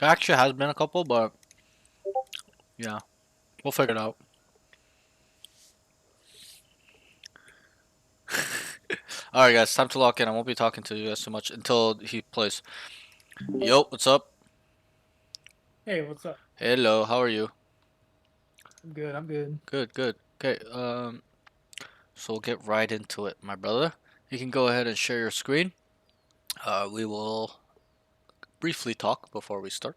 Actually, has been a couple, but yeah, we'll figure it out. All right, guys, time to lock in. I won't be talking to you guys too much until he plays. Yo, what's up? Hey, what's up? Hello, how are you? I'm good. I'm good. Good, good. Okay, so we'll get right into it, my brother. You can go ahead and share your screen. We will briefly talk before we start.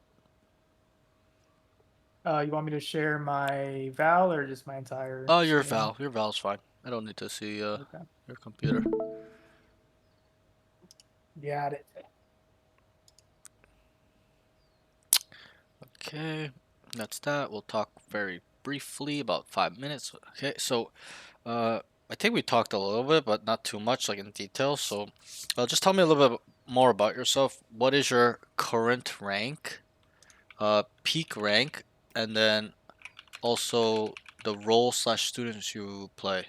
You want me to share my Val or just my entire Oh, your screen? Val. Your Val's fine. I don't need to see Okay. your computer. Got it. Okay, that's that. We'll talk very briefly, about 5 minutes. Okay, so uh, I think we talked a little bit, but not too much, like in detail. So, just tell me a little bit more about yourself. What is your current rank, peak rank, and then also the role slash students you play.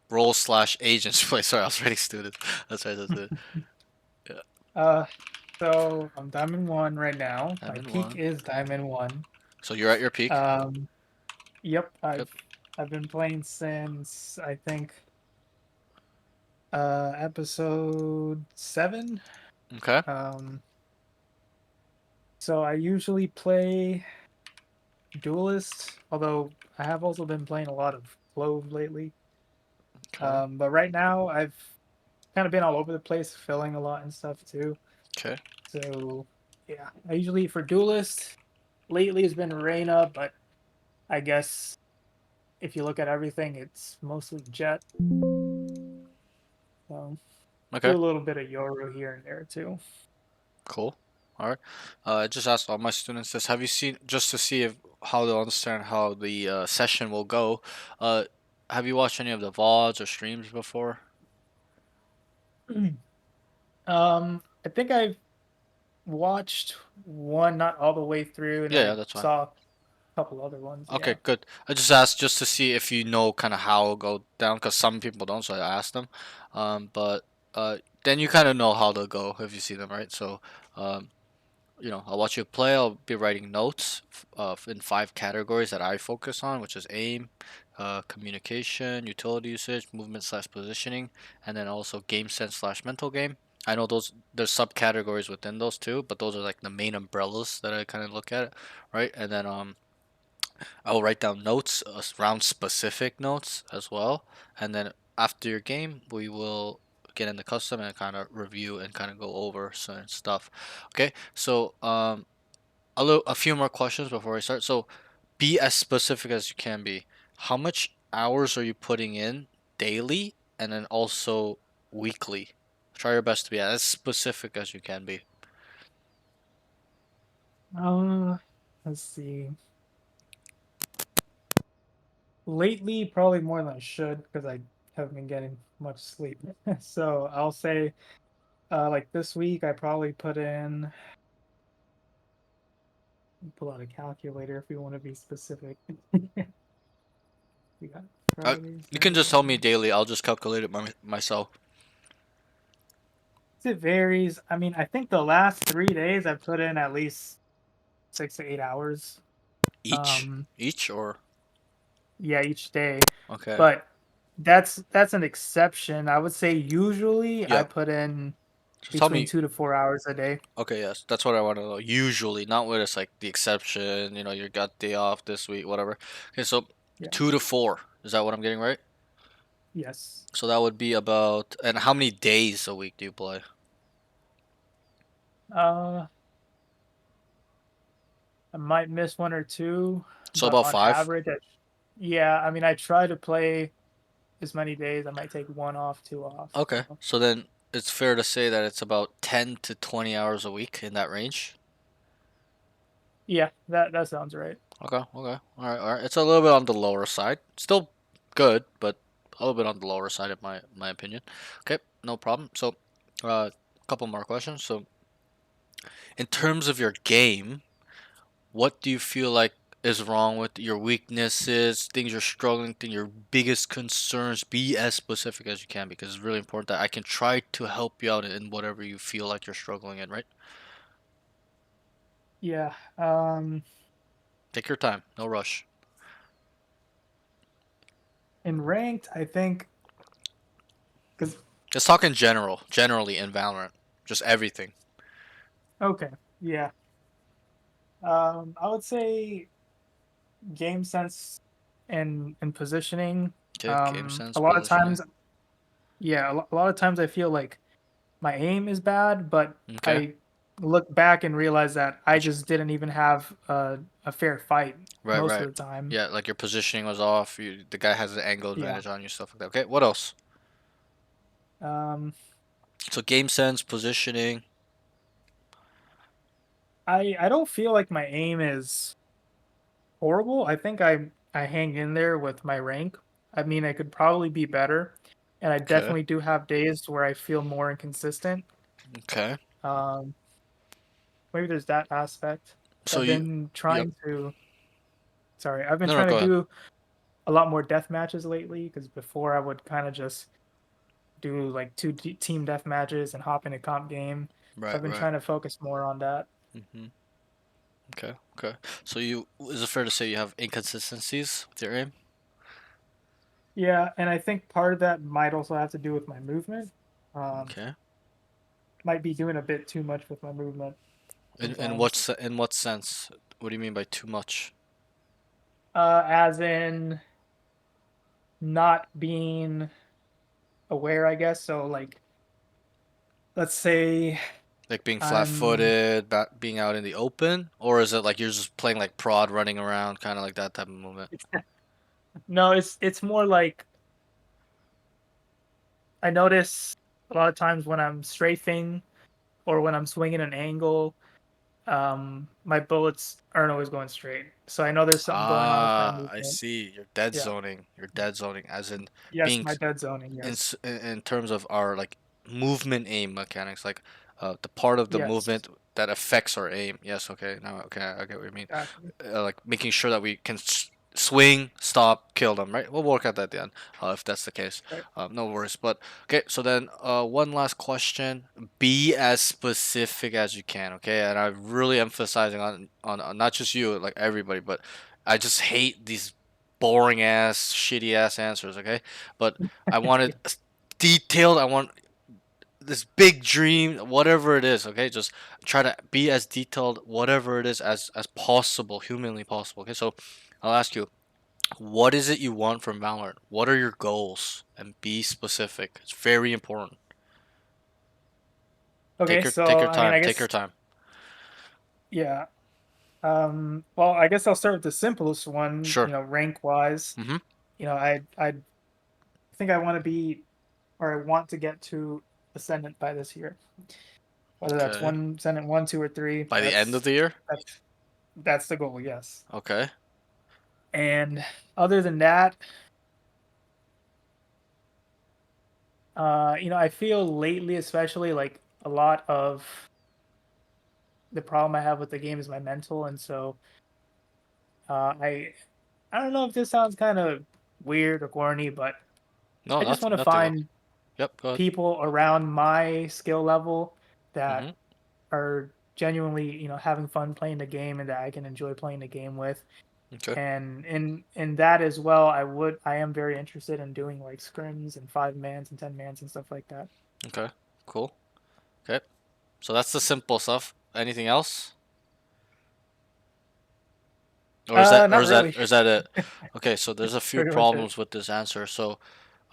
Role slash agents you play. Sorry, I was writing students. That's right. That's it. Yeah, Uh, so I'm Diamond 1 right now. I'm My in peak one. is Diamond 1. So you're at your peak. Um, yep, Good. I've been playing since I think episode 7. Okay. Um, so I usually play Duelist, although I have also been playing a lot of Clove lately. Okay. But right now I've kind of been all over the place, filling a lot and stuff too. Okay. So yeah, I usually for Duelist lately has been Reyna, but I guess if you look at everything, it's mostly Jet. So Okay. do a little bit of Yoru here and there too. Cool. All right. I just asked all my students this. Have you seen just to see if how they'll understand how the session will go? Uh, have you watched any of the VODs or streams before? I think I've watched one, not all the way through, and Yeah, then yeah, I that's fine. saw a couple other ones. Okay, Yeah. good. I just asked just to see if you know kind of how it'll go down, because some people don't, so I asked them. But then you kind of know how they'll go if you see them, right? So, um, I'll watch you play. I'll be writing notes in 5 categories that I focus on, which is aim, communication, utility usage, movement slash positioning, and then also game sense slash mental game. I know there's subcategories within those too, but those are like the main umbrellas that I kind of look at, right? And then I will write down notes around specific notes as well, and then after your game, we will get into custom and kind of review and kind of go over certain stuff. Okay, so a few more questions before I start. So be as specific as you can be. How much hours are you putting in daily, and then also weekly? Try your best to be as specific as you can be. Uh, let's see. Lately, probably more than I should because I haven't been getting much sleep. So I'll say, like this week, I probably put in, pull out a calculator if we want to be specific. We got Uh, Friday, you can just tell me Saturday. daily. I'll just calculate it myself. It varies. I mean, I think the last 3 days I've put in at least 6 to 8 hours. Each, Um, each or yeah, each day. okay. But that's an exception. I would say usually I Yep. put in Just tell between me. 2 to 4 hours a day. Okay, yes, that's what I want to know. Usually, not when it's like the exception. You got day off this week, whatever. Okay, so Yeah. 2 to 4. Is that what I'm getting right? Yes. So that would be about. And how many days a week do you play? Uh, I might miss one or two, So but about on 5. average, yeah, I mean, I try to play as many days. I might take one off, two off. Okay, So so then it's fair to say that it's about 10 to 20 hours a week in that range. yeah, that sounds right. Okay, okay, all right. It's a little bit on the lower side. Still good, but a little bit on the lower side, in my opinion. Okay, no problem. So, a couple more questions. So, in terms of your game, what do you feel like is wrong with your weaknesses, things you're struggling, your biggest concerns? Be as specific as you can because it's really important that I can try to help you out in whatever you feel like you're struggling in, right? Yeah. Take your time, no rush. In ranked, I think because Let's talk in general, generally in Valorant, just everything. okay, yeah. I would say game sense and positioning. Okay, game A sense, lot of positioning. times, yeah, a lot of times I feel like my aim is bad, but Okay, I look back and realize that I just didn't even have a fair fight right, most right. of the time. Yeah, like your positioning was off. The guy has an angle Yeah. advantage on you, stuff like that. Okay, what else? Um, So game sense, positioning. I don't feel like my aim is horrible. I think I hang in there with my rank. I mean, I could probably be better, and I Okay, definitely do have days where I feel more inconsistent. okay. Um, maybe there's that aspect. So I've you, been yep. trying to, sorry, I've been No, no, trying to go ahead. do a lot more death matches lately because before I would kind of just do like team death matches and hop in a comp game. So Right, I've been right. trying to focus more on that. Mhm. Okay, okay. So you, is it fair to say you have inconsistencies with your aim? Yeah, and I think part of that might also have to do with my movement. Um, Okay. might be doing a bit too much with my movement sometimes. In what sense? What do you mean by too much? As in not being aware, I guess. So like, let's say Like being I'm flat-footed, being out in the open, or is it like you're just playing like prod, running around, kind of like that type of movement? no, it's more like I notice a lot of times when I'm strafing or when I'm swinging an angle, my bullets aren't always going straight. So I know there's something going on with my Ah, I movement. see. You're dead Yeah. zoning. You're dead zoning, as in Yes, being my dead zoning. in Yes. in terms of our like movement aim mechanics, like the part of the Yes. movement that affects our aim. Yes, okay. Now, okay, I get what you mean. Exactly. Like making sure that we can swing, stop, kill them. Right? We'll work out that at the end, if that's the case. Right. No worries. But okay, so then one last question. Be as specific as you can. Okay, and I'm really emphasizing on not just you, like everybody, but I just hate these boring ass, shitty ass answers. Okay, but I wanted detailed. I want this big dream, whatever it is. Okay, just try to be as detailed, whatever it is, as possible, humanly possible. Okay, so I'll ask you, what is it you want from Valorant? What are your goals? And be specific. It's very important. Okay. Take So your I mean, time. I Take guess your time. yeah. Well, I guess I'll start with the simplest one. Sure. Rank wise. Mm-hmm. I think I want to be or I want to get to Ascendant by this year. Whether that's Okay. one Ascendant one, two, or three, By the end of the year. that's the goal. Yes. Okay. And other than that, I feel lately, especially like a lot of the problem I have with the game is my mental, and so uh, I I don't know if this sounds kind of weird or corny, but No, I just want nothing. to Nothing. find Yep. Go ahead. people around my skill level Mm-hmm. that are genuinely, having fun playing the game and that I can enjoy playing the game with. Okay. And in that as well, I am very interested in doing like scrims and 5 mans and 10 mans and stuff like that. Okay. Cool. Okay. So that's the simple stuff. Anything else? Not really. Or is that it? Okay, so there's a That's few pretty much it. problems with this answer. So,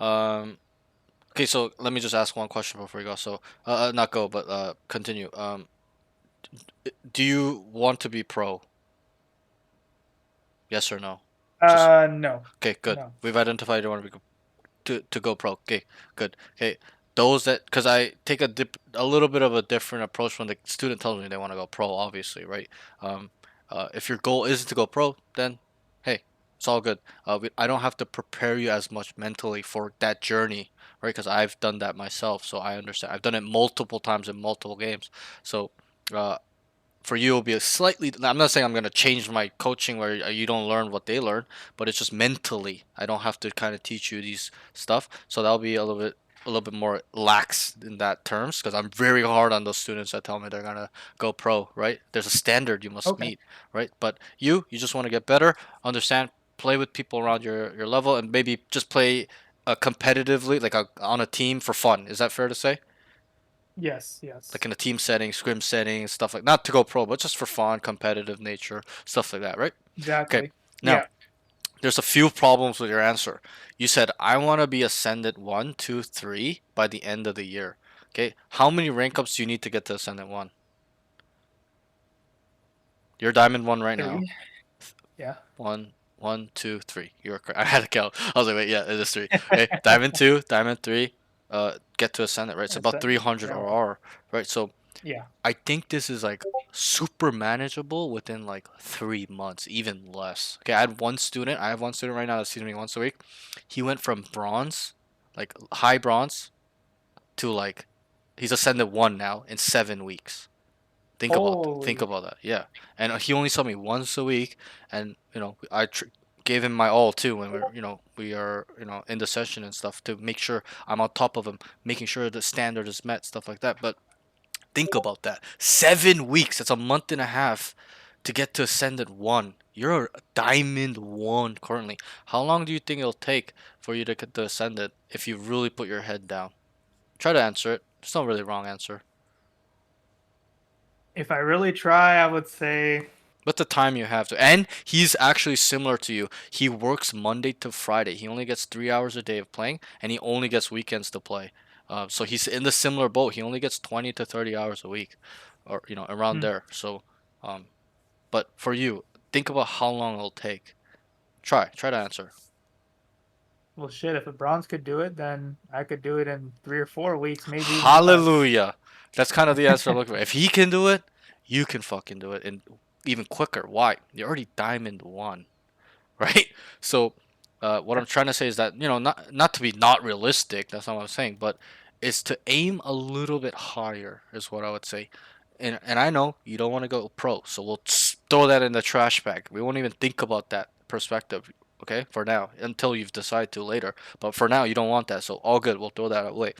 um, okay, so let me just ask one question before we go. So, not go, but continue. Do you want to be pro? Yes or no? Just No, okay, good. no. We've identified you want to be to go pro. Okay, good. Okay, those that because I take a little bit of a different approach when the student tells me they want to go pro. Obviously, right? Um, if your goal is to go pro, then hey, it's all good. I don't have to prepare you as much mentally for that journey, right? Because I've done that myself, so I understand. I've done it multiple times in multiple games. So, uh, for you, it'll be a slightly. I'm not saying I'm gonna change my coaching where you don't learn what they learn, but it's just mentally. I don't have to kind of teach you these stuff, so that'll be a little bit. a little bit more lax in that terms because I'm very hard on those students that tell me they're gonna go pro, right? There's a standard you must Okay. meet, right? But you just want to get better, understand, play with people around your level, and maybe just play competitively, like on a team for fun. Is that fair to say? Yes. Like Yes. in a team setting, scrim setting, stuff like not to go pro, but just for fun, competitive nature, stuff like that, right? Okay. Exactly. Now, Yeah. there's a few problems with your answer. You said I want to be ascendant one, two, three by the end of the year. Okay, how many rank ups do you need to get to ascendant one? You're diamond one right now. 3. Yeah. One, one, two, three. You were correct. I had to count. I was like, wait, yeah, it is three. Okay, diamond two, diamond three. Get to ascendant, right? It's That's about it. 300 Yeah. RR, right? So Yeah. I think this is like super manageable within like 3 months, even less. Okay, I had one student. I have one student right now that sees me once a week. He went from bronze, like high bronze, to like he's ascended one now in 7 weeks. Think Holy. about that. Yeah, and he only saw me once a week, and gave him my all too when we are in the session and stuff to make sure I'm on top of him, making sure the standard is met, stuff like that. But think about that. 7 weeks. That's a month and a half to get to Ascendant 1. You're a Diamond 1 currently. How long do you think it'll take for you to get to Ascendant if you really put your head down? Try to answer it. There's no really wrong answer. If I really try, I would say But the time you have to. And he's actually similar to you. He works Monday to Friday. He only gets 3 hours a day of playing, and he only gets weekends to play. So he's in the similar boat. He only gets 20 to 30 hours a week, or around hmm, there. So, um, but for you, think about how long it'll take. Try to answer. well, shit. If a bronze could do it, then I could do it in 3 or 4 weeks, maybe even less. Hallelujah. That's kind of the answer I'm looking for. If he can do it, you can fucking do it, and even quicker. Why? You're already diamond one, right? So, what I'm trying to say is that not to be not realistic. That's not what I'm saying, but is to aim a little bit higher is what I would say. And I know you don't want to go pro, so we'll throw that in the trash bag. We won't even think about that perspective, okay? For now, until you've decided to later. But for now, you don't want that, so all good. We'll throw that away.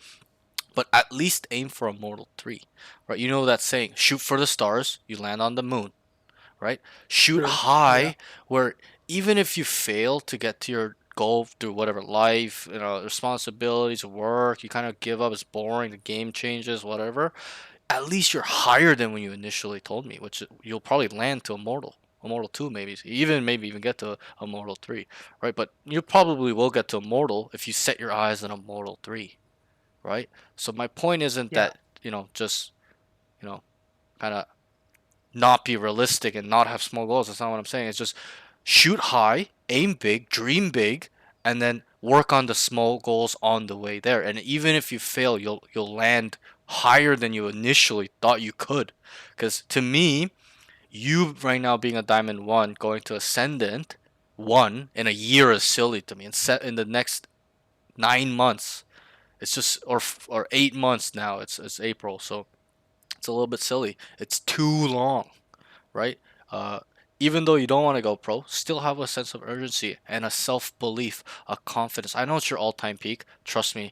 But at least aim for a Mortal 3, right? You know that saying, shoot for the stars, you land on the moon, right? Shoot True. Yeah. high, where even if you fail to get to your goal through whatever life, responsibilities, work, you kind of give up, it's boring, the game changes, whatever. At least you're higher than when you initially told me, which you'll probably land to a Mortal 2 maybe, maybe even get to a Mortal 3, right? But you probably will get to a Mortal if you set your eyes on a Mortal 3, right? So my point isn't Yeah. that, just, you know, kind of not be realistic and not have small goals. That's not what I'm saying. It's just shoot high, aim big, dream big, and then work on the small goals on the way there. And even if you fail, you'll land higher than you initially thought you could. Because to me, you right now being a diamond one going to ascendant one in a year is silly to me. And set in the next 9 months, it's just or 8 months now. It's April, so it's a little bit silly. It's too long, right? Uh, Even though you don't want to go pro, still have a sense of urgency and a self belief, a confidence. I know it's your all time peak. Trust me,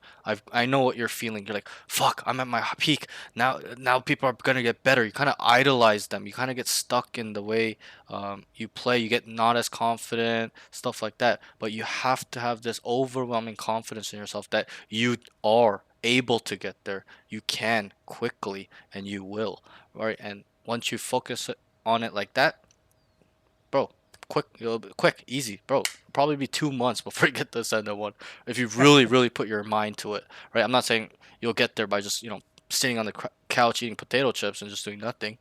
I know what you're feeling. You're like, fuck, I'm at my peak now. People are gonna get better. You kind of idolize them. You kind of get stuck in the way you play. You get not as confident, stuff like that. But you have to have this overwhelming confidence in yourself that you are able to get there. You can quickly, and you will, right? And once you focus on it like that, bro, quick, easy, bro. Probably be 2 months before you get to Ascendant one if you really, really put your mind to it, right? I'm not saying you'll get there by just sitting on the couch eating potato chips and just doing nothing.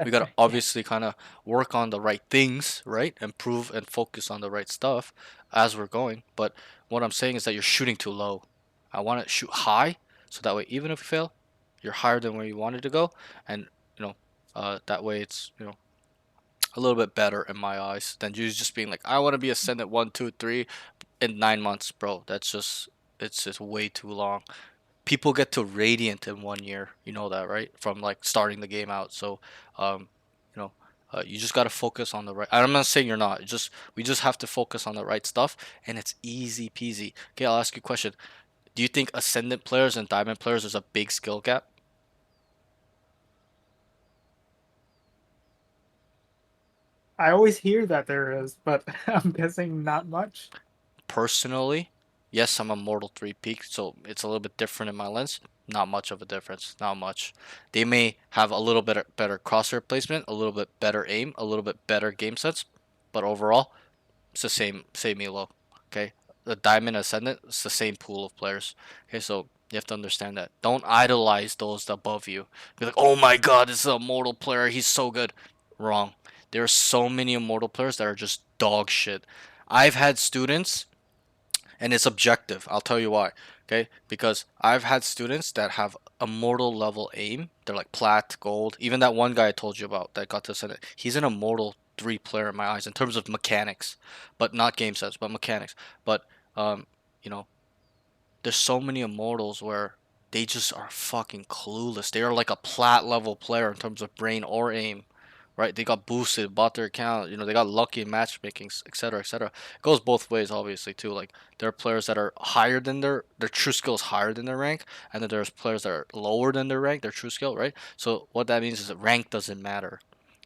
We gotta Yeah. obviously kind of work on the right things, right? Improve and focus on the right stuff as we're going. But what I'm saying is that you're shooting too low. I want to shoot high, so that way even if you fail, you're higher than where you wanted to go, and you know, that way it's a little bit better in my eyes than you just being like, I want to be ascendant one, two, three in 9 months, bro. It's just way too long. People get to radiant in 1 year. You know that, right? From like starting the game out. So, um, you know, you just gotta focus on the right. I'm not saying you're not. We just have to focus on the right stuff, and it's easy peasy. Okay, I'll ask you a question. Do you think Ascendant players and Diamond players there's a big skill gap? I always hear that there is, but I'm guessing not much. Personally, yes, I'm a Mortal 3 peak, so it's a little bit different in my lens. Not much of a difference, not much. They may have a little bit better crosshair placement, a little bit better aim, a little bit better game sense, but overall, it's the same elo. Okay, the Diamond Ascendant, it's the same pool of players. Okay, so you have to understand that. Don't idolize those above you. Be like, oh my god, this is a Immortal player, he's so good. Wrong. There are so many Immortal players that are just dog shit. I've had students and it's objective. I'll tell you why. Okay, because I've had students that have immortal level aim. They're like plat, gold. Even that one guy I told you about that got to Senate, he's an immortal 3 player in my eyes in terms of mechanics, but not game sense, but mechanics. But you know, there's so many immortals where they just are fucking clueless. They are like a plat level player in terms of brain or aim, right? They got boosted, bought their account, they got lucky in matchmaking, etc., etc. It goes both ways, obviously, too. Like there are players that are higher than their true skill is higher than their rank, and then there's players that are lower than their rank, their true skill, right? So what that means is that rank doesn't matter.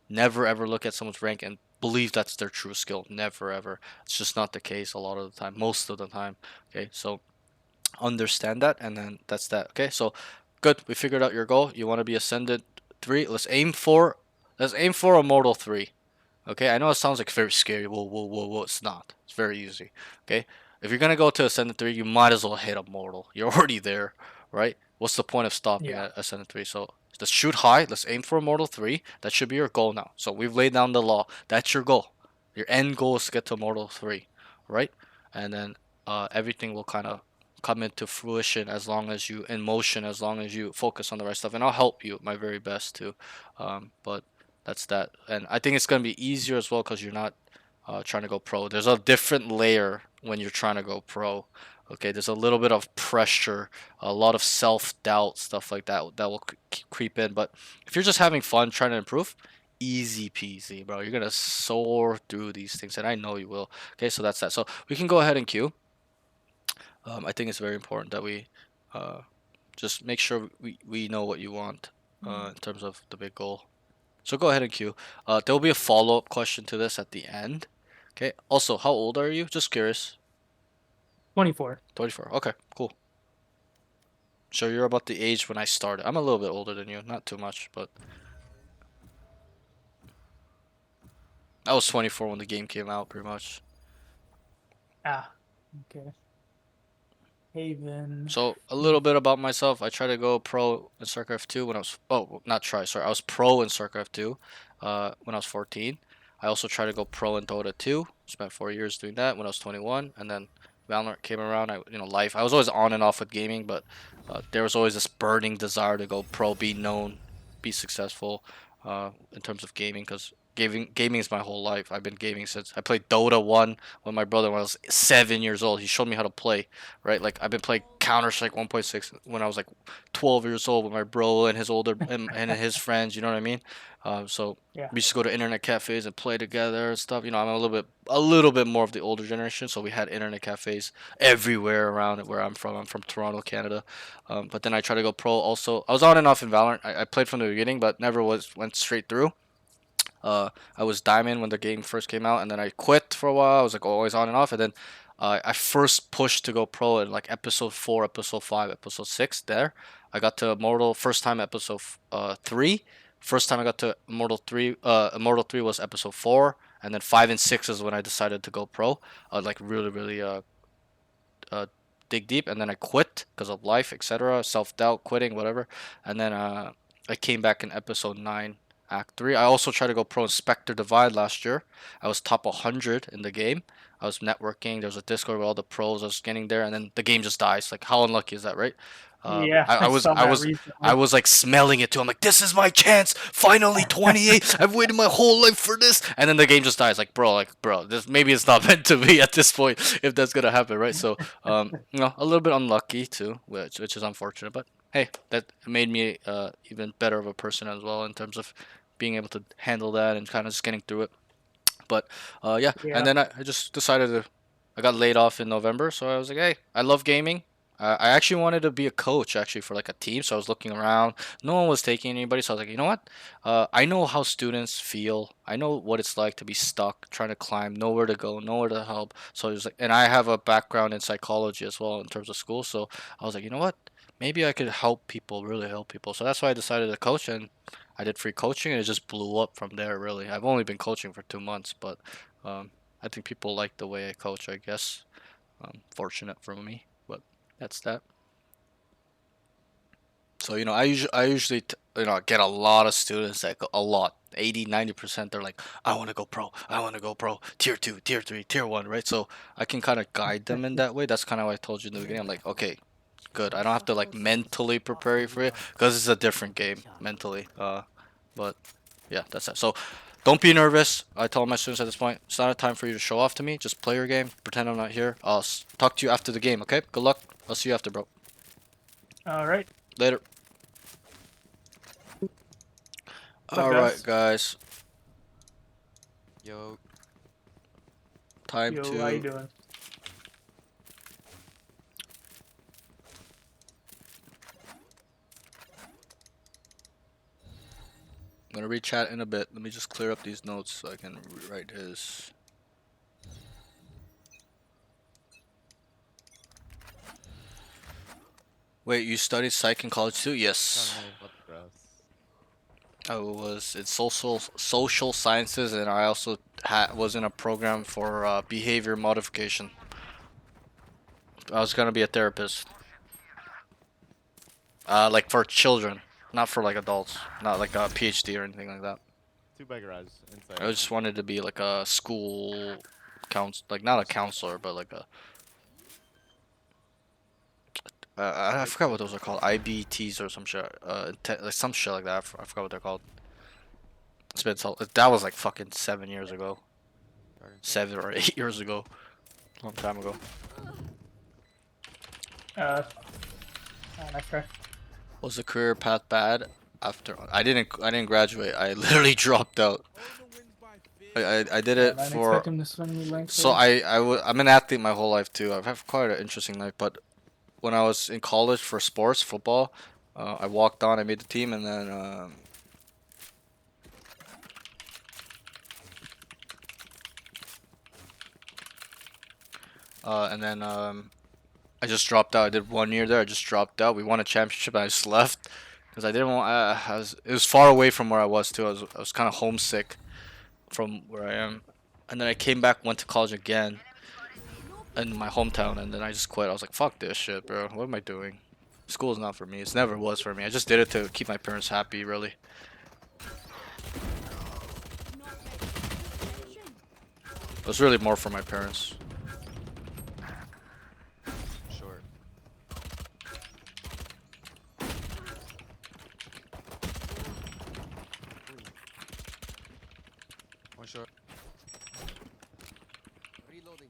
Never ever look at someone's rank and believe that's their true skill. Never ever. It's just not the case a lot of the time, most of the time. Okay, so understand that, and then that's that. Okay, so good, we figured out your goal. You want to be Ascendant 3. Let's aim for Immortal 3. Okay, I know it sounds like very scary. Whoa, whoa, whoa, whoa. It's not. It's very easy. Okay, if you're gonna go to Ascendant 3, you might as well hit Immortal. You're already there, right? What's the point of stopping Yeah. at Ascendant 3? So let's shoot high. Let's aim for Immortal 3. That should be your goal now. So we've laid down the law. That's your goal. Your end goal is to get to Immortal 3, right? And then everything will kind of come into fruition as long as you in motion, as long as you focus on the right stuff. And I'll help you my very best too. But that's that. And I think it's gonna be easier as well because you're not trying to go pro. There's a different layer when you're trying to go pro. Okay, there's a little bit of pressure, a lot of self-doubt, stuff like that that will creep in. But if you're just having fun trying to improve, easy peasy, bro. You're gonna soar through these things, and I know you will. Okay, so that's that. So we can go ahead and queue. I think it's very important that we uh, just make sure we know what you want in terms of the big goal. So go ahead and queue. There will be a follow-up question to this at the end. Okay. Also, how old are you? Just curious. 24. 24. Okay, cool. So you're about the age when I started. I'm a little bit older than you, not too much, but I was 24 when the game came out, pretty much. Ah, okay. Haven. So a little bit about myself. I tried to go pro in StarCraft 2 when I was not try, sorry. I was pro in StarCraft 2 when I was 14. I also tried to go pro in Dota 2. Spent 4 years doing that when I was 21, and then Valorant came around. Life. I was always on and off with gaming, but there was always this burning desire to go pro, be known, be successful in terms of gaming because gaming is my whole life. I've been gaming since I played Dota 1 with my brother when I was 7 years old. He showed me how to play, right? Like I've been playing Counter Strike 1.6 when I was like 12 years old with my bro and his older and his friends. You know what I mean? So Yeah. we used to go to internet cafes and play together and stuff. I'm a little bit more of the older generation, so we had internet cafes everywhere around where I'm from. I'm from Toronto, Canada. But then I tried to go pro. Also, I was on and off in Valorant. I played from the beginning, but never went straight through. I was diamond when the game first came out, and then I quit for a while. I was like always on and off, and then I first pushed to go pro in like episode 4, episode 5, episode 6. There, I got to Immortal first time episode 3. First time I got to Immortal 3. Immortal 3 was episode 4, and then 5 and 6 is when I decided to go pro. Like really, really uh, dig deep, and then I quit because of life, etc., self doubt, quitting, whatever, and then I came back in episode 9, Act 3. I also tried to go pro in Spectre Divide last year. I was top 100 in the game. I was networking. There was a Discord with all the pros. I was getting there, and then the game just dies. Like, how unlucky is that, right? Yeah, I, I I was saw I that was I recently. was like smelling it too. I'm like, this is my chance. Finally, 28. I've waited my whole life for this, and then the game just dies. Like, bro, this maybe it's not meant to be at this point if that's gonna happen, right? So, a little bit unlucky too, which is unfortunate. But hey, that made me even better of a person as well in terms of being able to handle that and kind of just getting through it. But yeah, and Yeah. then I just decided to. I got laid off in November, so I was like, hey, I love gaming. I actually wanted to be a coach actually for like a team, so I was looking around. No one was taking anybody, so I was like, you know what? I know how students feel. I know what it's like to be stuck, trying to climb, nowhere to go, nowhere to help. So I was like, and I have a background in psychology as well in terms of school, so I was like, you know what? Maybe I could help people, really help people. So that's why I decided to coach, and I did free coaching, and it just blew up from there. Really, I've only been coaching for 2 months, but um, I think people like the way I coach. I guess fortunate for me, but that's that. So I usually get a lot of students that go a lot 80-90%. They're like, I want to go pro, I want to go pro, tier 2, tier 3, tier 1, right? So I can kind of guide them in that way. That's kind of what I told you in the beginning. I'm like, okay, good. I don't have to like mentally prepare you for it because it's a different game mentally. But yeah, that's it. So don't be nervous. I tell my students at this point, it's not a time for you to show off to me. Just play your game, pretend I'm not here. I'll talk to you after the game, okay? Good luck. I'll see you after, bro. All right. Later. What's up, All right, guys? guys. Yo, Time Yo, how you to. doing? I'm gonna read chat in a bit. Let me just clear up these notes so I can write his. Wait, you studied psych in college too? Yes. tell me what gross. I was in social sciences, and I also was in a program for behavior modification. I was gonna be a therapist. Like for children, not for like adults, not like a PhD or anything like that. Two by garage inside. I just wanted to be like a school like not a counselor, but like a I forgot what those are called, IBTs or some shit, like some shit like that. I forgot what they're called. It's been so that was like fucking 7 years ago, Garden. 7 or 8 years ago, long time ago. Nice try. Was the career path bad after? I didn't graduate. I literally dropped out. I did Yeah, it man, for. expect him to swing me length. So I'm an athlete my whole life too. I've had quite an interesting life, but when I was in college for sports, football, I walked on, I made the team, and then I just dropped out. I did 1 year there. I just dropped out. We won a championship, and I just left because I didn't want. It was far away from where I was too. I was kind of homesick from where I am, and then I came back, went to college again in my hometown, and then I just quit. I was like, fuck this shit, bro. What am I doing? School is not for me. It never was for me. I just did it to keep my parents happy, really. It was really more for my parents. Short. One short. Reloading.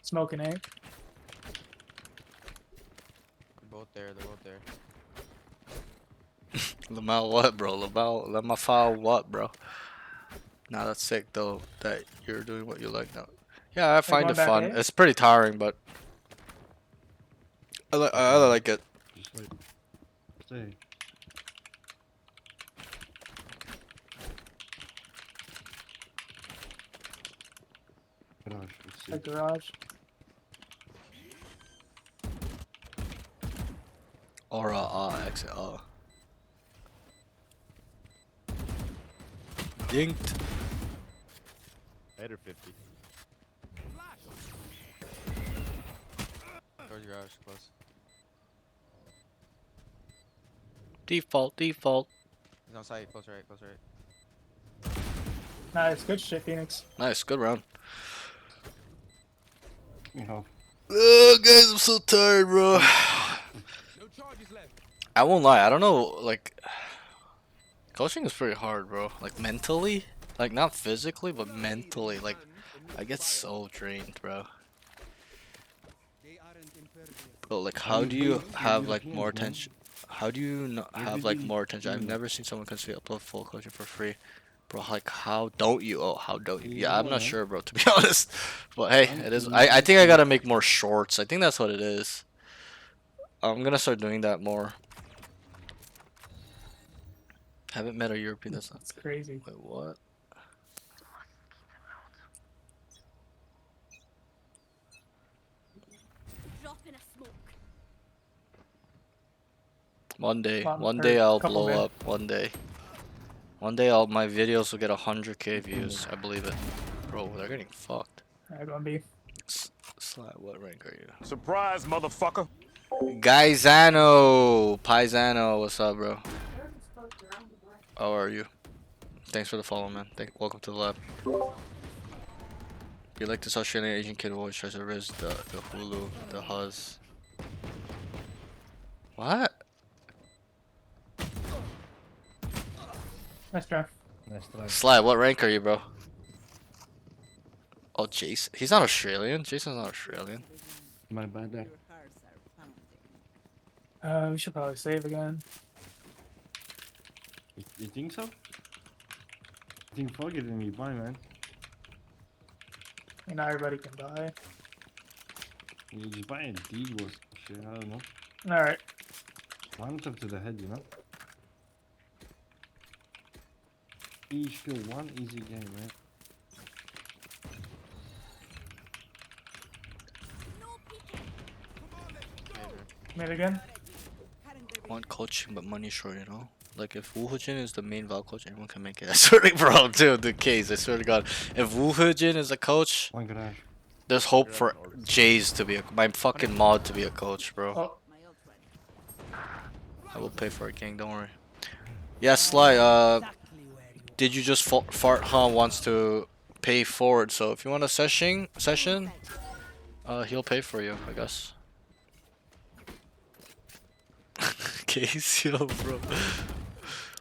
Smoking, eh? They're both there. They're both there. Lamau what, bro? Lamau foul what, bro? Nah, that's sick though. That you're doing what you like now. Yeah, I find going it back, fun. eh? It's pretty tiring, but I like it. Just like, stay. Garage, let's see. Like garage. Or exit. Dinked. Later 50. Towards garage, close. Default. He's on site, close right, close right. Nice, good shit, Phoenix. Nice, good round. You know, Guys, I'm so tired, bro. I won't lie. I don't know. Like, coaching is pretty hard, bro. Like mentally, like not physically, but mentally. Like, I get so drained, bro. But like, how do you have like more attention? How do you not have like more attention? I've never seen someone consider upload full coaching for free. Bro, like, how don't you? Oh, how don't you? You Yeah, I'm know, not man. sure, bro, to be honest. But hey, I'm it is. cool, I I'm think I cool. gotta make more shorts. I think that's what it is. I'm gonna start doing that more. Haven't met a European that's not. It's crazy. Wait, what? Drop in a smoke. One day, Bottom- one or day I'll couple blow mid. up. One day. One day my videos will get 100k views. I believe it. Bro, they're getting fucked. Alright, going B. Slide, what rank are you? Surprise, motherfucker. Gaizano! Paisano, what's up, bro? How are you? Thanks for the follow, man. Welcome to the lab. You like this Australian Asian kid who always tries to riz the Hulu, the Huz. What? Nice try. Nice try. Slide, what rank are you, bro? Oh, Jason. He's not Australian. Jason's not Australian. My bad there. We should probably save again. You think so? I think fuck it and you buy, man. I mean, not everybody can buy. You just buy a deal or shit, I don't know. Alright. One up to the head, you know? Each kill, one easy game, man. Mid again. Want coaching, but money short, you know? Like, if Wu Hejin is the main Val coach, anyone can make it. I swear to bro, dude, the case, I swear to God. If Wu Hejin is a coach, One garage. there's hope for Jays to be my fucking mod to be a coach, bro. Oh, I will pay for it, gang, don't worry. Yeah, Sly, did you just fart, huh, wants to pay forward, so if you want a session, he'll pay for you, I guess. Case, yo, bro.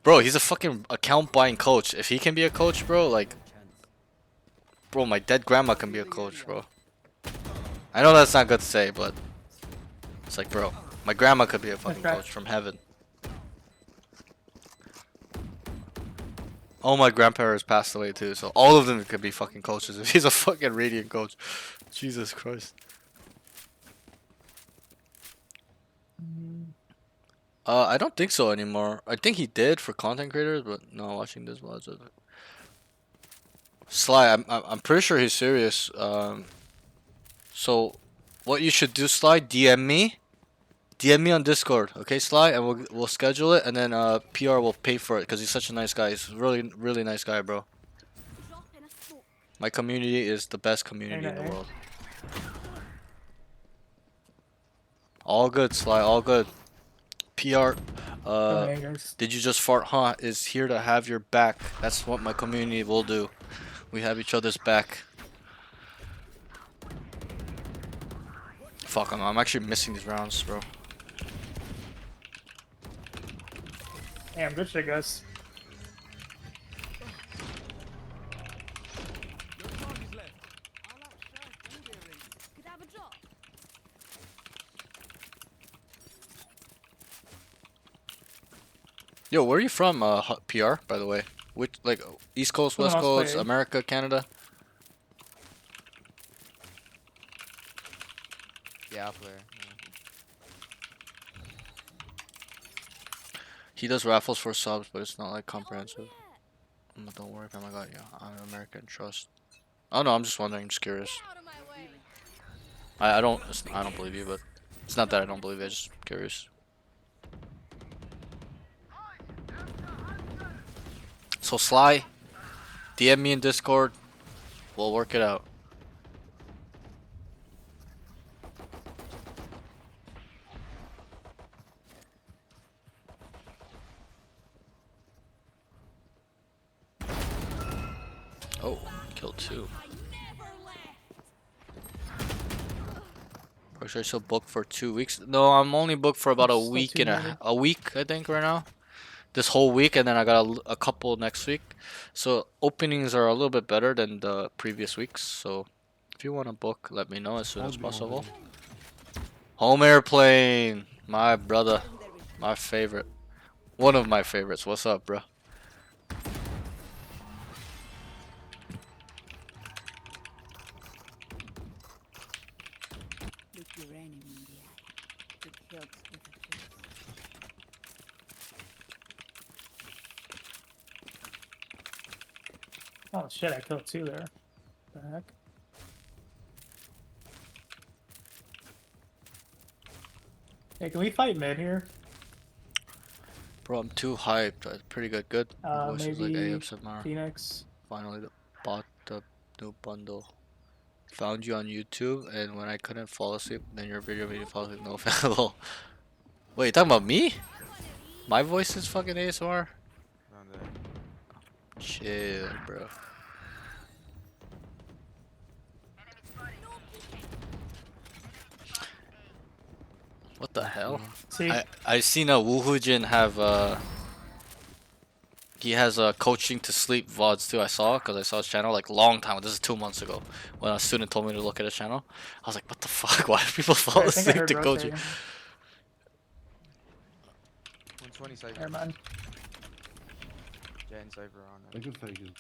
Bro, he's a fucking account buying coach. If he can be a coach, bro, like, bro, my dead grandma can be a coach, bro. I know that's not good to say, but it's like, bro, my grandma could be a fucking Okay. coach from heaven. All my grandparents passed away too, so all of them could be fucking coaches if he's a fucking Radiant coach. Jesus Christ. I don't think so anymore. I think he did for content creators, but no, watching this was it. Sly, I'm pretty sure he's serious. So what you should do, Sly, DM me on Discord, okay, Sly, and we'll schedule it, and then PR will pay for it because he's such a nice guy. He's a really nice guy, bro. Drop in a smoke. My community is the best community in Hey, the world. All good, Sly, all good. PR, okay, guys. did you just fart, huh? Is here to have your back. That's what my community will do. We have each other's back. Fuck, I'm actually missing these rounds, bro. Damn, good shit, guys. Could I have a drop? Yo, where are you from, PR, by the way? Which, like, East Coast, For the West most Coast, part. America, Canada? Yeah, I'll play. Yeah. He does raffles for subs, but it's not like comprehensive. Yeah. Don't worry, fam, I got you. I'm American, trust. Oh no, I'm just wondering, just curious. Get out of my way. I don't believe you, but it's not that I don't believe you, I'm just curious. So Sly, DM me in Discord. We'll work it out. Oh, killed two. I never left. Or should I still book for 2 weeks? No, I'm only booked for about a Still week too and many. a week, I think, right now. This whole week, and then I got a couple next week. So openings are a little bit better than the previous weeks. So if you want to book, let me know as soon I'll as be on possible. it. Home airplane, my brother, my favorite, one of my favorites. What's up, bro? Oh shit! I killed 2 there. The heck? Hey, can we fight mid here? Bro, I'm too hyped. Pretty good. Good. My voice is like Maybe ASMR. Phoenix. Finally bought the new bundle. Found you on YouTube, and when I couldn't fall asleep, then your video made me fall asleep. No fellow. Wait, you talking about me? My voice is fucking ASMR? Down there. Chill, bro. What the hell? See, I seen a Woohoojin have he has a coaching to sleep VODs too. I saw because I saw his channel like long time. This is 2 months ago when a student told me to look at his channel. I was like, what the fuck? Why do people fall I think I asleep heard to coaching? rotating. 120 Cypher. Never mind. Jet and Cypher on I it. can fake it.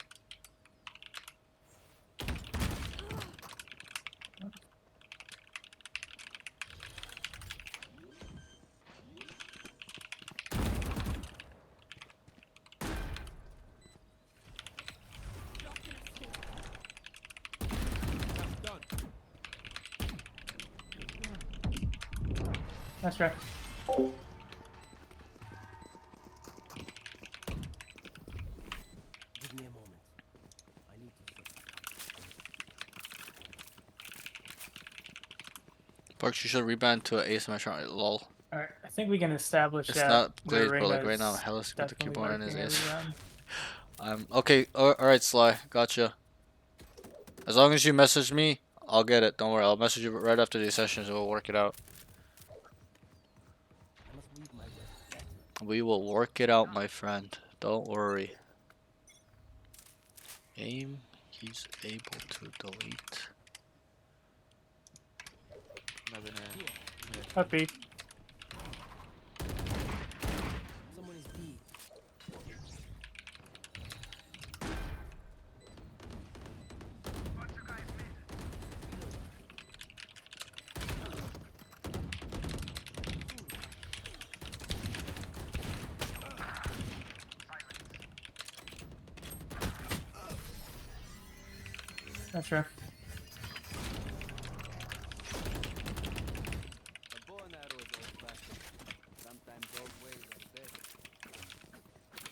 That's right. Give me a moment. I need to think. Parks, you should rebrand to an ASMR channel. Lol. All right. I think we can establish It's that. not the glazed, bro. ring Like right is now, Hellas with the definitely keyboard and his lurking ace. every round. Okay. Alright, Sly. Gotcha. As long as you message me, I'll get it. Don't worry. I'll message you right after these sessions and we'll work it out. I must leave my rest better. We will work it out, my friend. Don't worry. Aim. He's able to delete. Nothing here. Up B. Someone is B. That's right. A bow and arrow is old-fashioned. Sometimes old ways are better.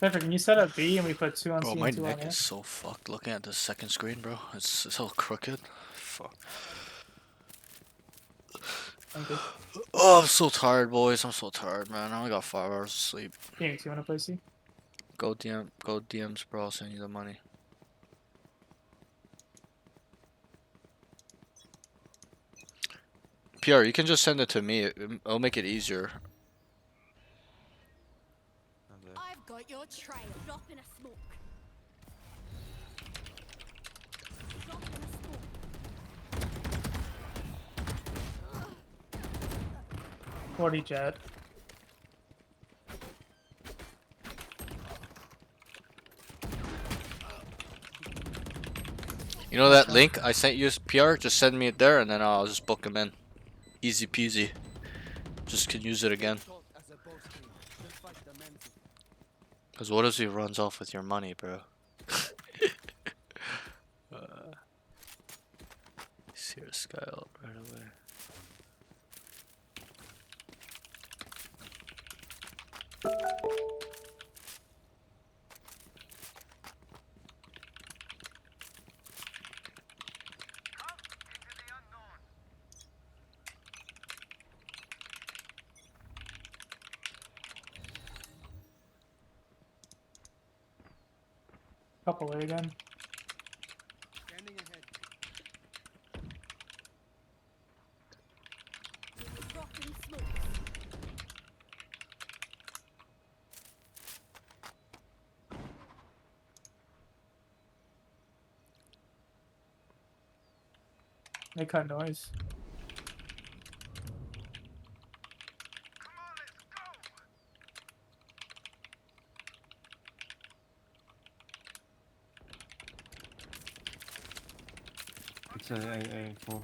Perfect. Can you set up B and we put 2 on Bro, C my and 2 on neck A? is so fucked looking at the second screen, bro. It's so crooked. Fuck. Thank you. Oh, I'm so tired, boys. I'm so tired, man. I only got 5 hours of sleep. Phoenix, you wanna play C? Go DMs, bro. I'll send you the money. PR, you can just send it to me. It'll make it easier. Down there. I've got your trail. Drop in a smoke. Drop in a smoke. 40 jet. You know that link I sent you, PR? Just send me it there, and then I'll just book him in. Easy peasy. Just can use it again. Short as a bowstring. Just fight the men. Cause what if he runs off with your money, bro? See your sky out right away. Couple A again. Standing ahead. Drop in smoke. They cut noise. It's a 4.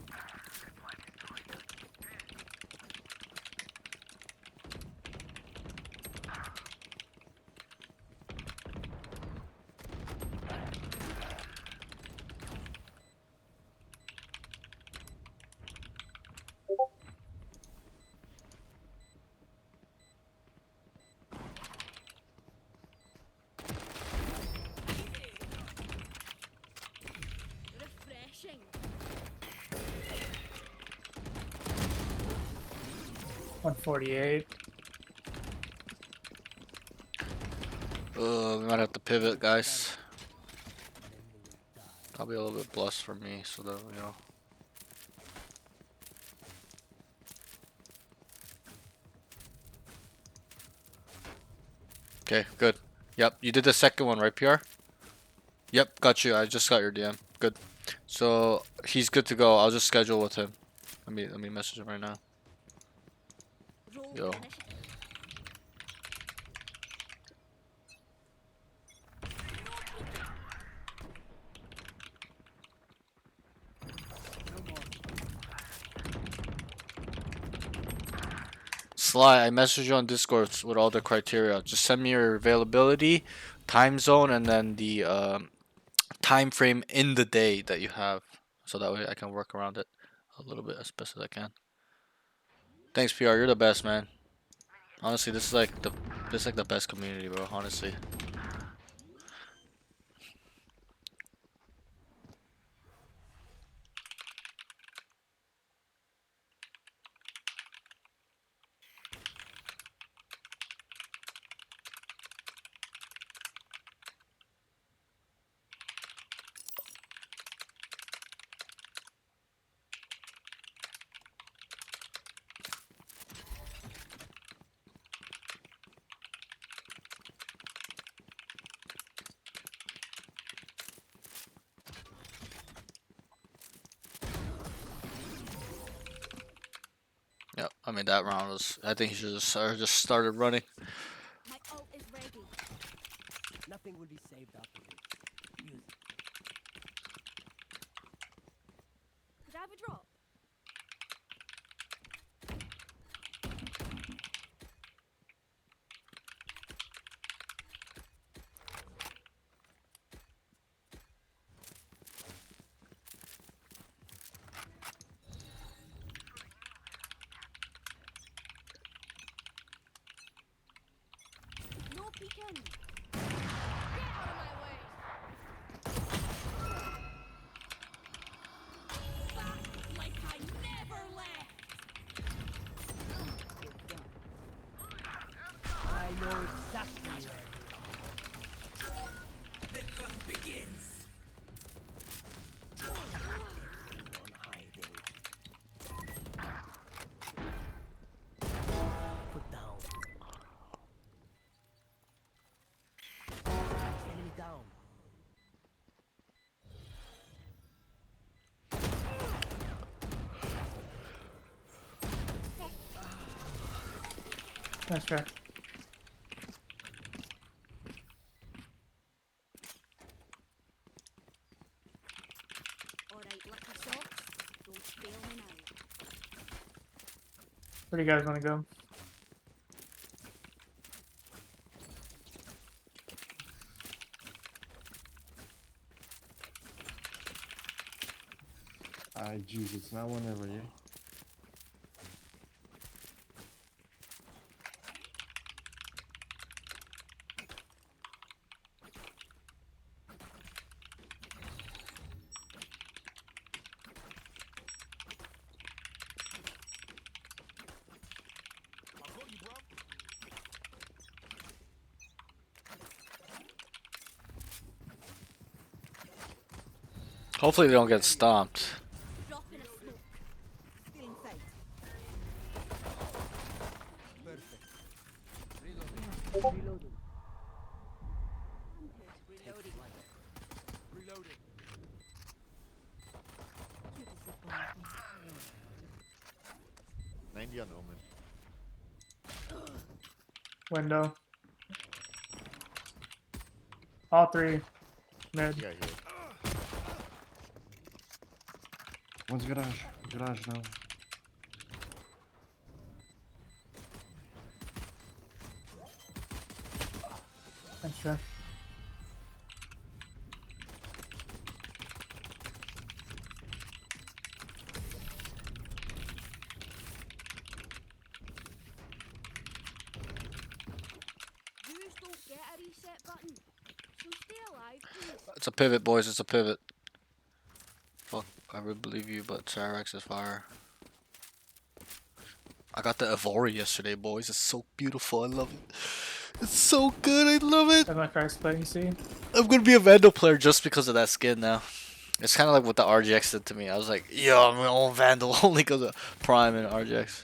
148. We might have to pivot, guys. Probably a little bit plus for me, so that you know. Okay, good. Yep, you did the second one, right, PR? Yep, got you. I just got your DM. Good. So he's good to go. I'll just schedule with him. Let me message him right now. Roll Yo. initiative. Sly, I messaged you on Discord with all the criteria. Just send me your availability, time zone, and then the time frame in the day that you have, so that way I can work around it a little bit as best as I can. Thanks, PR. You're the best, man. Honestly, this is like the best community, bro. Honestly. Yep. I mean that round was. I think he should just started running. My ult is ready. Nothing will be saved after this. Use it. Could I have a drop? No peeking. Get out of my way. Back like I never left. I know exactly where you are. On hiding. Put down. Enemy down. Nice try. Alright, lucky socks. Don't fail me now. Where do you guys want to go? Jeez, it's not whenever, yeah. Hopefully they don't get stomped. Drop in a smoke. Still inside. Perfect. Reloading. Reloading. Reloading. You disappoint me. 90 on Omen. Window. All three. Mid. Yeah, here. One's garage. Garage now. Nice try. Yous don't get a reset button. So stay alive, please. It's a pivot, boys. It's a pivot. Fuck, I would believe you, but Cyrex is fire. I got the Evori yesterday, boys. It's so beautiful. I love it. It's so good. I love it. That's my first play, you see. I'm gonna be a Vandal player just because of that skin now. It's kind of like what the RGX did to me. I was like, yo, I'm gonna own Vandal only because of Prime and RGX.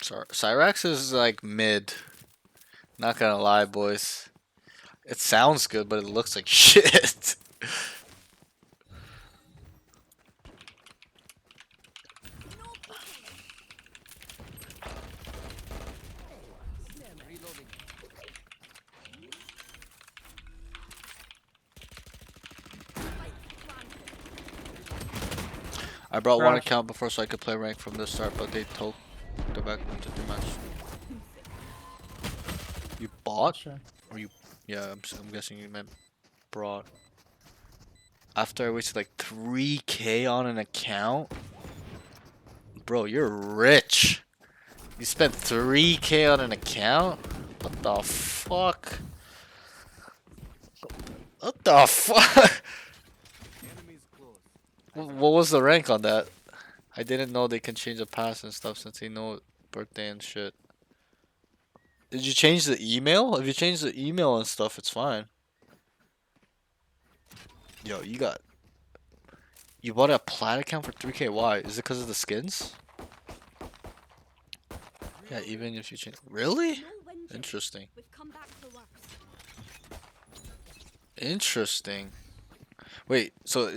Cyrax is like mid. Not gonna lie, boys. It sounds good, but it looks like shit. Reloading. I brought one Crash. account before so I could play rank from the start, but they told the back into 3 months. You bought? Sure. Or you? Yeah, I'm guessing you meant brought. After I wasted like 3K on an account? Bro, you're rich. You spent 3K on an account? What the fuck? What the fuck? Enemies close. What was the rank on that? I didn't know they can change the pass and stuff since they know birthday and shit. Did you change the email? If you change the email and stuff, it's fine. Yo, you bought a plat account for 3K. Why? Is it because of the skins? Yeah, even if you change. Really? No whinging. Interesting. We've come back for worse. Interesting. Wait, so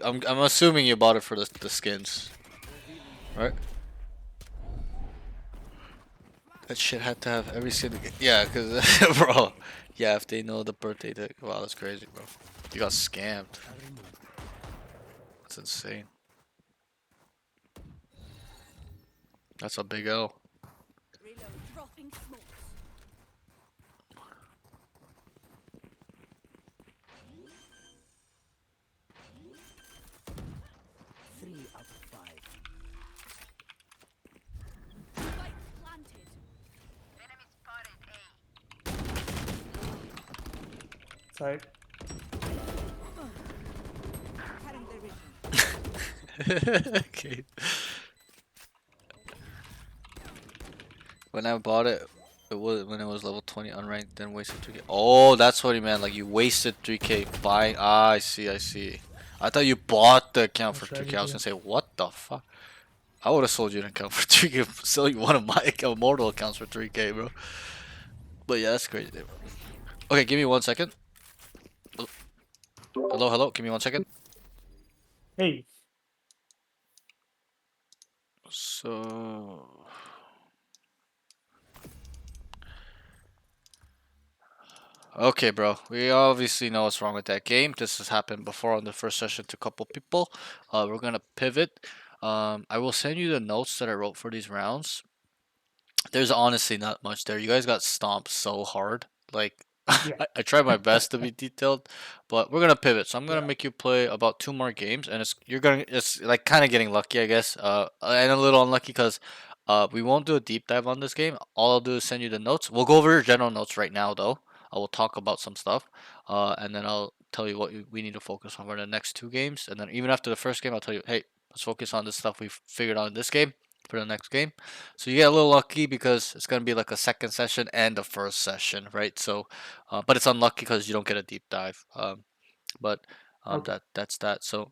I'm assuming you bought it for the skins, right? That shit had to have every skin. Yeah, cause bro, yeah, if they know the birthday date, wow, that's crazy, bro. You got scammed. That's insane. That's a big L. Reload. Dropping smokes. Three out of five. Spike planted. Sorry. Cutting their vision. Okay. When I bought it, it was when it was level 20 unranked, then wasted 3K. Oh, that's what he meant. Like you wasted 3K buying. Ah, I see. I see. I thought you bought the account for That's right, 3K. you I was do. gonna say, what the fuck? I would have sold you an account for 3K. Sell you one of my Immortal accounts for 3K, bro. But yeah, that's crazy. Bro. Okay, give me 1 second. Hello, hello. Give me 1 second. Hey, So. Okay, bro. We obviously know what's wrong with that game. This has happened before on the first session to a couple people. We're gonna pivot. I will send you the notes that I wrote for these rounds. There's honestly not much there. You guys got stomped so hard. Like Yeah. I tried my best to be detailed, but we're gonna pivot. So I'm gonna Yeah. make you play about 2 more games, and it's like kind of getting lucky, I guess. And a little unlucky because we won't do a deep dive on this game. All I'll do is send you the notes. We'll go over your general notes right now, though. I will talk about some stuff, and then I'll tell you what we need to focus on for the next 2 games. And then even after the first game, I'll tell you, hey, let's focus on this stuff we've figured out in this game for the next game. So you get a little lucky because it's gonna be like a second session and a first session, right? So, but it's unlucky because you don't get a deep dive. But Okay. that's that. So,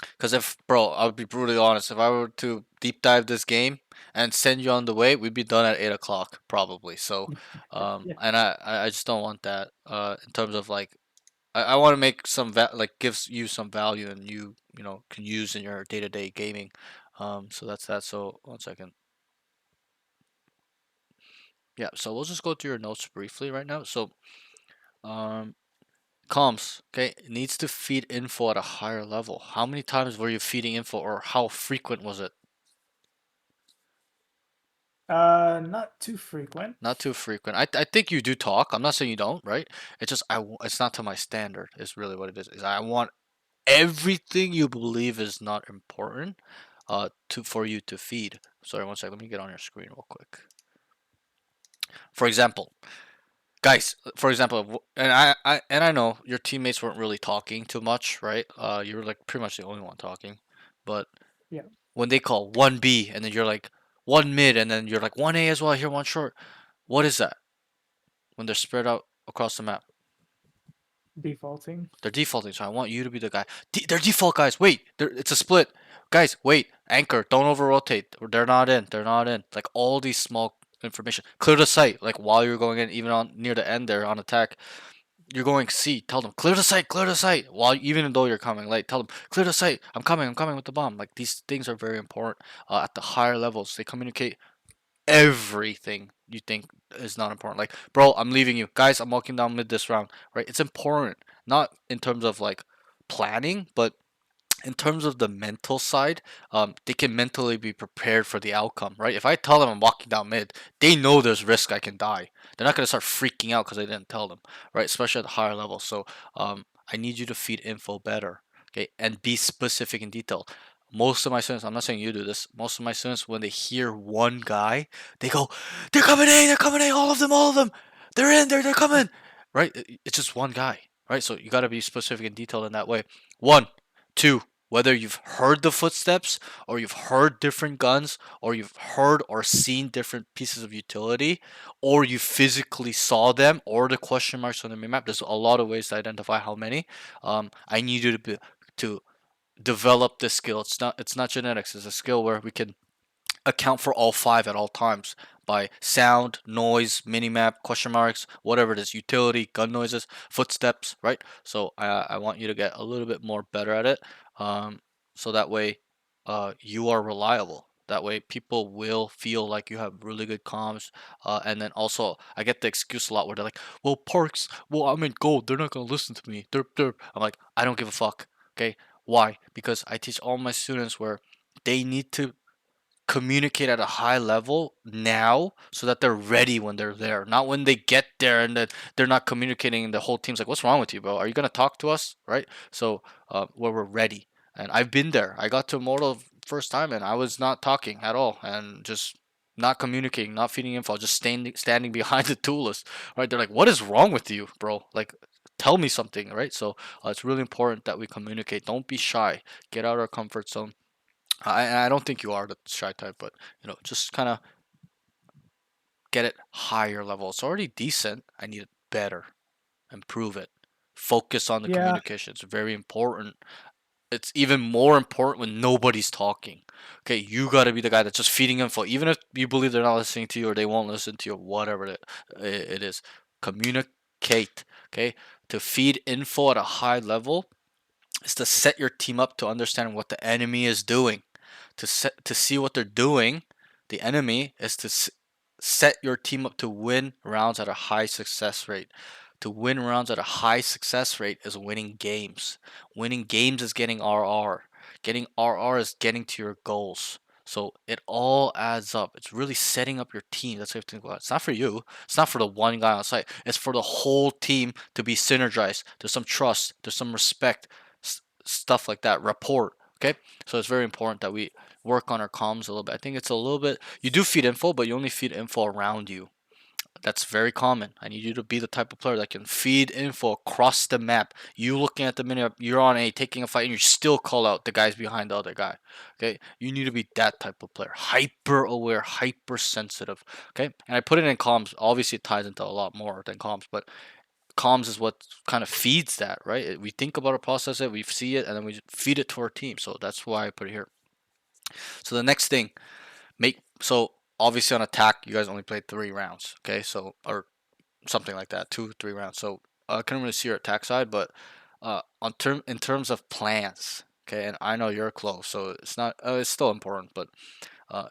because if bro, I'll be brutally honest, if I were to deep dive this game and send you on the way, we'd be done at 8 o'clock probably. So, Yeah. and I just don't want that. In terms of like, I want to make some like gives you some value and you know can use in your day to day gaming. So that's that. So 1 second. Yeah, so we'll just go through your notes briefly right now. So, um, comms, okay, it needs to feed info at a higher level. How many times were you feeding info, or how frequent was it? Not too frequent. Not too frequent. I think you do talk. I'm not saying you don't, right? It's just it's not to my standard. Is really what it is. Is I want everything you believe is not important, for you to feed. Sorry, 1 second. Let me get on your screen real quick. For example, guys, for example, and I know your teammates weren't really talking too much, right? You were like pretty much the only one talking, but Yeah. when they call 1B and then you're like 1 mid and then you're like 1A as well, here 1 short, what is that? When they're spread out across the map, Defaulting. they're defaulting. So I want you to be the guy. They're default guys. Wait, it's a split, guys. Wait, anchor. Don't over rotate. They're not in. They're not in. Like all these small information. Clear the site. Like while you're going in, even on near the end there on attack, you're going C. Tell them clear the site. Clear the site. While even though you're coming late, tell them clear the site. I'm coming. I'm coming with the bomb. Like these things are very important. At the higher levels, they communicate everything you think is not important. Like, bro, I'm leaving you. Guys, I'm walking down mid this round, right? It's important. Not in terms of like planning, but in terms of the mental side, they can mentally be prepared for the outcome, right? If I tell them I'm walking down mid, they know there's risk I can die. They're not gonna start freaking out because I didn't tell them, right? Especially at the higher level. So, I need you to feed info better, okay, and be specific in detail. Most of my students, I'm not saying you do this. Most of my students, when they hear one guy, they go, "They're coming A, they're coming A, all of them, they're in, they're coming," right? It's just one guy, right? So you got to be specific and detailed in that way. One, two, whether you've heard the footsteps or you've heard different guns or you've heard or seen different pieces of utility or you physically saw them or the question marks on the map, there's a lot of ways to identify how many. I need you to develop this skill. It's not genetics. It's a skill where we can account for all five at all times by sound, noise, minimap, question marks, whatever it is, utility, gun noises, footsteps, right? So I want you to get a little bit more better at it, so that way you are reliable. That way people will feel like you have really good comms. And then also I get the excuse a lot where they're like, well, Parks, well, I'm in gold. They're not going to listen to me. Derp, derp. I'm like, I don't give a fuck. Okay. Why? Because I teach all my students where they need to communicate at a high level now so that they're ready when they're there, not when they get there and that they're not communicating and the whole team's like, what's wrong with you, bro? Are you going to talk to us, right? So where we're ready. And I've been there. I got to Immortal first time and I was not talking at all and just not communicating, not feeding info, just standing behind the tool list, right? They're like, what is wrong with you, bro? Like, tell me something, right? So it's really important that we communicate. Don't be shy. Get out of our comfort zone. I don't think you are the shy type, but just kind of get it higher level. It's already decent. I need it better. Improve it. Focus on the Yeah. communication. It's very important. It's even more important when nobody's talking. Okay, you got to be the guy that's just feeding info, even if you believe they're not listening to you or they won't listen to you or whatever it is. Communicate. Okay, to feed info at a high level is to set your team up to understand what the enemy is doing. To see what they're doing, the enemy is to set your team up to win rounds at a high success rate. To win rounds at a high success rate is winning games. Winning games is getting RR. Getting RR is getting to your goals. So it all adds up. It's really setting up your team. That's what you have to think about. It's not for you. It's not for the one guy on site. It's for the whole team to be synergized. There's some trust. There's some respect. Stuff like that. Rapport. Okay. So it's very important that we work on our comms a little bit. I think it's a little bit. You do feed info, but you only feed info around you. That's very common. I need you to be the type of player that can feed info across the map. You looking at the minimap, you're on A, taking a fight, and you still call out the guys behind the other guy. Okay, you need to be that type of player, hyper aware, hyper sensitive. Okay, and I put it in comms. Obviously, it ties into a lot more than comms, but comms is what kind of feeds that, right? We think about it, process it, we see it, and then we feed it to our team. So that's why I put it here. So the next thing, so obviously on attack, you guys only played 3 rounds, okay? So or something like that, 2-3 rounds. So I couldn't really see your attack side, but in terms of plans, okay, and I know you're close, so it's not it's still important, but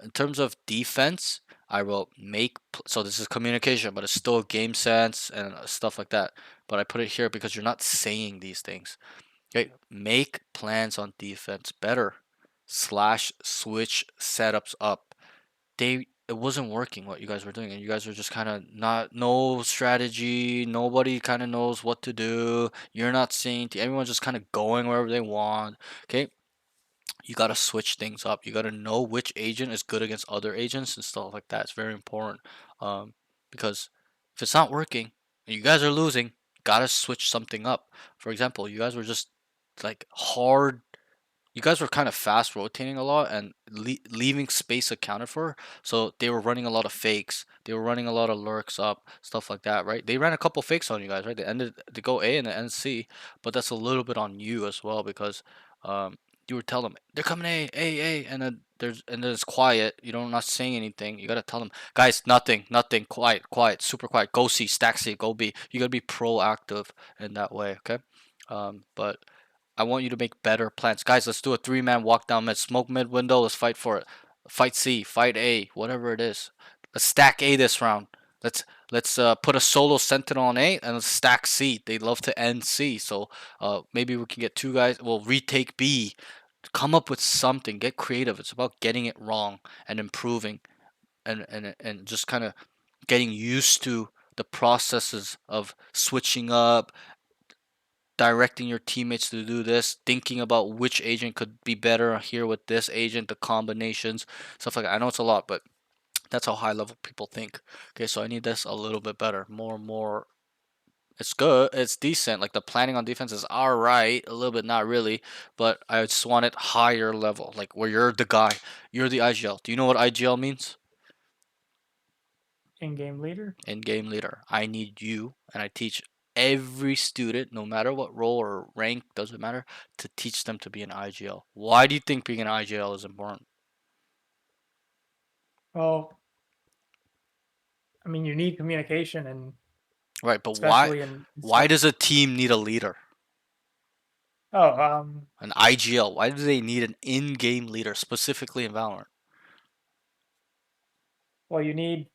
in terms of defense, I will so this is communication, but it's still game sense and stuff like that. But I put it here because you're not saying these things. Okay, make plans on defense better. Slash switch setups up. It wasn't working what you guys were doing, and you guys were just kind of not no strategy. Nobody kind of knows what to do. You're not seeing. Everyone's just kind of going wherever they want. Okay, you gotta switch things up. You gotta know which agent is good against other agents and stuff like that. It's very important, because if it's not working, you guys are losing, gotta switch something up. For example, you guys were just like hard. You guys were kind of fast rotating a lot and leaving space accounted for. So they were running a lot of fakes. They were running a lot of lurks up, stuff like that, right? They ran a couple fakes on you guys, right? They go A and they end C, but that's a little bit on you as well because you were telling them they're coming A, and then it's quiet. You don't not saying anything. You gotta tell them, guys, nothing, quiet, super quiet. Go C, stack C, go B. You gotta be proactive in that way, okay? But I want you to make better plans. Guys, let's do a 3-man walk down mid. Smoke mid window. Let's fight for it. Fight C, fight A, whatever it is. Let's stack A this round. Let's put a solo sentinel on A and let's stack C. They love to end C, so maybe we can get 2 guys. We'll retake B. Come up with something. Get creative. It's about getting it wrong and improving, and just kind of getting used to the processes of switching up, directing your teammates to do this, thinking about which agent could be better here with this agent, the combinations, stuff like that. I know it's a lot, but that's how high level people think. Okay, so I need this a little bit better. More. It's good. It's decent. Like the planning on defense is alright, a little bit not really, but I just want it higher level. Like where you're the guy, you're the IGL. Do you know what IGL means? In-game leader. In-game leader. I need you, and I teach every student, no matter what role or rank, doesn't matter, to teach them to be an IGL. Why do you think being an IGL is important? Well, I mean, you need communication, and Right, but especially in why does a team need a leader? Oh, An IGL. Why do they need an in-game leader, specifically in Valorant? well, you need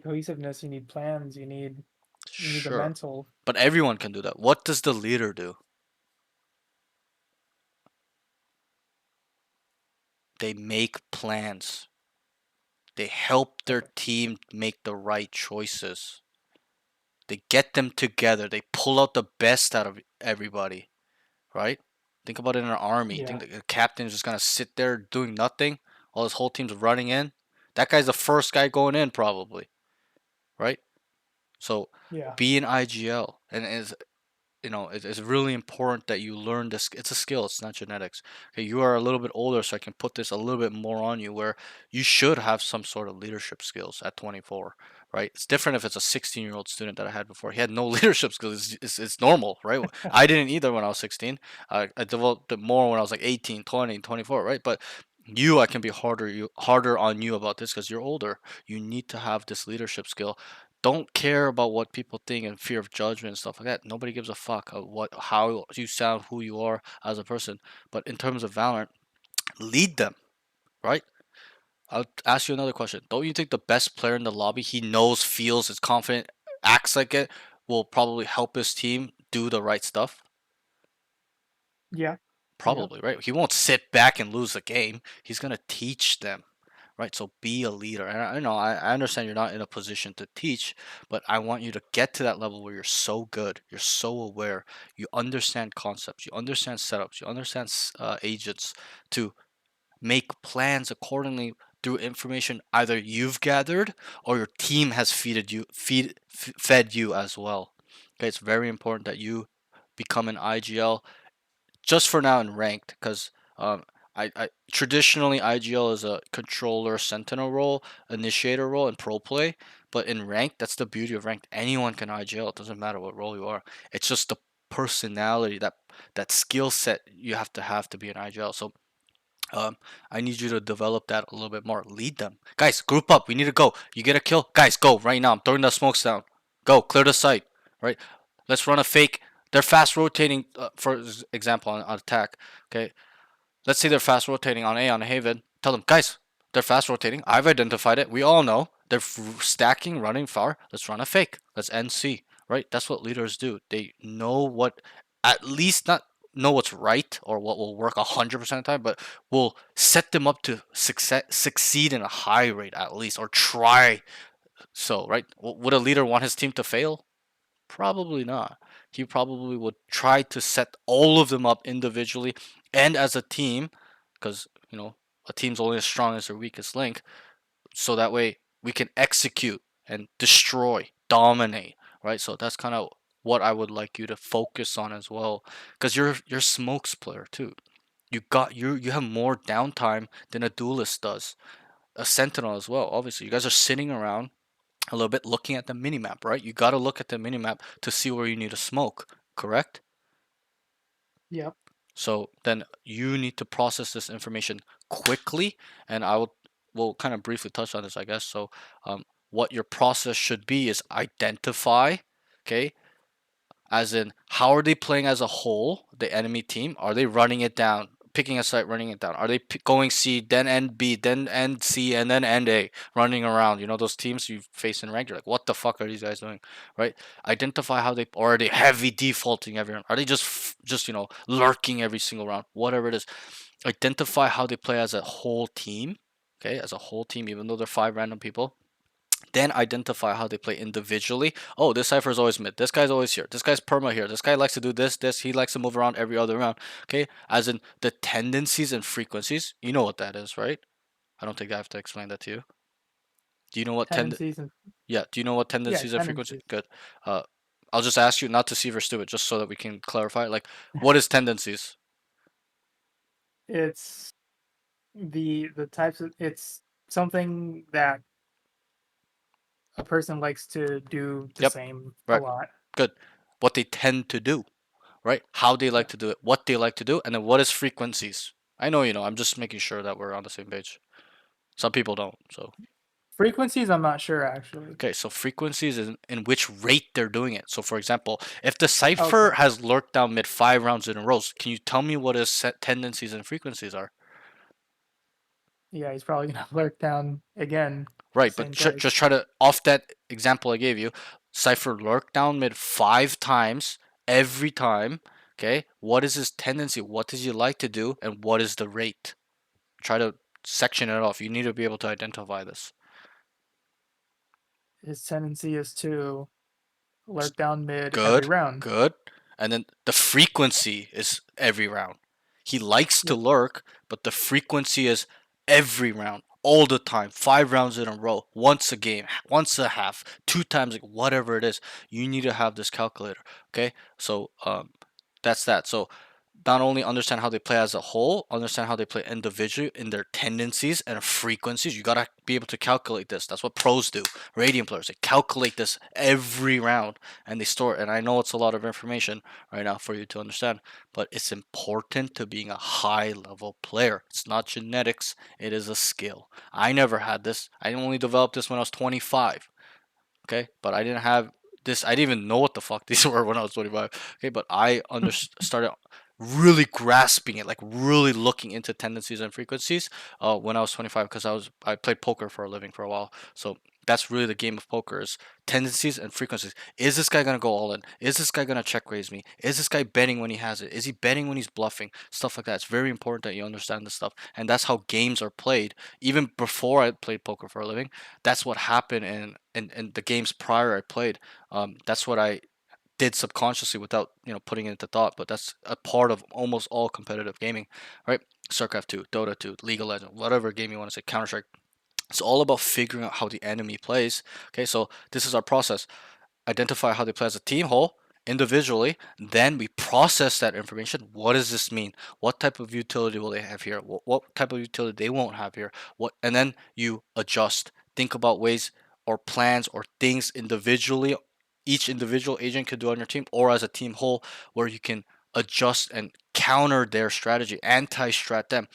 cohesiveness, you need plans, you need the Sure, mental. but everyone can do that. What does the leader do? They make plans. They help their team make the right choices. They get them together. They pull out the best out of everybody, right? Think about it in an army. You Yeah. think the captain is just gonna sit there doing nothing while his whole team's running in? That guy's the first guy going in, probably, right? So Yeah. be an IGL, and it's really important that you learn this. It's a skill. It's not genetics. Okay, you are a little bit older, so I can put this a little bit more on you, where you should have some sort of leadership skills at 24, right? It's different if it's a 16-year-old student that I had before. He had no leadership skills. It's normal, right? I didn't either when I was 16. I developed it more when I was like 18, 20, 24, right? But I can be harder on you about this because you're older. You need to have this leadership skill. Don't care about what people think and fear of judgment and stuff like that. Nobody gives a fuck of how you sound, who you are as a person. But in terms of Valorant, lead them, right? I'll ask you another question. Don't you think the best player in the lobby, he knows, feels, is confident, acts like it, will probably help his team do the right stuff? Yeah. Probably, right? He won't sit back and lose the game. He's gonna teach them, right? So be a leader. And I know I understand you're not in a position to teach, but I want you to get to that level where you're so good, you're so aware, you understand concepts, you understand setups, you understand agents to make plans accordingly through information either you've gathered or your team has fed you as well. Okay, it's very important that you become an IGL just for now in ranked because I traditionally IGL is a controller sentinel role, initiator role, and pro play. But in ranked, that's the beauty of ranked. Anyone can IGL. It doesn't matter what role you are. It's just the personality, that skill set you have to be an IGL. So I need you to develop that a little bit more. Lead them, guys. Group up. We need to go. You get a kill, guys. Go right now. I'm throwing the smokes down. Go clear the site. Right. Let's run a fake. They're fast rotating. For example, on attack. Okay. Let's say they're fast rotating on A on a Haven. Tell them, guys, they're fast rotating. I've identified it. We all know they're stacking, running far. Let's run a fake. Let's end C. Right. That's what leaders do. They know what, at least not know what's right or what will work 100% of the time, but will set them up to succeed in a high rate at least, or try. So, right? Would a leader want his team to fail? Probably not. He probably would try to set all of them up individually and as a team, because a team's only as strong as their weakest link. So that way we can execute and destroy, dominate, right? So that's kind of what I would like you to focus on as well, because you're smokes player too. You have more downtime than a duelist does, a sentinel as well. Obviously, you guys are sitting around a little bit looking at the minimap, right? You got to look at the minimap to see where you need to smoke, correct? Yep. So then you need to process this information quickly, and will kind of briefly touch on this, I guess. So what your process should be is identify, okay, as in how are they playing as a whole, the enemy team? Are they running it down, picking a site, running it down? Are they going C, then end B, then end C, and then end A, running around? You know those teams you face in rank. You're like, what the fuck are these guys doing, right? Identify how they, or are they heavy defaulting every round? Are they just lurking every single round? Whatever it is, identify how they play as a whole team. Okay, as a whole team, even though they're 5 random people. Then identify how they play individually. Oh, this cipher is always mid. This guy's always here. This guy's perma here. This guy likes to do this. He likes to move around every other round. Okay, as in the tendencies and frequencies. You know what that is, right? I don't think I have to explain that to you. Do you know what Tendencies and Yeah. Do you know what tendencies and frequencies? Good. I'll just ask you not to see if you're stupid, just so that we can clarify. Like, what is tendencies? it's the types of it's something that a person likes to do the Yep. same Right. a lot. Good. What they tend to do, right? How they like to do it, what they like to do, and then what is frequencies. I know you know. I'm just making sure that we're on the same page. Some people don't. So Frequencies, I'm not sure actually. okay, so frequencies is in which rate they're doing it. So for example, if the cipher Okay. has lurked down mid 5 rounds in a row, can you tell me what his set tendencies and frequencies are? Yeah, he's probably gonna lurk down again. Right, Same but place. just try to off that example I gave you. Cipher lurk down mid 5 times every time. Okay, what is his tendency? What does he like to do, and what is the rate? Try to section it off. You need to be able to identify this. His tendency is to lurk down mid every Good, round. good. And then the frequency is every round. He likes to Yep. lurk, but the frequency is every round, all the time, 5 rounds in a row, once a game, once a half, 2 times, like whatever it is. You need to have this calculator. Okay, so that's that. So not only understand how they play as a whole, understand how they play individually in their tendencies and frequencies. You gotta be able to calculate this. That's what pros do. Radiant players, they calculate this every round and they store it. And I know it's a lot of information right now for you to understand, but it's important to being a high level player. It's not genetics, it is a skill. I never had this. I only developed this when I was 25. Okay, but I didn't have this. I didn't even know what the fuck these were when I was 25. Okay, but I started really grasping it, like really looking into tendencies and frequencies when I was 25, because I played poker for a living for a while. So that's really the game of poker, is tendencies and frequencies. Is this guy gonna go all in? Is this guy gonna check raise me? Is this guy betting when he has it? Is he betting when he's bluffing? Stuff like that. It's very important that you understand this stuff, and that's how games are played. Even before I played poker for a living, that's what happened in the games prior I played. That's what I did subconsciously without putting it into thought, but that's a part of almost all competitive gaming, right? StarCraft 2, Dota 2, League of Legends, whatever game you want to say, Counter Strike. It's all about figuring out how the enemy plays. Okay, so this is our process. Identify how they play as a team whole, individually. Then we process that information. What does this mean? What type of utility will they have here? What type of utility they won't have here? And then you adjust. Think about ways or plans or things individually each individual agent could do on your team, or as a team whole, where you can adjust and counter their strategy, anti-strat them.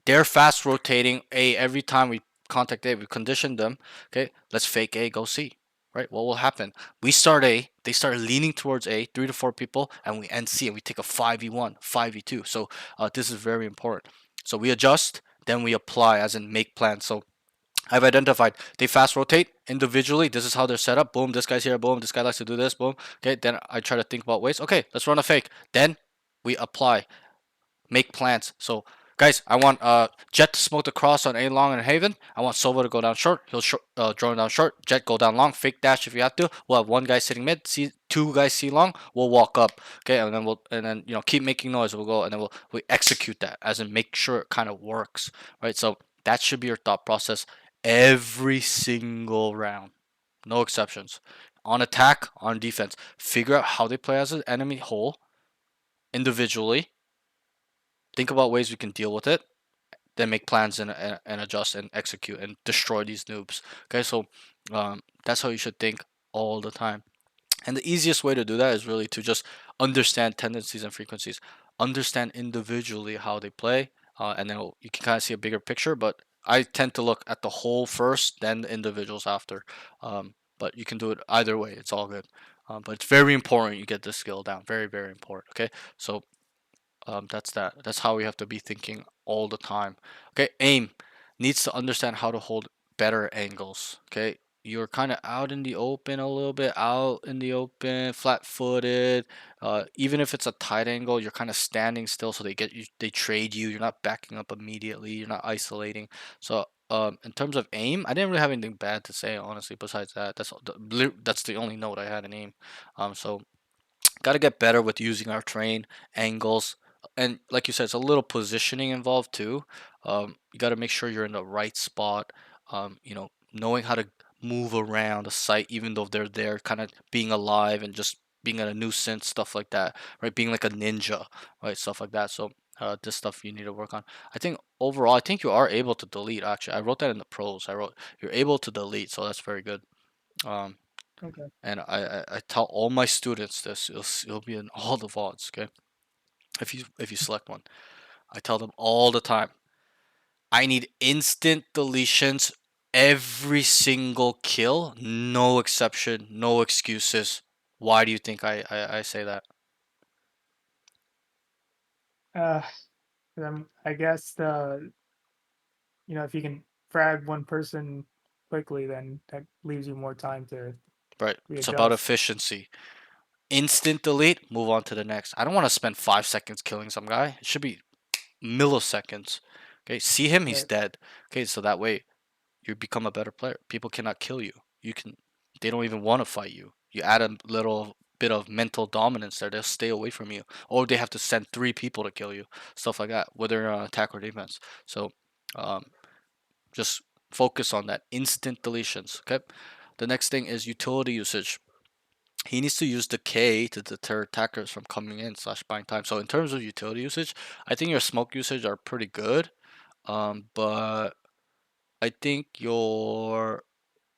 They're fast rotating A every time we contact A. We condition them. Okay, let's fake A, go C. Right? What will happen? We start A, they start leaning towards A, 3 to 4 people, and we end C, and we take a 5v1, 5v2. So this is very important. So we adjust, then we apply, as in make plans. So I've identified they fast rotate individually. This is how they're set up. Boom, this guy's here. Boom, this guy likes to do this. Boom. Okay, then I try to think about ways. Okay, let's run a fake. Then we apply, make plans. So guys, I want Jet to smoke the cross on A long and Haven. I want Sova to go down short. He'll drone down short. Jet go down long. Fake dash if you have to. We'll have one guy sitting mid. See, 2 guys see long. We'll walk up. Okay, and then keep making noise. We'll go and then we execute that, as in make sure it kind of works, right? So that should be your thought process every single round. no exceptions. On attack, on defense, figure out how they play as an enemy whole, individually. Think about ways we can deal with it, then make plans and adjust and execute and destroy these noobs. Okay, so that's how you should think all the time. And the easiest way to do that is really to just understand tendencies and frequencies, understand individually how they play, and then you can kind of see a bigger picture. But I tend to look at the whole first, then the individuals after. But you can do it either way. It's all good. But it's very important you get this skill down. Very, very important. Okay, so that's that. That's how we have to be thinking all the time. Okay, aim needs to understand how to hold better angles. Okay, you're kind of out in the open a little bit, out in the open, flat-footed. Even if it's a tight angle, you're kind of standing still, so they get you, they trade you. You're not backing up immediately. You're not isolating. So in terms of aim, I didn't really have anything bad to say honestly. Besides that, that's the only note I had in aim. So got to get better with using our terrain, angles, and like you said, it's a little positioning involved too. You got to make sure you're in the right spot. Knowing how to move around the site, even though they're there, kind of being alive and just being a nuisance, stuff like that, right? Being like a ninja, right? Stuff like that. So this stuff you need to work on. I think overall, I think you are able to delete. Actually, I wrote that in the pros. I wrote you're able to delete, so that's very good. Um, Okay. and I tell all my students this. It'll be in all the VODs, okay? If you select one, I tell them all the time. I need instant deletions every single kill, no exception, no excuses. Why do you think I say that? Uh, I guess if you can frag one person quickly, then that leaves you more time to Right. It's about readjust. efficiency. Instant delete, move on to the next. I don't want to spend 5 seconds killing some guy. It should be milliseconds. Okay, see him, he's Right. dead. Okay, so that way you become a better player. People cannot kill you. They don't even want to fight you. You add a little bit of mental dominance there, they'll stay away from you. Or they have to send 3 people to kill you. Stuff like that, whether you're on attack or defense. So um, just focus on that. Instant deletions. Okay. The next thing is utility usage. He needs to use decay to deter attackers from coming in / buying time. So in terms of utility usage, I think your smoke usage are pretty good. But I think your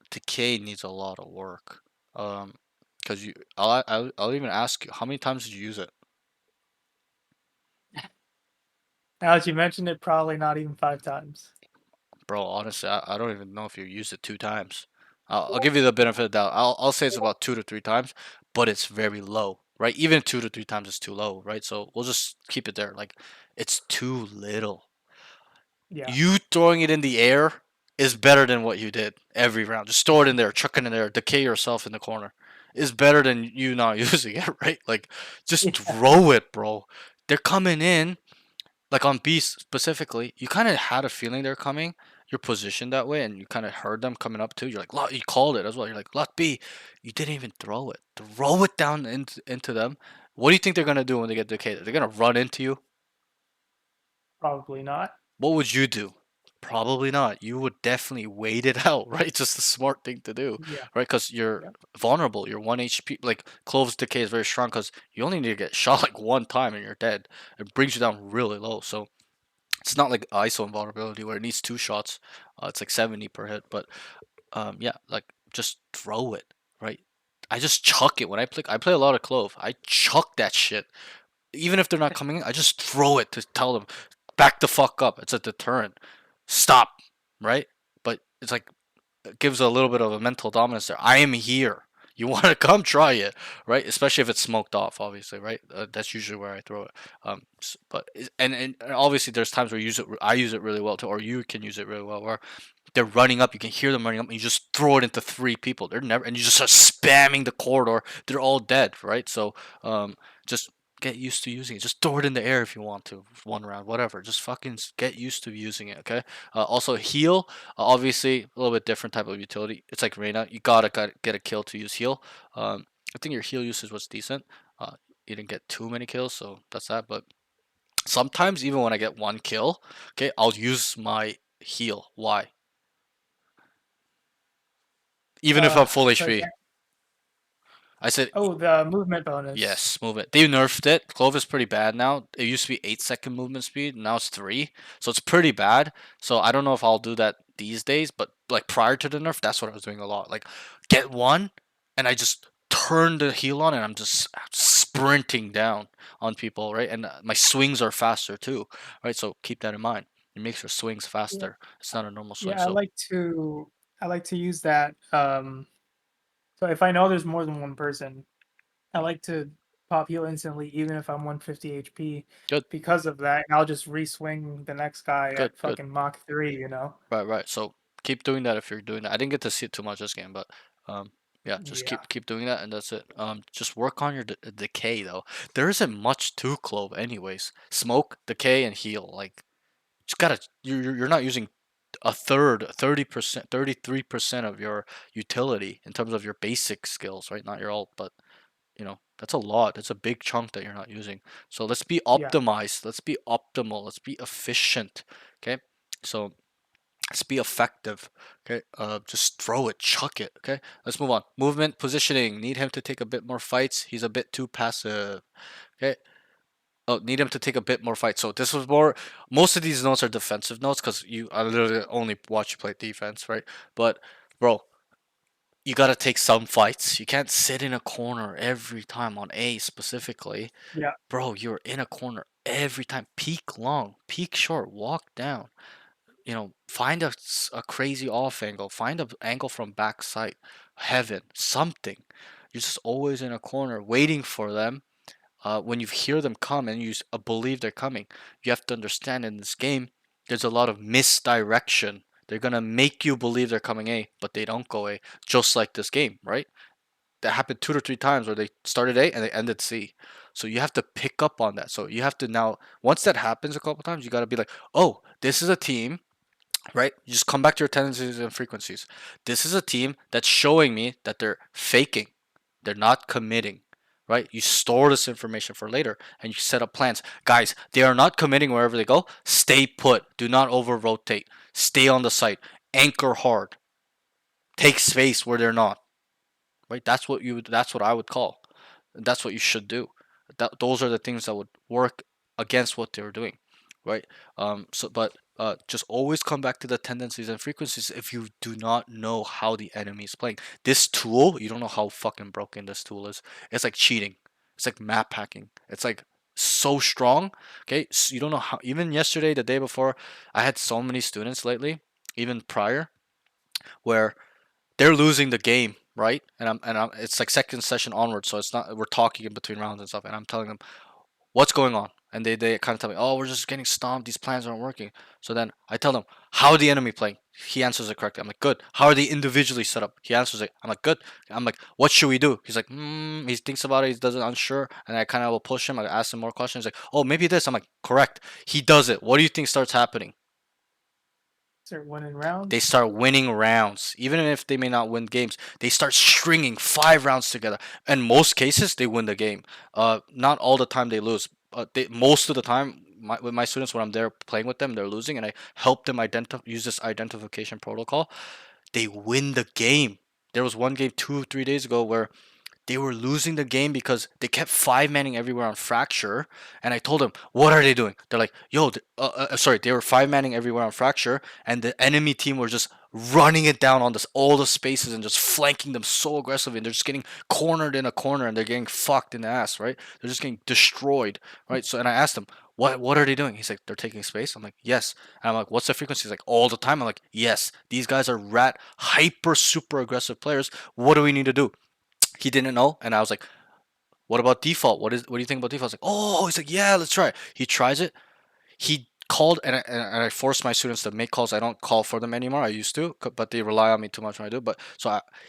decay needs a lot of work. Because I'll even ask you, how many times did you use it? Now that you mentioned it, probably not even 5 times. Bro, honestly, I don't even know if you used it 2 times. I'll give you the benefit of the doubt. I'll say it's about 2 to 3 times, but it's very low, right? Even 2 to 3 times is too low, right? So we'll just keep it there. Like, it's too little. Yeah. You throwing it in the air is better than what you did every round. Just throw it in there, chuck it in there, decay yourself in the corner. Is better than you not using it, right? Like, just Yeah. throw it, bro. They're coming in, like on Beast specifically. You kind of had a feeling they're coming. You're positioned that way, and you kind of heard them coming up too. You're like, Lot, you called it as well. You're like, Lot B. You didn't even throw it. Throw it down into them. What do you think they're gonna do when they get decayed? They're gonna run into you. Probably not. What would you do? Probably not. You would definitely wait it out, right? Just the smart thing to do, Yeah. right? Because you're Yeah. vulnerable. You're 1 HP. Like, Clove's decay is very strong because you only need to get shot like one time and you're dead. It brings you down really low. So it's not like ISO invulnerability where it needs 2 shots. It's like 70 per hit. But yeah, like, just throw it, right? I just chuck it when I play. I play a lot of Clove. I chuck that shit. Even if they're not coming in, I just throw it to tell them, back the fuck up. It's a deterrent. Stop, right? But it's like, it gives a little bit of a mental dominance there. I am here. You want to come, try it, right? Especially if it's smoked off, obviously, right? That's usually where I throw it. And obviously there's times where I use it really well too, or you can use it really well, where they're running up, you can hear them running up, and you just throw it into 3 people. They're never, and you just start spamming the corridor. They're all dead, right? So just get used to using it. Just throw it in the air if you want to, 1 round, whatever. Just fucking get used to using it, okay? Also heal, obviously a little bit different type of utility. It's like Reyna, you gotta get a kill to use heal. I think your heal usage was decent. You didn't get too many kills, so that's that. But sometimes even when I get 1 kill, okay, I'll use my heal. Why? Even if I'm full so HP. yeah. I said Oh, the movement bonus. yes, movement. They nerfed it. Clove is pretty bad now. It used to be 8-second movement speed. Now it's 3. So it's pretty bad. So I don't know if I'll do that these days. But like prior to the nerf, that's what I was doing a lot. Like get one, and I just turn the heal on, and I'm just sprinting down on people, right? And my swings are faster too, right? So keep that in mind. It makes your swings faster. It's not a normal swing. Yeah, So I like to use that. So if I know there's more than one person, I like to pop heal instantly, even if I'm 150 HP. good, Because of that, I'll just re-swing the next guy good, at good. fucking Mach 3, you know? Right, right. So keep doing that if you're doing that. I didn't get to see it too much this game, but yeah, just Yeah. keep doing that, and that's it. Just work on your decay though. There isn't much to Clove, anyways. Smoke, decay, and heal. Like, just gotta you're not using a third, 30%, 33% of your utility in terms of your basic skills, right? Not your ult, but that's a lot. That's a big chunk that you're not using. So let's be Yeah. optimized. Let's be optimal. Let's be efficient. Okay, so let's be effective. Okay, just throw it, chuck it. Okay, let's move on. Movement, positioning. Need him to take a bit more fights. He's a bit too passive. Okay. Oh, need him to take a bit more fights. So this was more. Most of these notes are defensive notes because I literally only watch you play defense, right? But bro, you gotta take some fights. You can't sit in a corner every time on A specifically. Yeah. Bro, you're in a corner every time. Peek long, peek short, walk down. Find a crazy off angle. Find an angle from backside, heaven, something. You're just always in a corner waiting for them. When you hear them come and you believe they're coming, you have to understand in this game, there's a lot of misdirection. They're gonna make you believe they're coming A, but they don't go A, just like this game, right? That happened 2 to 3 times where they started A and they ended C. So you have to pick up on that. So you have to now, once that happens a couple times, you gotta be like, oh, this is a team, right? You just come back to your tendencies and frequencies. This is a team that's showing me that they're faking. They're not committing, right? You store this information for later and you set up plans. Guys, they are not committing wherever they go. Stay put. Do not over rotate. Stay on the site. Anchor hard. Take space where they're not. Right? That's what I would call. That's what you should do. Those are the things that would work against what they were doing, right? Just always come back to the tendencies and frequencies if you do not know how the enemy is playing. This tool, you don't know how fucking broken this tool is. It's like cheating. It's like map hacking. It's like so strong. Okay, so you don't know how. Even yesterday, the day before, I had so many students lately, even prior, where they're losing the game, right? And it's like second session onwards, so it's not we're talking in between rounds and stuff, and I'm telling them what's going on, and they kind of tell me, oh, we're just getting stomped. These plans aren't working. So then I tell them, how are the enemy playing? He answers it correctly. I'm like, good. How are they individually set up? He answers it. I'm like, good. I'm like, what should we do? He's like, he thinks about it. He doesn't unsure, and I kind of will push him. I ask him more questions. He's like, oh, maybe this. I'm like, correct. He does it. What do you think starts happening? Start winning rounds. They start winning rounds. Even if they may not win games, they start stringing 5 rounds together. In most cases, they win the game. Not all the time they lose. Most of the time, with my students, when I'm there playing with them, they're losing, and I help them use this identification protocol. They win the game. There was one game 2-3 days ago where they were losing the game because they kept 5-manning everywhere on Fracture, and I told them, "What are they doing?" They're like, "Yo, sorry." They were 5-manning everywhere on Fracture, and the enemy team were just running it down on all the spaces and just flanking them so aggressively, and they're just getting cornered in a corner, and they're getting fucked in the ass, right? They're just getting destroyed, right? So, and I asked him, "What are they doing?" He's like, "They're taking space." I'm like, "Yes." And I'm like, "What's the frequency?" He's like, "All the time." I'm like, "Yes." These guys are hyper super aggressive players. What do we need to do? He didn't know, and I was like, "What about default? What do you think about default?" I was like, "Oh," he's like, "Yeah, let's try it." He tries it. He called, and I force my students to make calls. I don't call for them anymore. I used to, but they rely on me too much when I do. But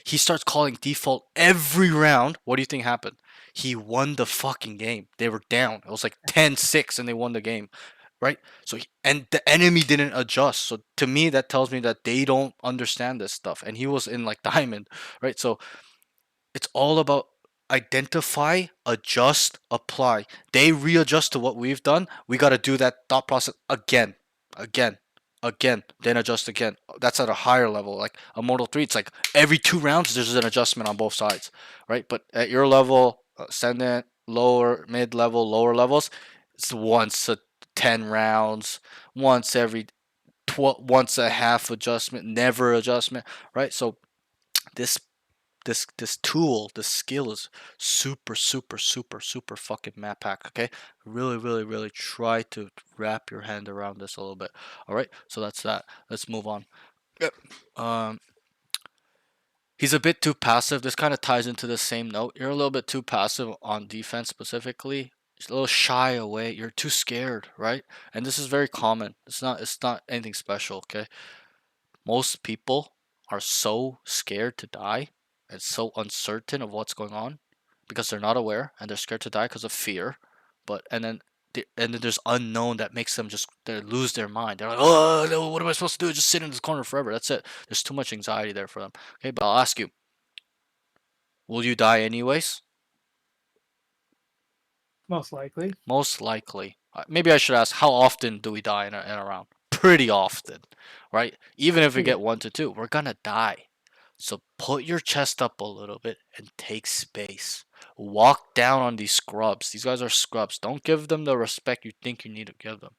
he starts calling default every round. What do you think happened? He won the fucking game. They were down. It was like 10-6, and they won the game, right? So and the enemy didn't adjust. So to me, that tells me that they don't understand this stuff. And he was in like diamond, right? So it's all about identify, adjust, apply. They readjust to what we've done. We got to do that thought process again. Again. again, then adjust again. That's at a higher level. Like a Mortal 3, it's like every 2 rounds there's an adjustment on both sides, right? But at your level, ascendant, lower, mid level, lower levels, it's once a 10 rounds, once every once a half adjustment, never adjustment, right? So this this tool, this skill is super fucking map hack. Okay, really try to wrap your hand around this a little bit. All right, so that's that. Let's move on. Yep. He's a bit too passive. This kind of ties into the same note. You're a little bit too passive on defense specifically. Just a little shy away. You're too scared, right? And this is very common. It's not anything special, okay? Most people are so scared to die and so uncertain of what's going on because they're not aware and they're scared to die because of fear. But and then there's unknown that makes them just they lose their mind. They're like, oh no, what am I supposed to do? Just sit in this corner forever. That's it. There's too much anxiety there for them. Okay, but I'll ask you, will you die anyways? Most likely. Most likely. Maybe I should ask, how often do we die in a round? Pretty often, right? Even if we Yeah. get 1 to 2, we're gonna die. So put your chest up a little bit and take space. Walk down on these scrubs. These guys are scrubs. Don't give them the respect you think you need to give them.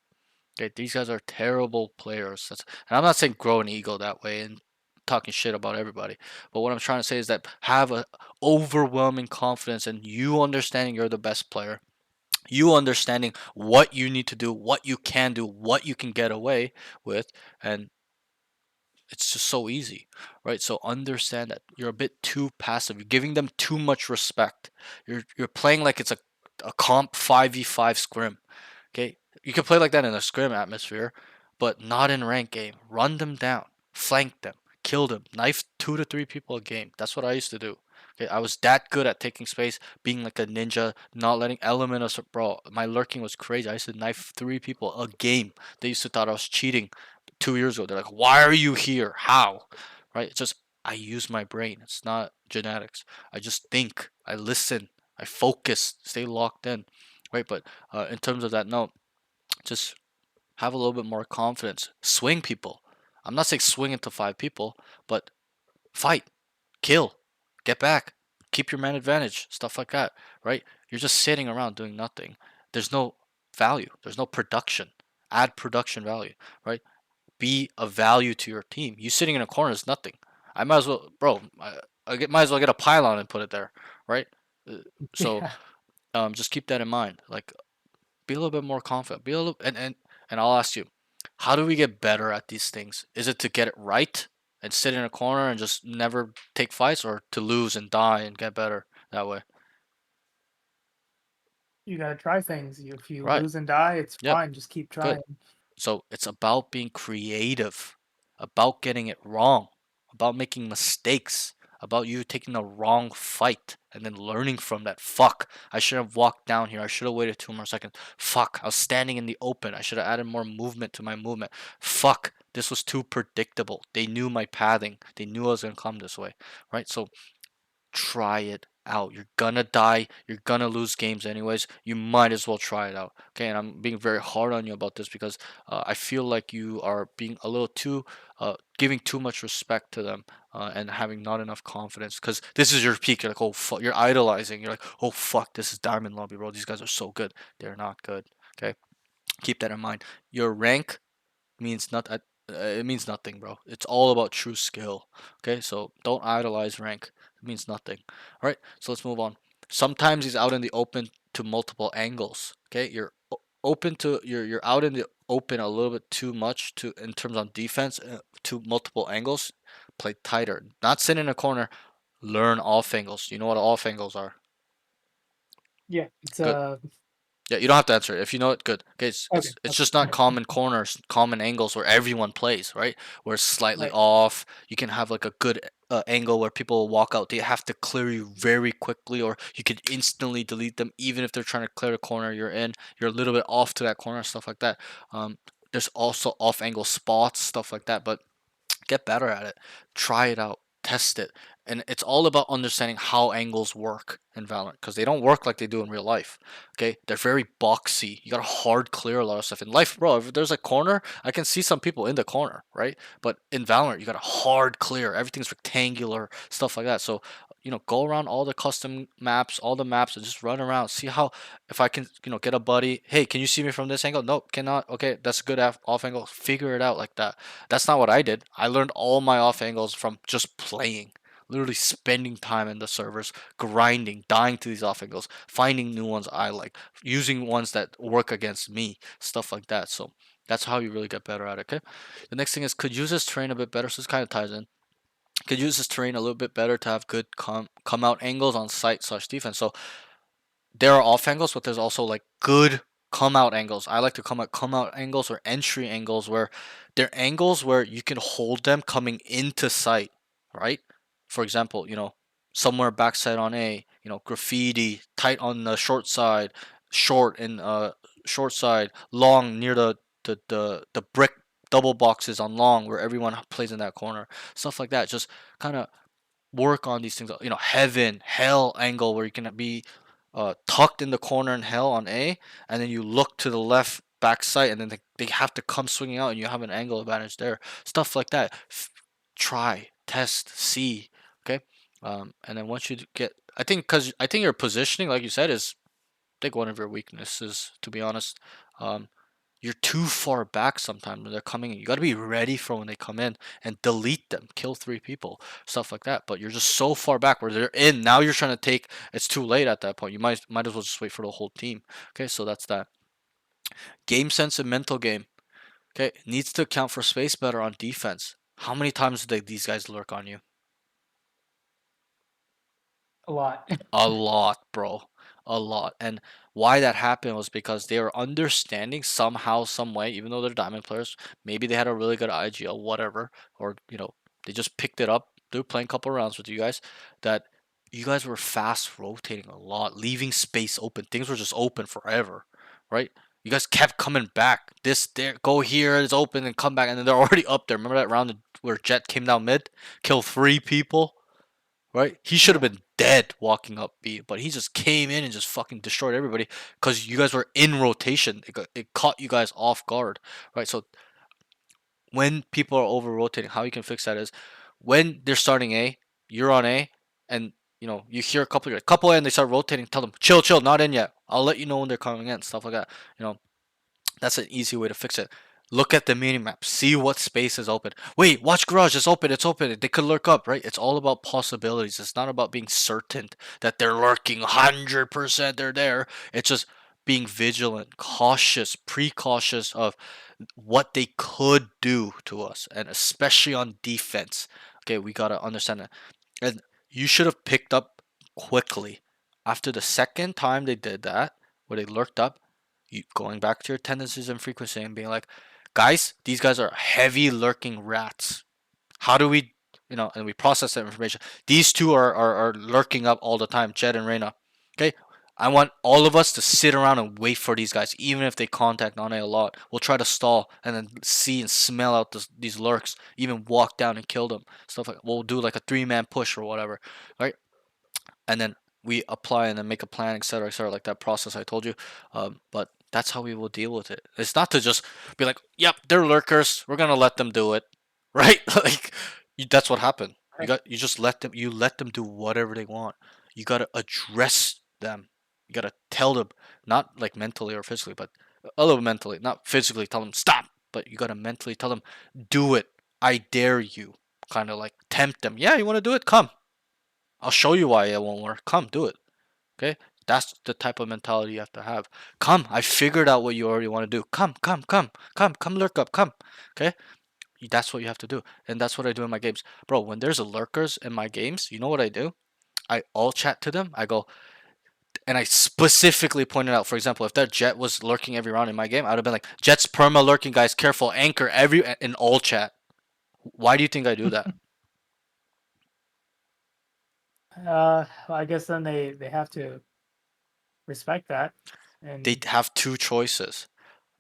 Okay, these guys are terrible players. And I'm not saying grow an ego that way and talking shit about everybody. But what I'm trying to say is that have a overwhelming confidence in you understanding you're the best player, you understanding what you need to do, what you can do, what you can get away with, and it's just so easy, right? So understand that you're a bit too passive. You're giving them too much respect. You're playing like it's a comp 5v5 scrim. Okay, you can play like that in a scrim atmosphere, but not in rank game. Run them down, flank them, kill them, knife 2 to 3 people a game. That's what I used to do. Okay, I was that good at taking space, being like a ninja, not letting element of bro. My lurking was crazy. I used to knife 3 people a game. They used to thought I was cheating 2 years ago. They're like, "Why are you here? How?" Right? It's just I use my brain. It's not genetics. I just think. I listen. I focus. Stay locked in. Right? But in terms of that note, just have a little bit more confidence. Swing people. I'm not saying swing into 5 people, but fight, kill, get back, keep your man advantage, stuff like that, right? You're just sitting around doing nothing. There's no value. There's no production. Add production value, right? Be a value to your team. You sitting in a corner is nothing. I might as well, bro. Might as well get a pylon and put it there, right? So Yeah. just keep that in mind. Like be a little bit more confident. Be a little and I'll ask you, how do we get better at these things? Is it to get it right and sit in a corner and just never take fights, or to lose and die and get better that way? You gotta try things. If you Right. lose and die, it's Yep. fine. Just keep Good. trying. So it's about being creative, about getting it wrong, about making mistakes, about you taking the wrong fight and then learning from that. Fuck, I should have walked down here. I should have waited 2 more seconds. Fuck, I was standing in the open. I should have added more movement to my movement. Fuck, this was too predictable. They knew my pathing. They knew I was gonna come this way, right? So try it out. You're gonna die. You're gonna lose games anyways. You might as well try it out. Okay, and I'm being very hard on you about this because I feel like you are being a little too, giving too much respect to them and having not enough confidence. Because this is your peak. You're like, oh fuck, you're idolizing. You're like, oh fuck, this is Diamond Lobby, bro. These guys are so good. They're not good. Okay, keep that in mind. Your rank means not it means nothing, bro. It's all about true skill. Okay, so don't idolize rank. It means nothing. All right, so let's move on. Sometimes he's out in the open to multiple angles. Okay, you're open to you're out in the open a little bit too much to in terms on defense to multiple angles. Play tighter. Not sit in a corner. Learn off angles. You know what off angles are. Yeah. It's Good. Yeah, you don't have to answer it. If you know it, good. Okay, Okay, it's okay. just not common corners, common angles where everyone plays, right? Where it's slightly Right. off. You can have like a good angle where people will walk out. They have to clear you very quickly, or you could instantly delete them, even if they're trying to clear the corner you're in. You're a little bit off to that corner, stuff like that. There's also off angle spots, stuff like that. But get better at it. Try it out. Test it. And it's all about understanding how angles work in Valorant because they don't work like they do in real life. Okay, they're very boxy. You gotta hard clear a lot of stuff in life, bro. If there's a corner, I can see some people in the corner, right? But in Valorant, you gotta hard clear. Everything's rectangular, stuff like that. So go around all the custom maps, all the maps, and just run around. See how if I can, get a buddy. Hey, can you see me from this angle? Nope, cannot. Okay, that's a good off angle. Figure it out like that. That's not what I did. I learned all my off angles from just playing. Literally spending time in the servers, grinding, dying to these off angles, finding new ones I like, using ones that work against me, stuff like that. So that's how you really get better at it. Okay. The next thing is could use this terrain a bit better. So this kind of ties in. Could use this terrain a little bit better to have good come out angles on site / defense. So there are off angles, but there's also like good come out angles. I like to come out angles or entry angles where they're angles where you can hold them coming into sight, right? For example, somewhere backside on A, graffiti, tight on the short side, short and short side, long near the brick double boxes on long where everyone plays in that corner. Stuff like that. Just kind of work on these things. Heaven, hell angle where you can be tucked in the corner in hell on A, and then you look to the left back sight, and then they have to come swinging out, and you have an angle advantage there. Stuff like that. Try, test, see. Okay, and then once you get, because I think your positioning, like you said, is I think one of your weaknesses. To be honest, you're too far back sometimes when they're coming in. You got to be ready for when they come in and delete them, kill 3 people, stuff like that. But you're just so far back where they're in. Now you're trying to take. It's too late at that point. You might as well just wait for the whole team. Okay, so that's that. Game sense and mental game. Okay, needs to account for space better on defense. How many times do these guys lurk on you? A lot. A lot, bro. A lot. And why that happened was because they were understanding somehow, some way, even though they're diamond players, maybe they had a really good IGL, whatever, or they just picked it up. They were playing a couple rounds with you guys, that you guys were fast rotating a lot, leaving space open. Things were just open forever, right? You guys kept coming back. This there, go here, it's open, and come back, and then they're already up there. Remember that round where Jett came down mid, killed 3 people? Right? He should have been dead walking up B, but he just came in and just fucking destroyed everybody because you guys were in rotation. It caught you guys off guard, right? So when people are over rotating, how you can fix that is when they're starting A, you're on A, and you hear a couple, you're like, couple A, and they start rotating. Tell them, chill, chill, not in yet. I'll let you know when they're coming in, stuff like that. That's an easy way to fix it. Look at the mini map. See what space is open. Wait, watch garage. It's open. It's open. They could lurk up, right? It's all about possibilities. It's not about being certain that they're lurking 100% they're there. It's just being vigilant, cautious, precautious of what they could do to us, and especially on defense. Okay, we gotta understand that. And you should have picked up quickly after the second time they did that, where they lurked up. You going back to your tendencies and frequency and being like, guys, these guys are heavy lurking rats. How do we, and we process that information. These two are lurking up all the time, Jett and Reyna. Okay, I want all of us to sit around and wait for these guys, even if they contact Nane a lot. We'll try to stall and then see and smell out these lurks, even walk down and kill them. Stuff like we'll do like a 3-man push or whatever, right? And then we apply and then make a plan, etc., like that process I told you. But that's how we will deal with it. It's not to just be like, "Yep, they're lurkers. We're gonna let them do it," right? Like that's what happened. You just let them. You let them do whatever they want. You gotta address them. You gotta tell them, not like mentally or physically, but a little mentally, not physically. Tell them stop, but you gotta mentally tell them, do it. I dare you. Kind of like tempt them. Yeah, you want to do it? Come. I'll show you why it won't work. Come, do it. Okay? That's the type of mentality you have to have. Come, I figured out what you already want to do. Come, lurk up, come. Okay? That's what you have to do. And that's what I do in my games. Bro, when there's a lurkers in my games, you know what I do? I all chat to them. I go, and I specifically pointed out, for example, if that Jett was lurking every round in my game, I would have been like, Jett's perma lurking, guys, careful, anchor in all chat. Why do you think I do that? I guess then they have to respect that. And They have 2 choices.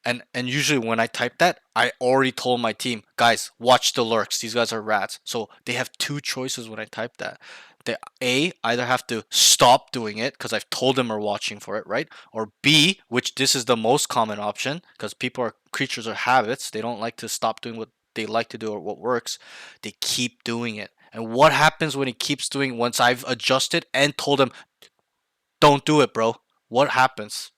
And usually when I type that, I already told my team, guys, watch the lurks. These guys are rats. So they have two choices when I type that. They either have to stop doing it because I've told them are watching for it, right? Or B, which this is the most common option because people are creatures of habits. They don't like to stop doing what they like to do or what works. They keep doing it. And what happens when he keeps doing it once I've adjusted and told him, don't do it, bro? What happens?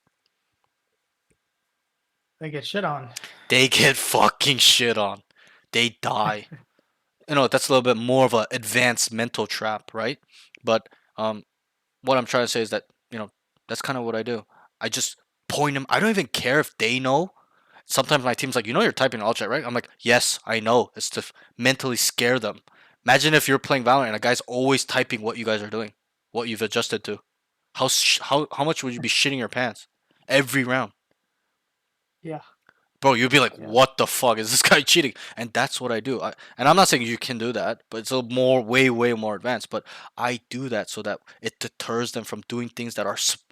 They get shit on. They get fucking shit on. They die. That's a little bit more of an advanced mental trap, right? But what I'm trying to say is that that's kind of what I do. I just point them. I don't even care if they know. Sometimes my team's like, you're typing alt chat, right? I'm like, yes, I know. It's to mentally scare them. Imagine if you're playing Valorant and a guy's always typing what you guys are doing, what you've adjusted to. How much would you be shitting your pants every round? Yeah. Bro, you'd be like, Yeah. what the fuck? Is this guy cheating? And that's what I do. And I'm not saying you can do that, but it's way, way more advanced. But I do that so that it deters them from doing things that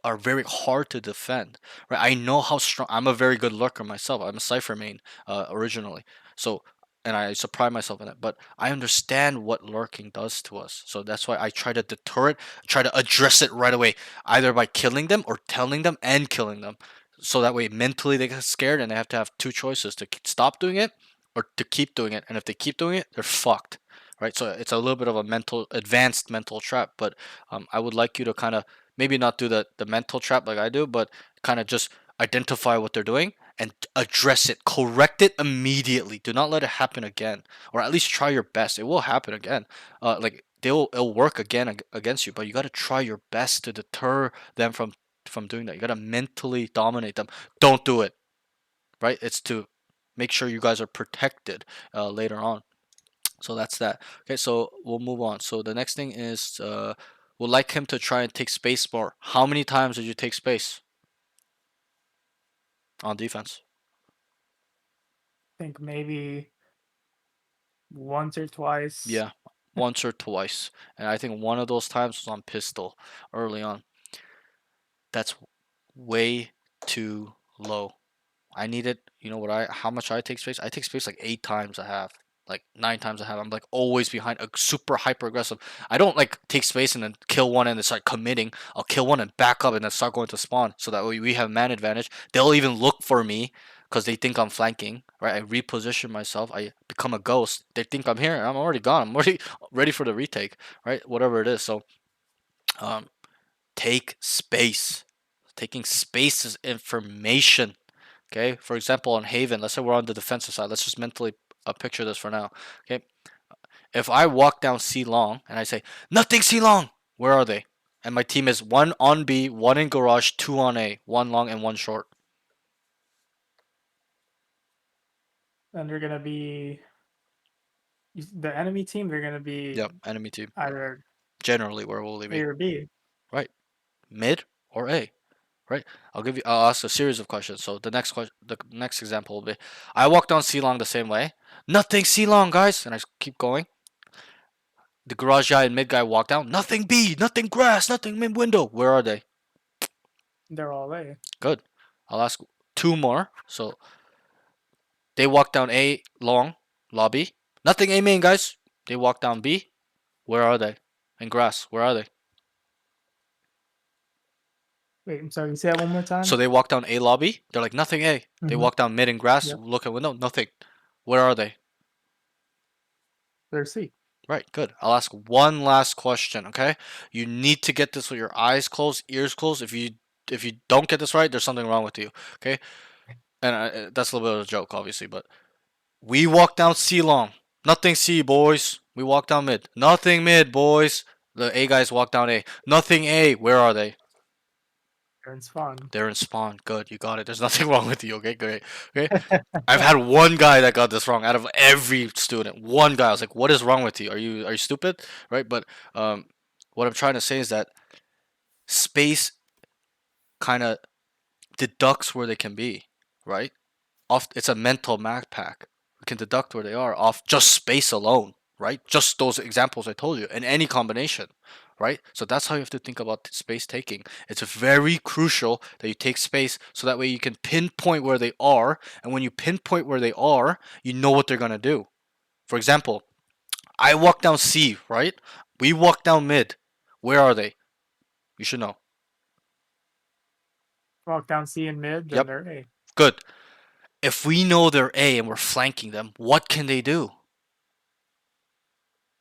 are very hard to defend. Right? I know how strong. I'm a very good lurker myself. I'm a Cypher main originally. So, and I pride myself in it. But I understand what lurking does to us. So that's why I try to deter it, try to address it right away, either by killing them or telling them and killing them. So that way mentally they get scared and they have to have two choices: to stop doing it or to keep doing it. And if they keep doing it, they're fucked, right? So it's a little bit of a advanced mental trap. But I would like you to kind of maybe not do the mental trap like I do, but kind of just identify what they're doing and address it, correct it immediately. Do not let it happen again, or at least try your best. It will happen again. Like it'll work again against you, but you got to try your best to deter them from doing that. You gotta mentally dominate them. Don't do it, right? It's to make sure you guys are protected later on. So that's that. Okay, so we'll move on. So the next thing is we'd like him to try and take space more. How many times did you take space on defense? I think maybe once or twice. Yeah, once or twice. And I think one of those times was on pistol early on. That's way too low. I needed, how much I take space? I take space like 8 times a half, like 9 times a half. I'm like always behind, a super hyper aggressive. I don't like take space and then kill one and then start committing. I'll kill one and back up and then start going to spawn. So that way we have man advantage. They'll even look for me because they think I'm flanking, right? I reposition myself. I become a ghost. They think I'm here. I'm already gone. I'm already ready for the retake, right? Whatever it is. So, take space. Taking space is information. Okay, for example, on Haven, let's say we're on the defensive side. Let's just mentally picture this for now. Okay, if I walk down C long and I say, nothing C long, where are they? And my team is 1 on B, 1 in garage, 2 on A, 1 long and 1 short. And they're gonna be the enemy team. They're gonna be Yep, enemy team. either Generally, where will they A be? or B. Right, mid or A. Right, I'll ask a series of questions. So the next example will be, I walk down C long the same way. Nothing C long, guys, and I keep going. The garage guy and mid guy walk down. Nothing B, nothing grass, nothing mid window. Where are they? They're all A. Good. I'll ask 2 more. So they walk down A long lobby. Nothing A main, guys. They walk down B. Where are they? In grass. Where are they? Wait, I'm sorry. Say that one more time. So they walk down A lobby. They're like nothing A. They Mhm. walk down mid and grass. Yep. Look at window. Nothing. Where are they? They're C. Right, good. I'll ask one last question, okay? You need to get this with your eyes closed, ears closed. If you don't get this right, there's something wrong with you, okay? And that's a little bit of a joke, obviously, but we walk down C long. Nothing C, boys. We walk down mid. Nothing mid, boys. The A guys walk down A. Nothing A. Where are they? They're in spawn. They're in spawn. Good, you got it. There's nothing wrong with you, okay? Great. Okay? I've had one guy that got this wrong out of every student. One guy. I was like, "What is wrong with you? Are you stupid?" Right? But what I'm trying to say is that space kind of deducts where they can be, right? It's a mental map pack. We can deduct where they are off just space alone, right? Just those examples I told you, in any combination, right? So that's how you have to think about space taking. It's very crucial that you take space so that way you can pinpoint where they are, and when you pinpoint where they are, you know what they're gonna do. For example, I walk down C, right? We walk down mid. Where are they? You should know. Walk down C and mid, then Yep. they're A. Good. If we know they're A and we're flanking them, what can they do?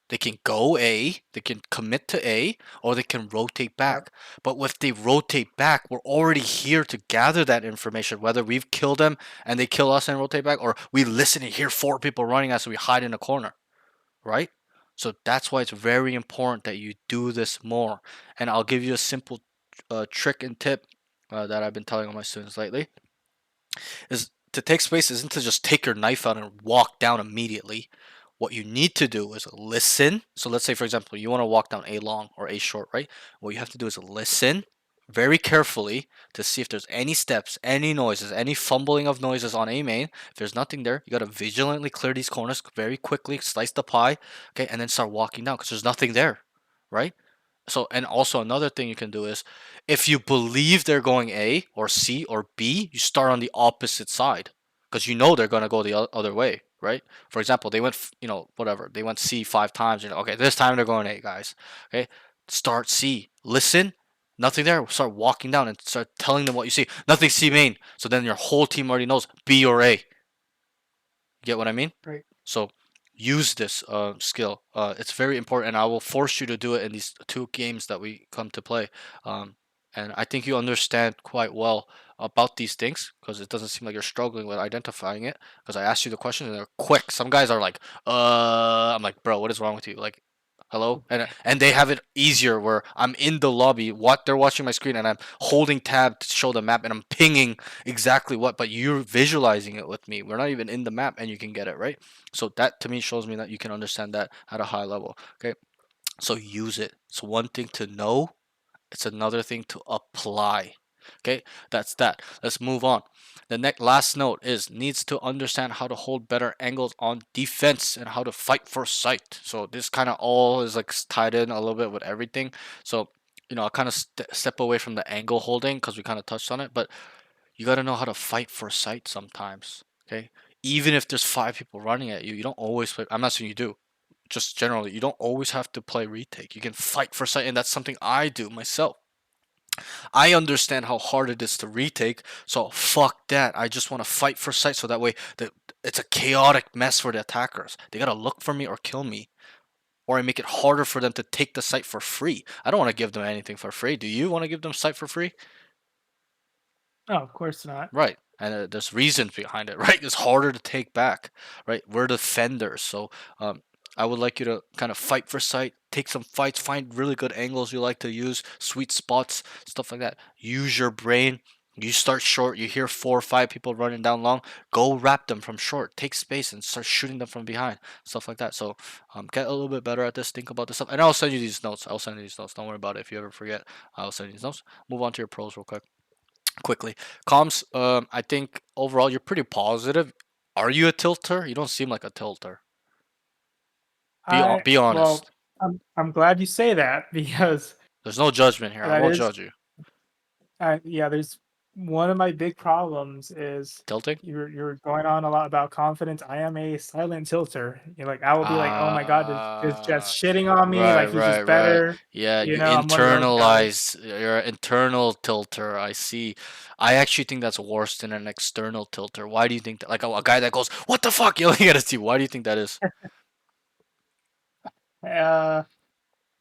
They can go A, they can commit to A, or they can rotate back. But if they rotate back, we're already here to gather that information, whether we've killed them and they kill us and rotate back, or we listen and hear 4 people running us and we hide in a corner, right? So that's why it's very important that you do this more. And I'll give you a simple trick and tip that I've been telling all my students lately. Is to take space isn't to just take your knife out and walk down immediately. What you need to do is listen. So let's say, for example, you want to walk down A long or A short, right? What you have to do is listen very carefully to see if there's any steps, any noises, any fumbling of noises on A main. If there's nothing there, you got to vigilantly clear these corners very quickly, slice the pie, okay, and then start walking down because there's nothing there, right? So, and also another thing you can do is if you believe they're going A or C or B, you start on the opposite side because you know they're going to go the other way, right? For example, they went, whatever, they went C 5 times. Okay, this time they're going A, guys. Okay, start C. Listen, nothing there. Start walking down and start telling them what you see. Nothing C main. So then your whole team already knows B or A. Get what I mean? Right. So use this skill. It's very important, and I will force you to do it in these 2 games that we come to play. And I think you understand quite well about these things because it doesn't seem like you're struggling with identifying it. Because I asked you the questions and they're quick. Some guys are like, I'm like, bro, what is wrong with you? Like, hello, and they have it easier where I'm in the lobby, what they're watching my screen, and I'm holding tab to show the map, and I'm pinging exactly what, but you're visualizing it with me. We're not even in the map, and you can get it right. So that to me shows me that you can understand that at a high level. Okay, so use it. It's one thing to know, it's another thing to apply. Okay, that's that. Let's move on. The next last note is needs to understand how to hold better angles on defense and how to fight for sight. So this kind of all is like tied in a little bit with everything. So I'll kind of step away from the angle holding because we kind of touched on it, but you got to know how to fight for sight sometimes. Okay, even if there's 5 people running at you, you don't always play. I'm not saying you do. Just generally, you don't always have to play retake. You can fight for sight, and that's something I do myself. I understand how hard it is to retake, so fuck that. I just want to fight for sight so that way it's a chaotic mess for the attackers. They gotta look for me or kill me. Or I make it harder for them to take the site for free. I don't want to give them anything for free. Do you want to give them site for free? No, of course not. Right. And there's reasons behind it, right? It's harder to take back, right? We're defenders, so I would like you to kind of fight for sight, take some fights, find really good angles you like to use, sweet spots, stuff like that. Use your brain. You start short, you hear 4 or 5 people running down long, go wrap them from short, take space and start shooting them from behind, stuff like that. So get a little bit better at this, think about this stuff, and I'll send you these notes. Don't worry about it if you ever forget. I'll send you these notes. Move on to your pros real quickly. Comms, I think overall you're pretty positive. Are you a tilter? You don't seem like a tilter. Be honest. Well, I'm glad you say that because There's no judgment here. I that won't is- judge you. there's one of my big problems is Tilting? you're going on a lot about confidence. I am a silent tilter. You're like I will be like, oh my god, this just shitting on me. Like he's just better. Yeah, you I'm one of those guys. internalize. You're an internal tilter. I see. I actually think that's worse than an external tilter. Why do you think that? Like a guy that goes, "What the fuck?" yelling at his team. Why do you think that is? I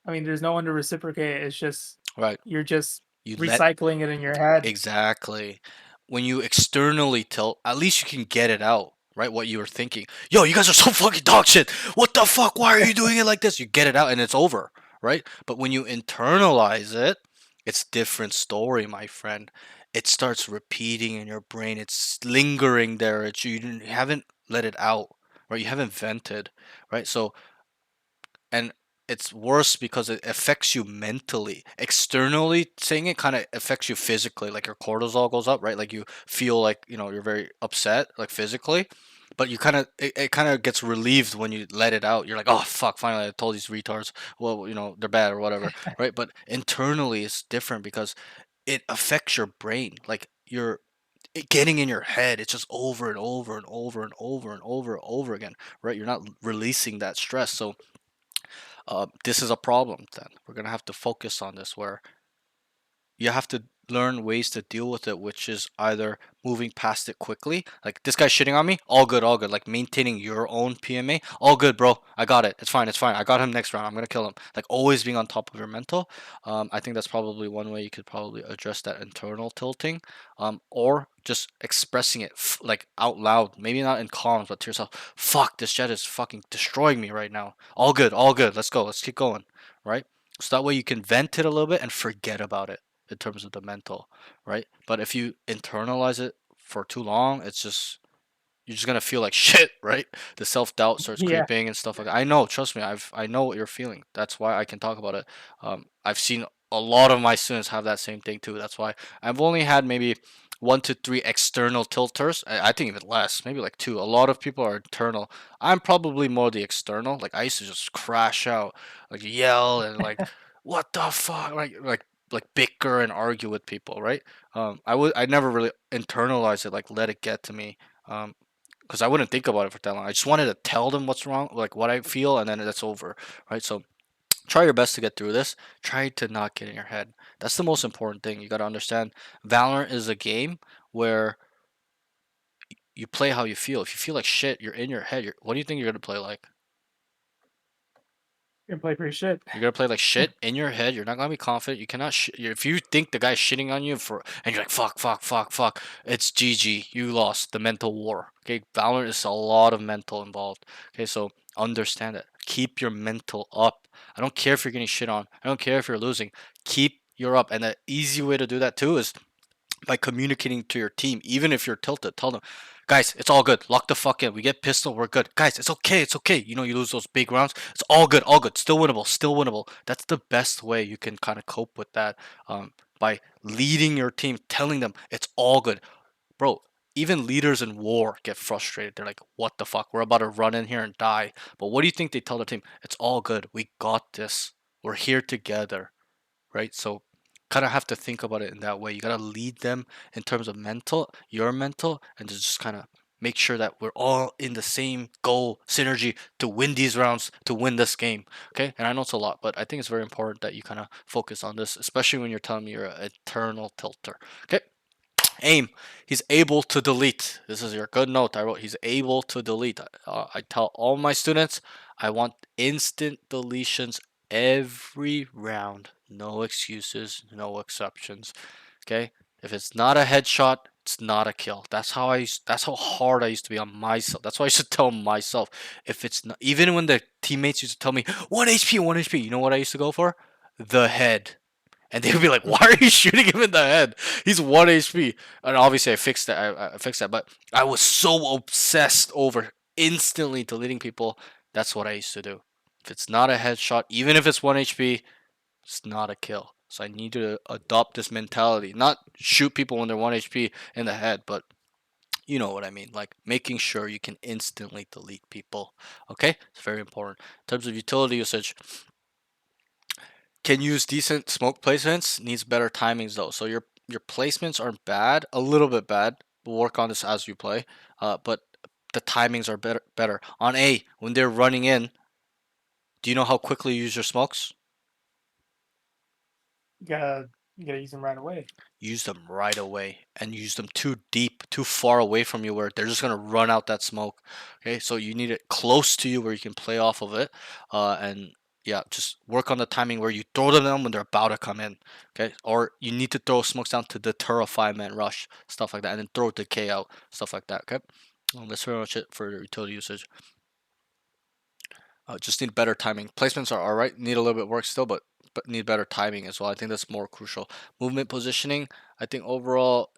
mean, there's no one to reciprocate. It's just Right. you're just You let recycling it in your head. exactly. When you externally tilt, at least you can get it out, right? What you were thinking. Yo, you guys are so fucking dog shit. What the fuck? Why are you doing it like this? You get it out and it's over, right? But when you internalize it, it's different story, my friend. It starts repeating in your brain. It's lingering there. You haven't let it out, right? You haven't vented, right? So, and it's worse because it affects you mentally. Externally saying it kind of affects you physically, like your cortisol goes up, right? Like you feel like, you're very upset, like physically. but you kind of it kind of gets relieved when you let it out. You're like, oh fuck, finally I told these retards, well, they're bad or whatever, right? But internally it's different because it affects your brain. Like getting in your head. It's just over and over and over and over and over and over again, right? You're not releasing that stress. So this is a problem. Then we're gonna have to focus on this, where you have to learn ways to deal with it, which is either moving past it quickly, like this guy's shitting on me, all good, all good, like maintaining your own PMA, all good, bro, I got it, it's fine, I got him next round, I'm gonna kill him, like always being on top of your mental. I think that's probably one way you could probably address that internal tilting, or just expressing it like out loud, maybe not in comms, but to yourself, fuck, this jet is fucking destroying me right now, all good, let's go, let's keep going, right? So that way you can vent it a little bit and forget about it in terms of the mental, right? But if you internalize it for too long, you're just gonna feel like shit, right? The self doubt starts Yeah. creeping and stuff like that. I know, trust me, I know what you're feeling. That's why I can talk about it. I've seen a lot of my students have that same thing too. That's why I've only had maybe 1 to 3 external tilters. I think even less, maybe like 2. A lot of people are internal. I'm probably more the external. Like I used to just crash out, like yell and like, what the fuck, like bicker and argue with people, right? I never really internalized it, like let it get to me. Because I wouldn't think about it for that long. I just wanted to tell them what's wrong, like what I feel, and then that's over, right? So try your best to get through this. Try to not get in your head. That's the most important thing. You got to understand Valorant is a game where you play how you feel. If you feel like shit, you're in your head. What do you think you're going to play like? You can play pretty shit. You're gonna play like shit in your head. You're not gonna be confident. You cannot. If you think the guy's shitting on you and you're like fuck, fuck, fuck, fuck, it's GG. You lost the mental war. Okay, Valorant is a lot of mental involved. Okay, so understand it. Keep your mental up. I don't care if you're getting shit on. I don't care if you're losing. Keep your up. And the easy way to do that too is by communicating to your team, even if you're tilted. Tell them, guys, it's all good. Lock the fuck in. We get pistol, we're good. Guys, it's okay. It's okay. You lose those big rounds. It's all good. All good. Still winnable. Still winnable. That's the best way you can kind of cope with that. By leading your team, telling them it's all good, bro. Even leaders in war get frustrated. They're like, what the fuck? We're about to run in here and die. But what do you think they tell their team? It's all good. We got this. We're here together, right? So kind of have to think about it in that way. You got to lead them in terms of your mental, and to just kind of make sure that we're all in the same goal, synergy to win these rounds, to win this game. Okay. And I know it's a lot, but I think it's very important that you kind of focus on this, especially when you're telling me you're an eternal tilter. Okay. Aim. He's able to delete. This is your good note. I wrote he's able to delete. I tell all my students I want instant deletions every round. No excuses, no exceptions. Okay? If it's not a headshot, it's not a kill. That's how hard I used to be on myself. That's why I used to tell myself, if it's not, even when the teammates used to tell me 1 HP, 1 HP, you know what I used to go for? The head. And they would be like, "Why are you shooting him in the head? He's 1 HP." And obviously, I fixed that. I fixed that. But I was so obsessed over instantly deleting people. That's what I used to do. If it's not a headshot, even if it's 1 HP, it's not a kill. So I need to adopt this mentality. Not shoot people when they're 1 HP in the head, but you know what I mean. Like making sure you can instantly delete people. Okay? It's very important. In terms of utility usage, can use decent smoke placements, needs better timings though. So your placements aren't bad, a little bit bad. We'll work on this as you play. But the timings are better. On A, when they're running in, do you know how quickly you use your smokes? You gotta use them right away. Use them right away, and use them too deep, too far away from you where they're just gonna run out that smoke. Okay, so you need it close to you where you can play off of it, and yeah, just work on the timing where you throw them down when they're about to come in. Okay, or you need to throw smokes down to deter a 5-man rush, stuff like that, and then throw decay out, stuff like that. Okay, well, that's pretty much it for utility usage. Just need better timing. Placements are alright, need a little bit of work still, but need better timing as well. I think that's more crucial. Movement positioning, I think overall,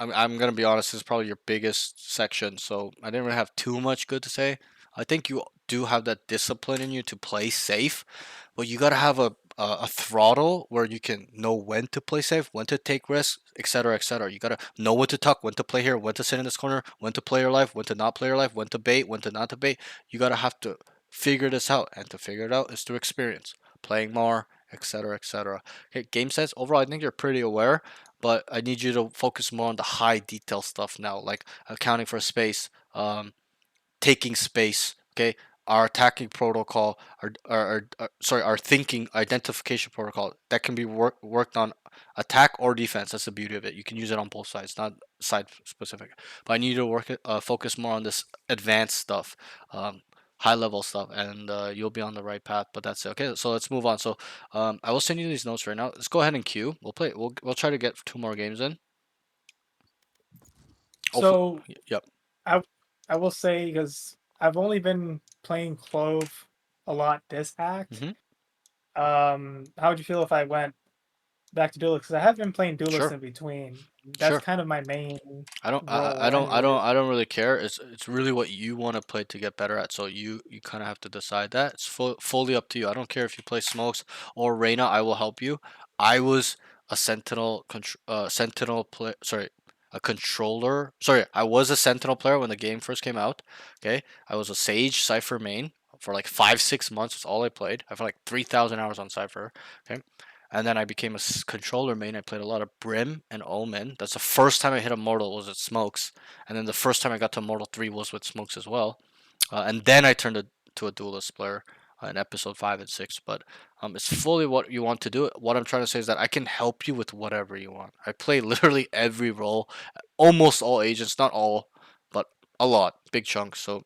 I'm gonna be honest, this is probably your biggest section, so I didn't really have too much good to say. I think you do have that discipline in you to play safe, but you gotta have a a throttle where you can know when to play safe, when to take risks, etc., etc. You gotta know when to tuck, when to play here, when to sit in this corner, when to play your life, when to not play your life, when to bait, when to not to bait. You gotta have to figure this out, and to figure it out is through experience, playing more, etc., etc. Okay, game sense. Overall, I think you're pretty aware, but I need you to focus more on the high detail stuff now, like accounting for space, taking space. Okay, our attacking protocol, our thinking identification protocol that can be worked on attack or defense. That's the beauty of it. You can use it on both sides, not side specific. But I need you to focus more on this advanced stuff, high level stuff, and you'll be on the right path. But that's it. Okay, so let's move on. So I will send you these notes right now. Let's go ahead and queue. We'll play. We'll try to get 2 more games in. So Yep. I will say, because I've only been playing Clove a lot this act. Mhm. How would you feel if I went back to Duelist? Because I have been playing Duelist Sure. in between. That's Sure. kind of my main I don't role. I don't really care. It's really what you want to play to get better at. So you kind of have to decide that. It's fully up to you. I don't care if you play Smokes or Reyna. I will help you. I was a Sentinel play. Sorry, a controller. Sorry, I was a Sentinel player when the game first came out. Okay, I was a Sage Cypher main for like 5-6 months. That's all I played. I played like 3,000 hours on Cypher. Okay. And then I became a controller main. I played a lot of Brim and Omen. That's the first time I hit a Mortal was at Smokes. And then the first time I got to Mortal 3 was with Smokes as well. And then I turned to a Duelist player in episode 5 and 6. But it's fully what you want to do. What I'm trying to say is that I can help you with whatever you want. I play literally every role, almost all agents, not all, but a lot, big chunks. So,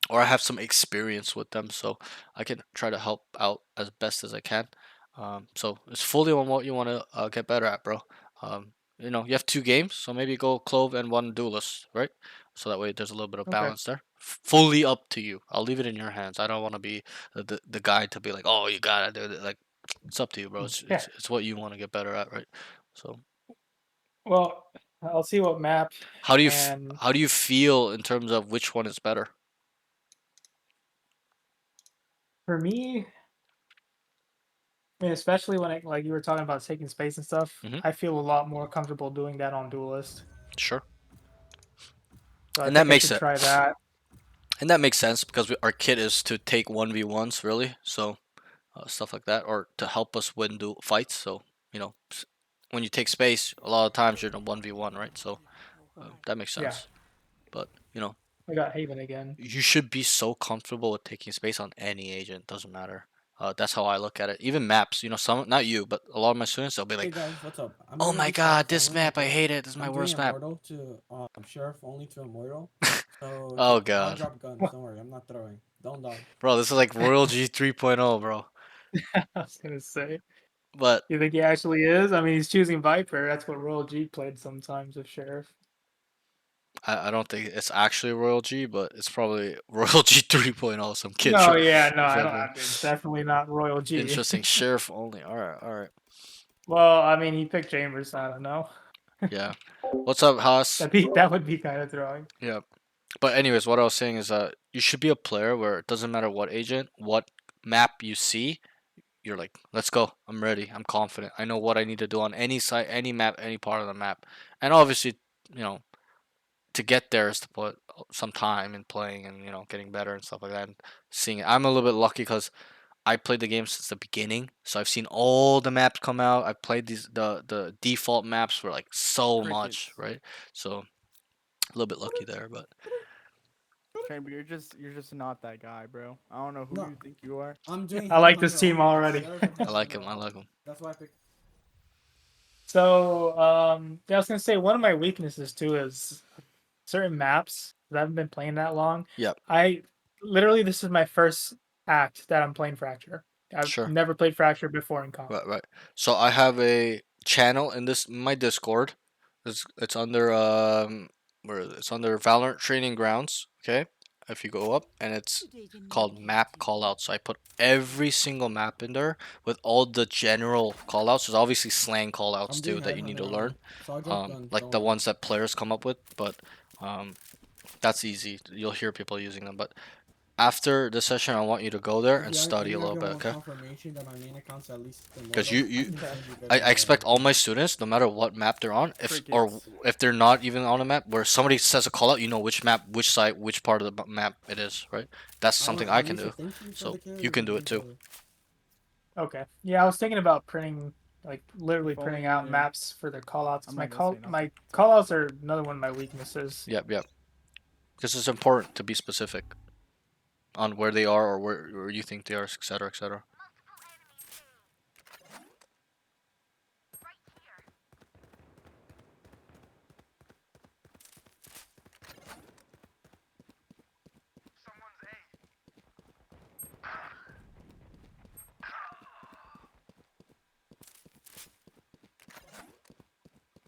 or I have some experience with them, so I can try to help out as best as I can. So it's fully on what you want to get better at, bro. You have 2 games, so maybe go Clove and 1 Duelist, right? So that way there's a little bit of Okay. balance there. Fully up to you. I'll leave it in your hands. I don't want to be the guy to be like, oh, you gotta do it. Like, it's up to you, bro. Yeah. It's what you want to get better at, right? So Well, I'll see what map. how do you And how do you feel in terms of which one is better? for me, I mean, especially when like you were talking about taking space and stuff, Mhm. I feel a lot more comfortable doing that on Duelist. Sure. So I And that think I makes should it. try that. And that makes sense because our kit is to take 1v1s, really. So, stuff like that, or to help us win fights. So, when you take space, a lot of times you're in a 1v1, right? So, that makes Yeah. sense. But, I got Haven again. you should be so comfortable with taking space on any agent. Doesn't matter. That's how I look at it. Even maps, some, not you, but a lot of my students, they'll be Hey like, guys, what's up? I'm oh gonna my be god, Sheriff this only map, I because hate it. This is my I'm doing worst map. Immortal to Sheriff only to Immortal. So Oh I'll god. drop guns. Don't worry, I'm not throwing. Don't die. Bro, this is like Royal G 3.0, bro. I was gonna say. But You think he actually is? I mean, he's choosing Viper. That's what Royal G played sometimes with Sheriff. I don't think it's actually Royal G, but it's probably Royal G 3.0. Some kid. No, yeah, no, I tripping. don't. It's definitely not Royal G. Interesting. Sheriff only. All right, all right. Well, I mean, he picked Chambers. So I don't know. Yeah. What's up, Haas? That would be kind of throwing. Yeah. But anyways, what I was saying is you should be a player where it doesn't matter what agent, what map you see, you're like, let's go. I'm ready. I'm confident. I know what I need to do on any site, any map, any part of the map. And obviously, to get there is to put some time in playing and getting better and stuff like that. And seeing it. I'm a little bit lucky because I played the game since the beginning, so I've seen all the maps come out. I played the default maps for like so much, right? So a little bit lucky there, but Chamber, you're just not that guy, bro. I don't know who No. you think you are. I'm doing. I like Headhunter this team only because already. Sheriff and I like Headhunter him. I only. like him. That's why I picked. So, yeah, I was gonna say one of my weaknesses too is certain maps. 'Cause I haven't been playing that long. Yep. This is my first act that I'm playing Fracture. I've Sure. never played Fracture before in comp. Right. So I have a channel in my Discord. It's under where is it? It's under Valorant Training Grounds. Okay, if you go up, and it's called map callouts. So I put every single map in there with all the general callouts. There's obviously slang I'm callouts too doing that you need to Headhunter learn. only. So I'll drop guns. Like don't the worry. ones that players come up with, but that's easy. You'll hear people using them, but after the session, I want you to go there If and you study a have little bit, your okay? confirmation that my main account's at least Because immortal, you I can send you guys I the expect all my students, no matter what map they're on, or Crickets. if they're not even on a map, where somebody says a call out, you know which map, which side, which part of the map it is, right? That's something I can do. Thank you for So the carry, you can do my it too. brother. Okay. Yeah, I was thinking about printing, like literally If only printing you out knew. maps for the callouts. I'm My not gonna say my callouts are another one of my weaknesses. Yep, yep. Because it's important to be specific on where they are or where you think they are, etc., etc.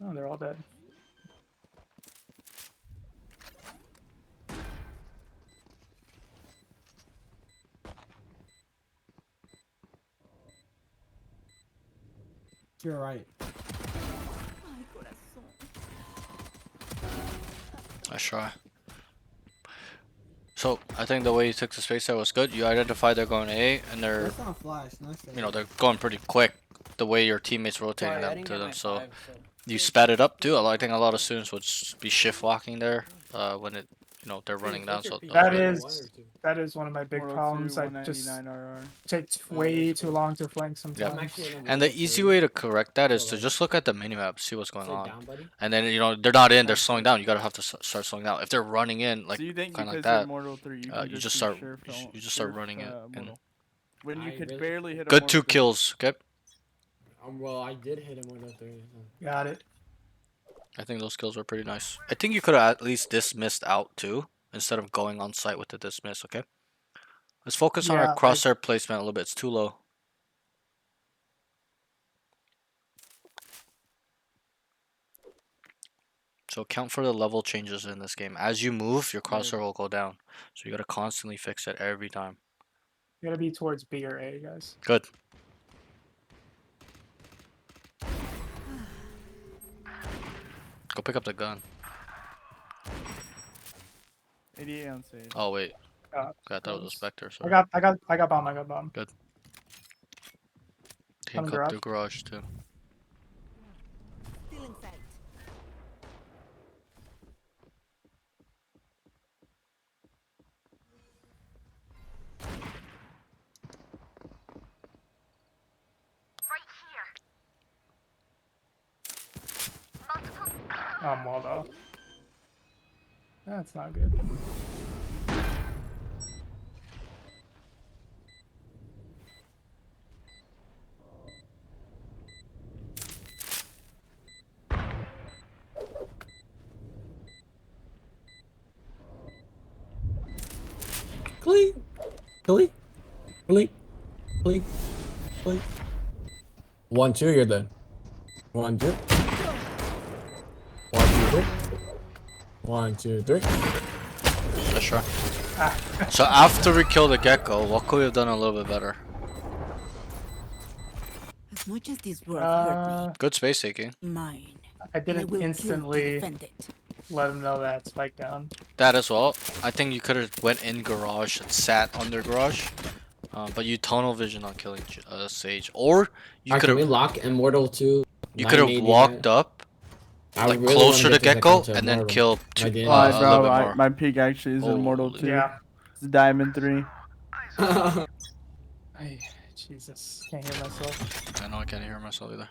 Oh, they're all dead. To your right. Ay, corazón. Nice try. So I think the way you took the space there was good. You identified they're going A, and they're That's not flash. Nice. they're going pretty quick. The way your teammates rotating Sorry, I them didn't to get them, my so 5, so you sped it up too. I think a lot of students would be shift walking there when they're running down. So That good. is one of my big Mortal problems. 2, I just 199 RR. takes way too long to flank I'm sometimes. actually in a And the Mortal easy 3, way to correct that is so, to like, just look at the minimap, see what's going sit on, down, buddy. and then they're not in, they're slowing down. You gotta have to start slowing down. If they're running in like So you think kind of like because you're that, Mortal 3, you you can just do start shift, you just start shift, running it. And Mortal. When you I could really- barely hit a good Mortal 2 3. kills. Okay, Well, I did hit him with a 3. So. Got it. I think those kills were pretty nice. I think you could have at least dismissed out too instead of going on site with the dismiss. Okay, let's focus on Yeah, our crosshair placement a little bit. It's too low. So account for the level changes in this game. As you move, your crosshair will go down. So you gotta constantly fix it every time. You gotta be towards B or A, guys. Good. Go pick up the gun. 88 on stage. Oh wait, Uh, I thought it was a close. Spectre. I Sorry. got bomb. I got bomb. Can Coming cut garage. through garage too. Still in sight. Oh, I'm walled off. That's not good. Click. Click. Click. Click. Click. 1, 2, you're done. 1, 2. 1, 2, 3. 1, 2, 3. Yeah, sure. So after we kill the gecko, what could we have done a little bit better? As much as this world hurt Good space taking. me, mine. I And I didn't will kill to instantly defend it. let him know that spike down. That as well. I think you could have went in garage and sat under garage. But you tunnel vision on killing Sage, or you could Can we have lock Immortal 2? walked up like closer to Gecko and then kill I did. a Alright, little bro, bit more. my peak actually is Immortal Holy. 2. Yeah. It's Diamond 3. Ay, Jesus, can't hear myself. I know I can't hear myself either.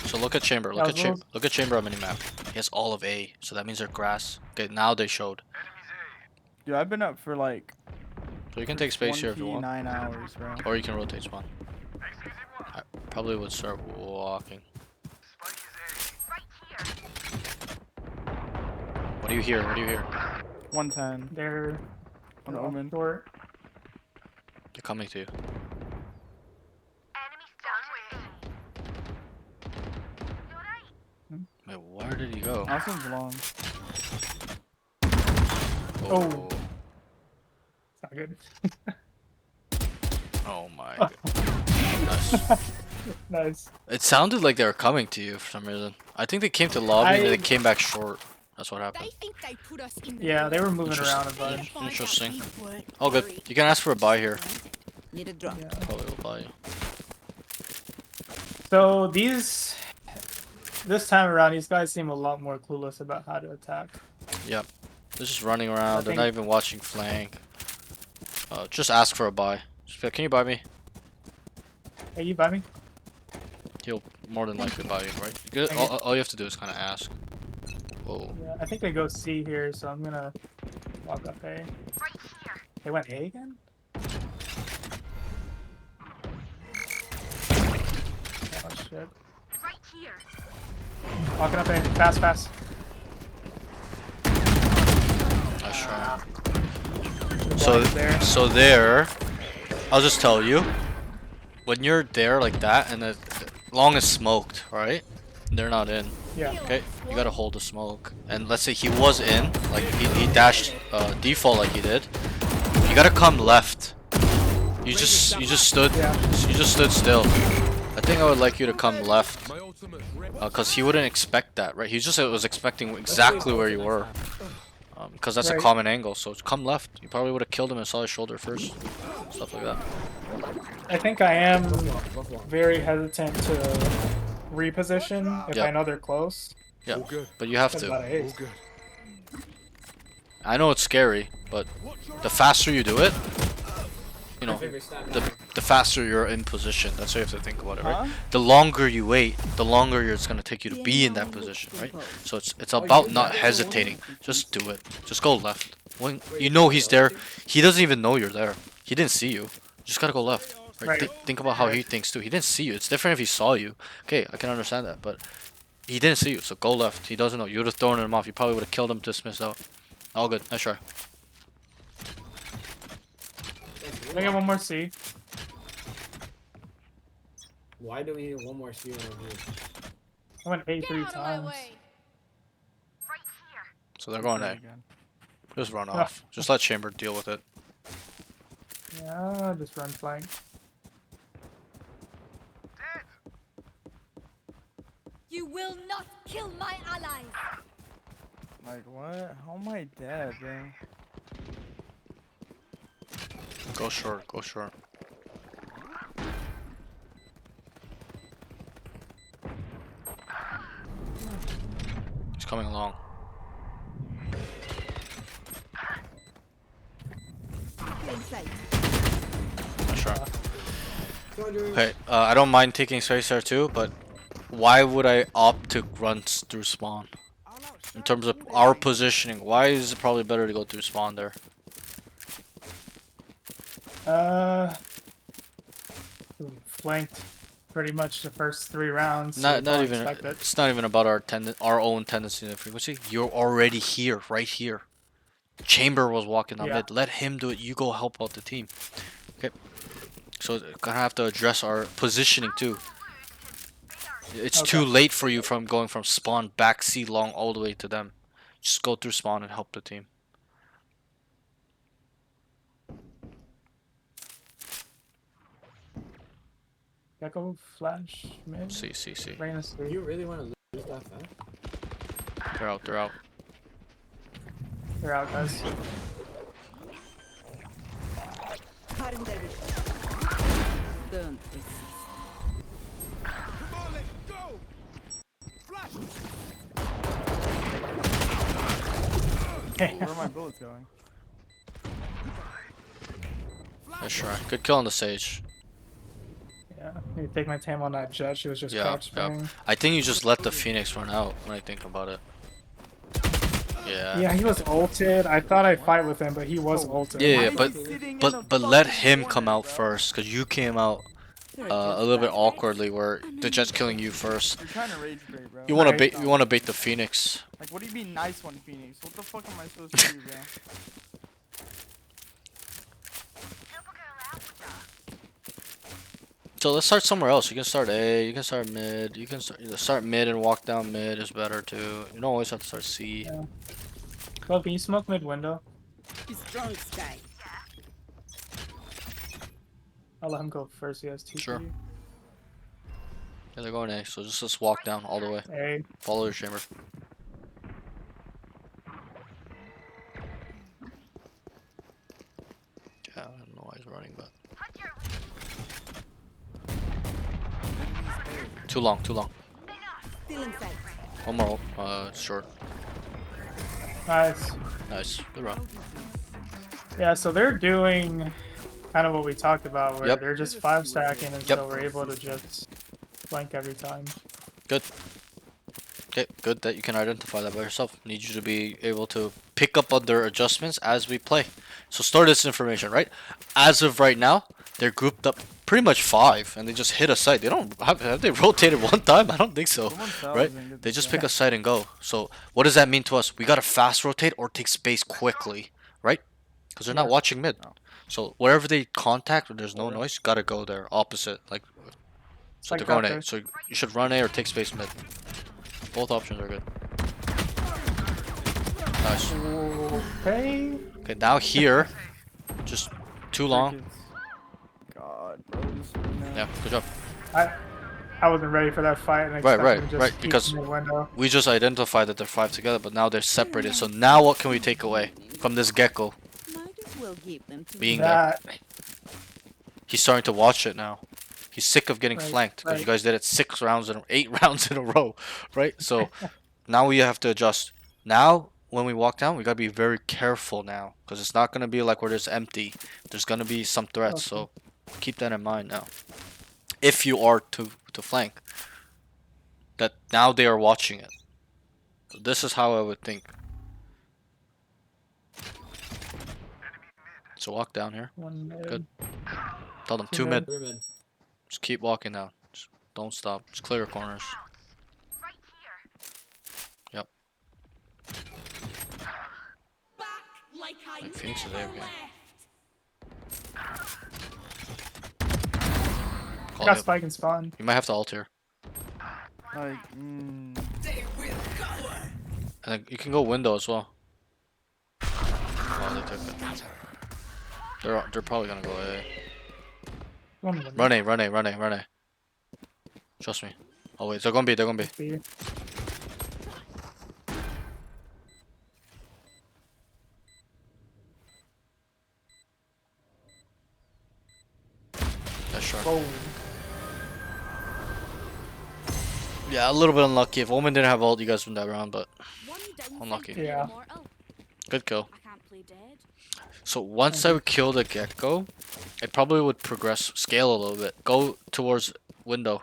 So look at chamber. That was Look at chamber on minimap. He has all of A, so that means they're grass. Okay, now they showed. Dude, I've been up for like So you can take space here if you want, 29 hours, bro. or you can rotate spawn. I probably would start walking. What do you hear? What do you hear? 110 They're on off Omen. short. They're coming to you. Wait, where did he go? Austin's long. Oh. It's not good. Oh my god. Nice. Nice. It sounded like they were coming to you for some reason. I think they came to lobby and then they came back short. That's what They happened. think they put us in the Yeah, they were moving Interesting. around a bunch. Interesting. Oh, good. You can ask for a buy here. Need a drop. Yeah. Probably will buy you. So this time around, these guys seem a lot more clueless about how to attack. They're just running around. They're not think- even watching flank. Just ask for a buy. Just be like, can you buy me? Hey, you buy me? He'll more than likely buy you, right? You good? All you have to do is kind of ask. Whoa. Yeah, I think they go C here, so I'm gonna walk up A. They went A again? Oh shit. Right here. Walking up A. Fast, fast. Nice try. The So blind's there. so there, I'll just tell you, when you're there like that and the long as smoked, right? They're not in. Yeah. Okay, you gotta hold the smoke. And let's say he was in, like he dashed default like he did. You gotta come left. You just stood still. I think I would like you to come left, cause he wouldn't expect that, right? He just was expecting exactly where you were. Because that's a Right. common angle, so come left. You probably would have killed him and saw his shoulder first. Stuff like that. I think I am very hesitant to reposition if Yep. I know they're close. Yeah, but you have Because to. about an ace. I know it's scary, but the faster you do it, you know, Favorite stat. the faster you're in position. That's how you have to think about it, right? Huh? The longer you wait, the longer it's gonna take you to be in that position, right? So it's about not hesitating. Just do it. Just go left. When you know he's there, he doesn't even know you're there. He didn't see you. Just gotta go left. Right? Right. Think about how he thinks too. He didn't see you. It's different if he saw you. Okay, I can understand that, but he didn't see you. So go left. He doesn't know. You would have thrown him off. You probably would have killed him. Dismissed out. All good. Nice try. I get one more C. Why do we need one more C on here? I went A Get 3 out of my times. way. So they're going A. Again. Just run off. Just let Chamber deal with it. Yeah, just run flank. You will not kill my allies. Like what? How am I dead, bro? Go short. Go short. He's coming along. Plain sight. Nice try. Okay, I don't mind taking space there too, but why would I opt to run through spawn? In terms of our positioning, why is it probably better to go through spawn there? Flanked pretty much the first 3 rounds. so Not you don't even. expect it. It's not even about our own tendency and frequency. You're already here, right here. Chamber was walking on Yeah. mid. Let him do it. You go help out the team. Okay. So gonna have to address our positioning too. It's too late for you from going from spawn back C long all the way to them. Just go through spawn and help the team. Gecko flash mid. C. Rain is Do you really want to lose that fast? They're out. They're out. They're out, guys. Don't Where are my bullets going? Nice try. Good kill on the sage. Yeah. You take my time on that jet. She was just Yeah, crouch yeah. spraying. I think you just let the Phoenix run out when I think about it. Yeah. Yeah, he was ulted. I thought I'd fight with him, but he was ulted. Yeah, Why yeah, is but he sitting in but the let fucking him corner, come out bro? first, cause you came out a little bit awkwardly where the jet's killing you first. You're trying to rage bait, bro. You wanna Right. bait the Phoenix. Like, what do you mean, nice one, Phoenix? What the fuck am I supposed to do, bro? So let's start somewhere else. You can start A, you can start mid, you can start mid and walk down mid is better too. You don't always have to start C. Yeah. Well, can you smoke mid window? strong sky. I'll let him go first. He has two. Sure. Yeah, they're going A, so just let's walk down all the way. A. Follow your chamber. He's running, but too long, too long. One more. Short. Nice. Nice. Good run. Yeah, so they're doing kind of what we talked about, where Yep. they're just 5 stacking, and Yep. so we're able to just flank every time. Good. Okay, good that you can identify that by yourself. Need you to be able to pick up on their adjustments as we play. So store this information, right? As of right now, they're grouped up pretty much 5, and they just hit a site. They don't have they rotated one time? I don't think so. Right? They just pick a site and go. So what does that mean to us? We gotta fast rotate or take space quickly, right? Because they're not Yeah. watching mid. So wherever they contact when there's no noise, gotta go there. Opposite, like. So Like they're going that A. there. So you should run A or take space mid. Both options are good. Nice. Okay. Okay, now here, just too long. God, bro. Just, Yeah, good job. I wasn't ready for that fight. And Right, expected right, to just right, keep because- in the window. We just identified that they're 5 together, but now they're separated. So now what can we take away from this gecko being there? That He's starting to watch it now. He's sick of getting Right, flanked because you right. guys did it 8 rounds in a row, right? So now we have to adjust. Now when we walk down, we gotta be very careful now because it's not gonna be like where there's empty. There's gonna be some threats, so keep that in mind now. If you are to flank, that now they are watching it. So this is how I would think. So walk down here. one mid. Good. Tell them 2 Two mid. mid. Three mid. Just keep walking down. Just don't stop. Just clear corners. Yep. Like Phoenix is there again. Call Got it. spike and spawn. You might have to ult here. like, And then you can go window as well. Oh, they took it. They're probably gonna go A. One mid. Run A, run A, run A, run A. Trust me. Oh wait, they're gonna be. B. That's sharp. Oh, Yeah, a little bit unlucky. If Omen didn't have ult, you guys win that round, but One down Unlucky. thinking Yeah. immortal. good kill. I can't play dead. So once I would kill the gecko, it probably would progress, scale a little bit, go towards window,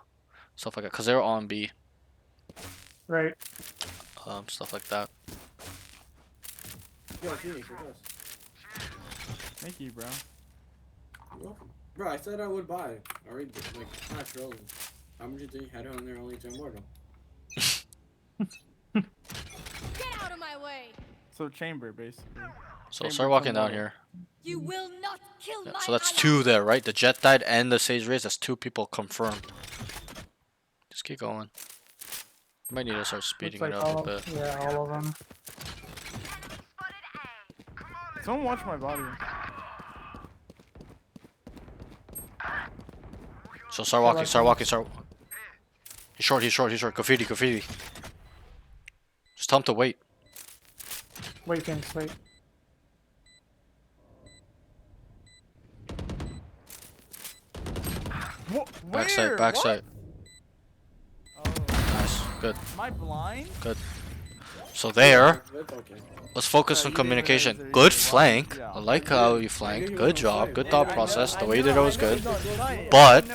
stuff like that, cause they're on B, right. stuff like that. Yo, Phoenix, you're close. thank you, bro. You're welcome. Bro, I said I would buy. Already, like, not trolling. How much do you think had on there only to immortal? Get out of my way! So chamber, basically. So Chamber start walking from down middle. here. You will not kill Yeah, my so that's ally. 2 there, right? The Jet died and the Sage raised. That's 2 people confirmed. Just keep going. You might need to start speeding Looks it like up all a bit. of, yeah, all of them. Someone watch my body. So start walking, start walking, start. He's short, he's short, he's short. Graffiti, graffiti. Just tell him to wait. Wait, Phoenix, wait. What? Backside, Where? backside. What? Nice, good. Am I blind? So there, That's okay. let's focus Yeah, on you did communication. raise it, Good you did. flank. Yeah. I like how you flanked. Good job. Good thought process. The way you did it was good. But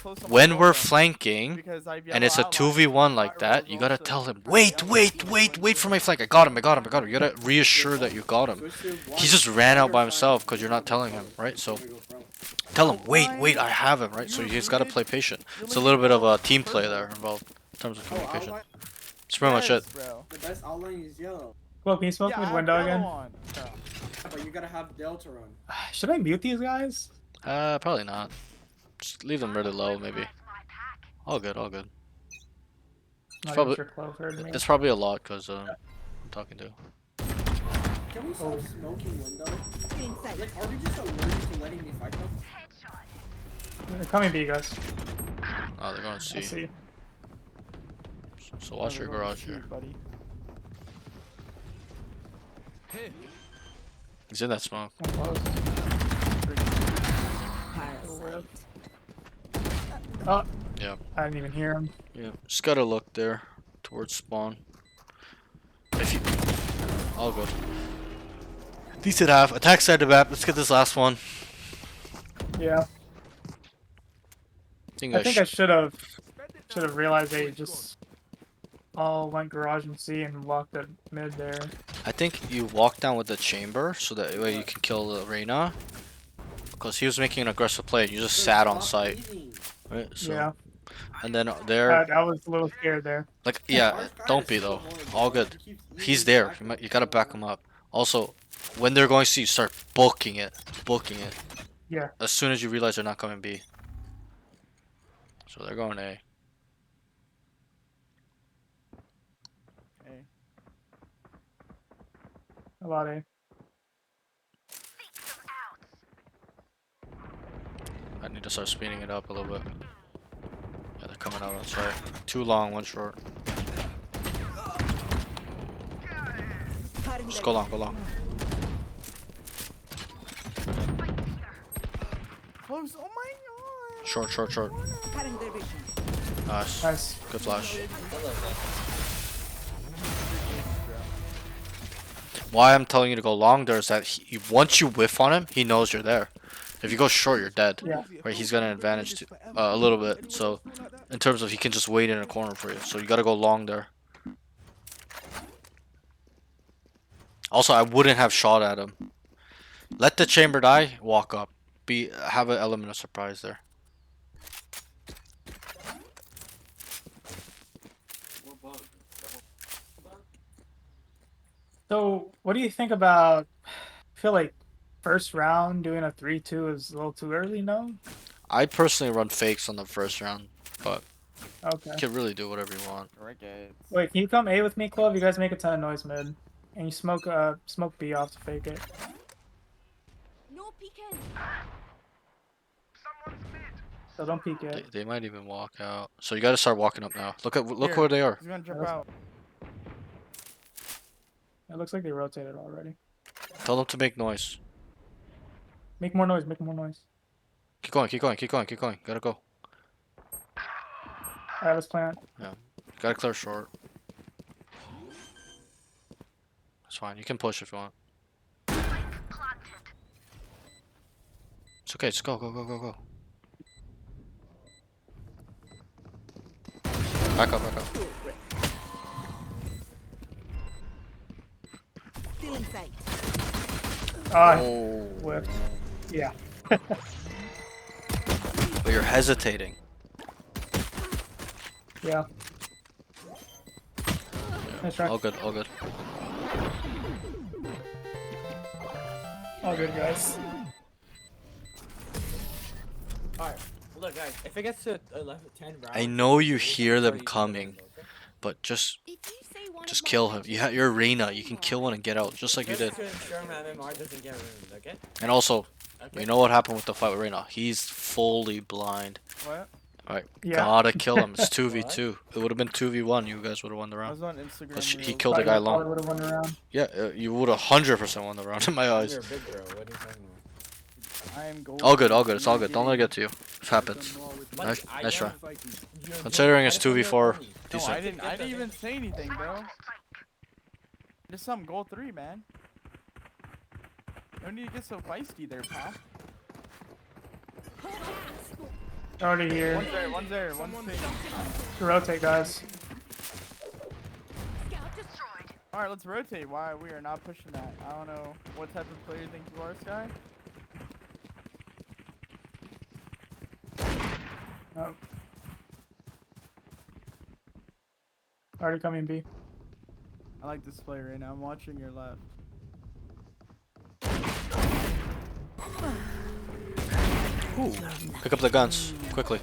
But when we're flanking and and it's a 2v1 like that, you gotta tell him, wait for my flank. I got him. You gotta reassure that you got him. Switch to one. He just ran out by himself because you're not telling him, right? So tell him, wait, I have him, right? So he's gotta play patient. It's a little bit of a team play there involved in terms of communication. That's pretty much it. Bro. The best outline is yellow. Well, can you smoke Yeah, I mid have window yellow again? on. Yeah. But you gotta have Delta run. Should I mute these guys? Probably not. Just leave them really low, maybe. All good, all good. Not probably- even sure Clove heard me. It's probably a lot because I'm talking to. Can we stop smoking window? Like, are we just allergic to letting me fight them? They're coming B, guys. Oh, they're going I C. see. So watch your garage here. Buddy. He's in that smoke. I'm close. Oh. Yeah. I didn't even hear him. Yeah, just gotta look there towards spawn. If you, all good. Decent half. Attack side to map. Let's get this last one. Yeah. I think I think I sh- should have realized they just all went garage and C and walked at mid there. I think you walk down with the chamber so that way you can kill the Reyna. Because he was making an aggressive play and you just sat on site. Right? So, Yeah. and then there, I was a little scared there. like, yeah, don't be though. All good. He's there. You gotta back him up. Also, when they're going C, start booking it. Booking it. Yeah. As soon as you realize they're not coming B. So they're going A. Hey. A lot of. I need to start speeding it up a little bit. Yeah, they're coming out on site. Too long, one short. Just go long, go long. Close. Oh my god. Short, short, short. Nice. Nice. Good flash. Why I'm telling you to go long there is that once you whiff on him, he knows you're there. If you go short, you're dead. Yeah. Right? He's got an advantage to, a little bit. So, in terms of he can just wait in a corner for you. So you gotta go long there. Also, I wouldn't have shot at him. Let the chamber die. Walk up. Have an element of surprise there. So, what do you think about? I feel like first round doing a 3-2 is a little too early. No. I personally run fakes on the first round, but Okay. you can really do whatever you want. Crickets. Wait, can you come A with me, Clove? You guys make a ton of noise mid, and you smoke B off to fake it. No peeking. So don't peek it. They might even walk out. So you gotta start walking up now. Look Here. where they are. He's gonna jump That's- out. It looks like they rotated already. Tell them to make noise. Make more noise. Make more noise. Keep going, keep going, keep going, keep going. Gotta go. Alright, let's plant. Gotta clear short. It's fine. You can push if you want. It's okay. Just go, go, go, go, go. Back up, back up. Still in sight. Ah, Oh. whipped. Yeah. But you're hesitating. Yeah. Nice try. All good, all good. All good, guys. Alright, look guys, if it gets to 10 rounds... I know you we hear can them start using coming, those, okay? but just If you say one just of my kill him. friends You're is Reyna. You can kill one and get out, just like you did. Just to ensure my MMR doesn't get ruined, okay? And also, Okay. you know what happened with the fight with Reyna? He's fully blind. What? Yeah. Gotta kill him. It's 2v2. It would have been 2v1. You guys would have won the I round. was on Instagram. But he Reels. killed the guy long. Would have won around. Yeah, you would have 100% won the round in my eyes. You're a big bro, what are you talking about? I am gold. All good, all good. It's all good. Don't let it get to you. It happens. But Nice- I nice try. don't- you're Considering good. it's I just want 2v4, your money. No, decent. I didn't even say anything, bro. Just some gold 3, man. No need to get so feisty there, pal. Already here. One's there, one's there, one's there. Rotate, guys. Alright, let's rotate. Why we are not pushing that? I don't know what type of player you think you are, Sky. Oh. Already coming B. I like this player right now. I'm watching your left. Ooh. Pick up the guns quickly.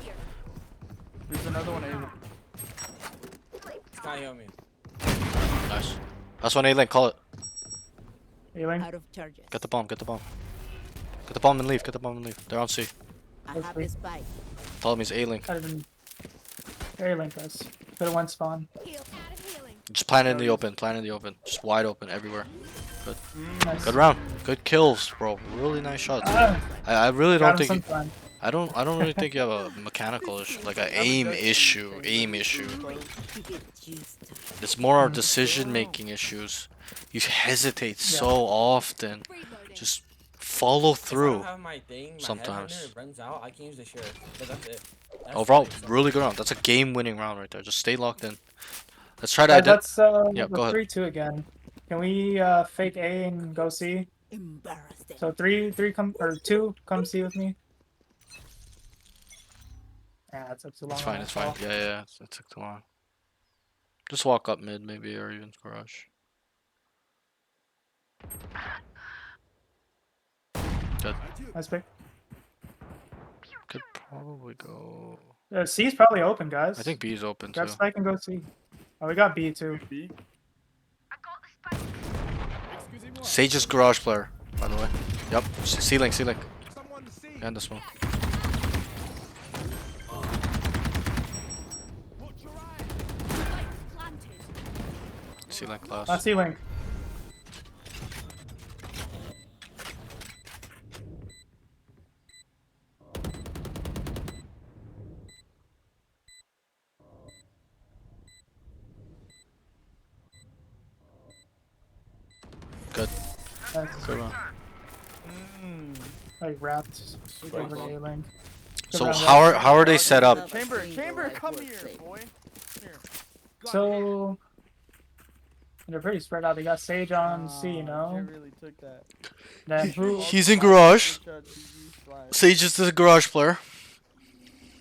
There's another one. Ava. Sky help me. Nice. That's one A-Link. Call it. Ailing. Out of charges. Get the bomb. Get the bomb. Get the bomb and leave. Get the bomb and leave. They're on C. I have this bike. Tell him he's A-Link. I didn't. Ailing, guys. Could have went spawn. Heal. Out of healing. Just plan in the open. Plan in the open. Just wide open everywhere. Nice. Good round. Good kills, bro. Really nice shots. Ah, I really got don't him think. sometime. I don't really think you have a mechanical issue, like an aim issue. It's more our decision making issues. You hesitate so often. Reloading. Just follow If I through. don't have my thing, my Sometimes. headhunter runs out, I can use the sheriff. But that's it. That's Overall, it. really good round. That's a game-winning round right there. Just stay locked in. Let's try to Guys, identify. let's Yeah, go ahead. 3-2 again. Can we fake A and go C? Embarrassing. So 3 come or 2 come C with me. Yeah, that took too long. It's fine. on It's that fine. call. Yeah. It took too long. Just walk up mid, maybe, or even garage. Good. Nice pick. Could probably go. C's probably open, guys. I think B is open too. Grab spike and go C. Oh, we got B too. B. Sage's garage player, by the way. Yep. C-Link. And this one. Spike planted. C-Link class. Not C link. Good. That's Good round. like wrapped over the A link. Good So round, how are they set up? Chamber, come here, boy. Here. So they're pretty spread out. They got Sage on C, you Jay know. really took that. Then who? He's in garage. Headshot, GG, slide. Sage is the garage player.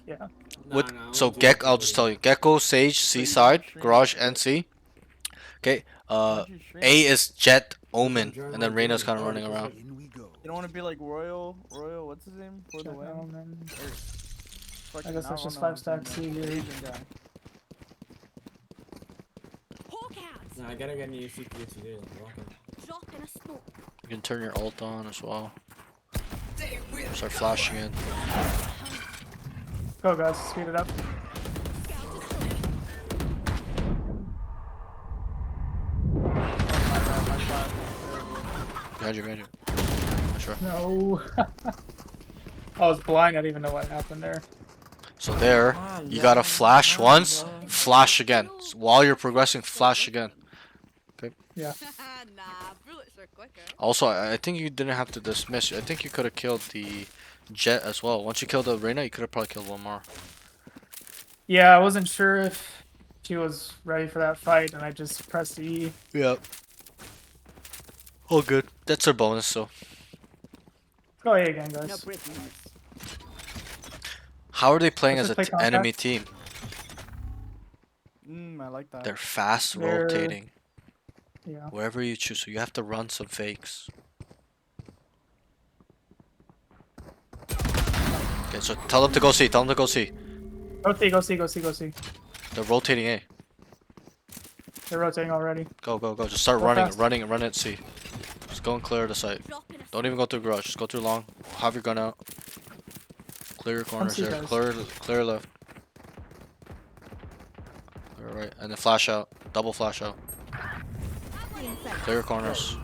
Yeah. With Nah, so we do Gek, it I'll just tell you, Gecko, Sage, C side, garage, and C. Okay. Why'd you shrink? A is Jet, Omen, and then Reyna's kind of running around. You don't want to be like Royal, what's his name? For the Check win? Omen. Fucking, I guess that's just don't know 5 stack his C name, here. the Asian guy. Hawk out. Nah, I gotta get a new CPU today. Drop in a smoke. You can turn your ult on as well. Start flashing in. Go guys, speed it up. Behind you. Sure. No. I was blind. I didn't even know what happened there. So there, you gotta flash once, flash again. So while you're progressing, flash again. Yeah. Nah, bullets are quicker. Also, I think you didn't have to dismiss. I think you could have killed the Jet as well. Once you killed the Reyna, you could have probably killed one more. Yeah, I wasn't sure if she was ready for that fight, and I just pressed E. Yep. All good. That's her bonus, so. Go A again, guys. How are they playing Let's as just a play enemy contact. team? I like that. They're fast They're- rotating. Yeah. Wherever you choose, so you have to run some fakes. Okay, so tell them to go C. Tell them to go C. Go C, go C, go C, go C. They're rotating A. They're rotating already. Go. Just start Go running, fast. run at C. Just go and clear the site. Drop in a Don't even go through garage. Just go through long. Have your gun out. Clear your corners C, there. guys. Clear left. Clear right, and then flash out. Double flash out. Clear your corners.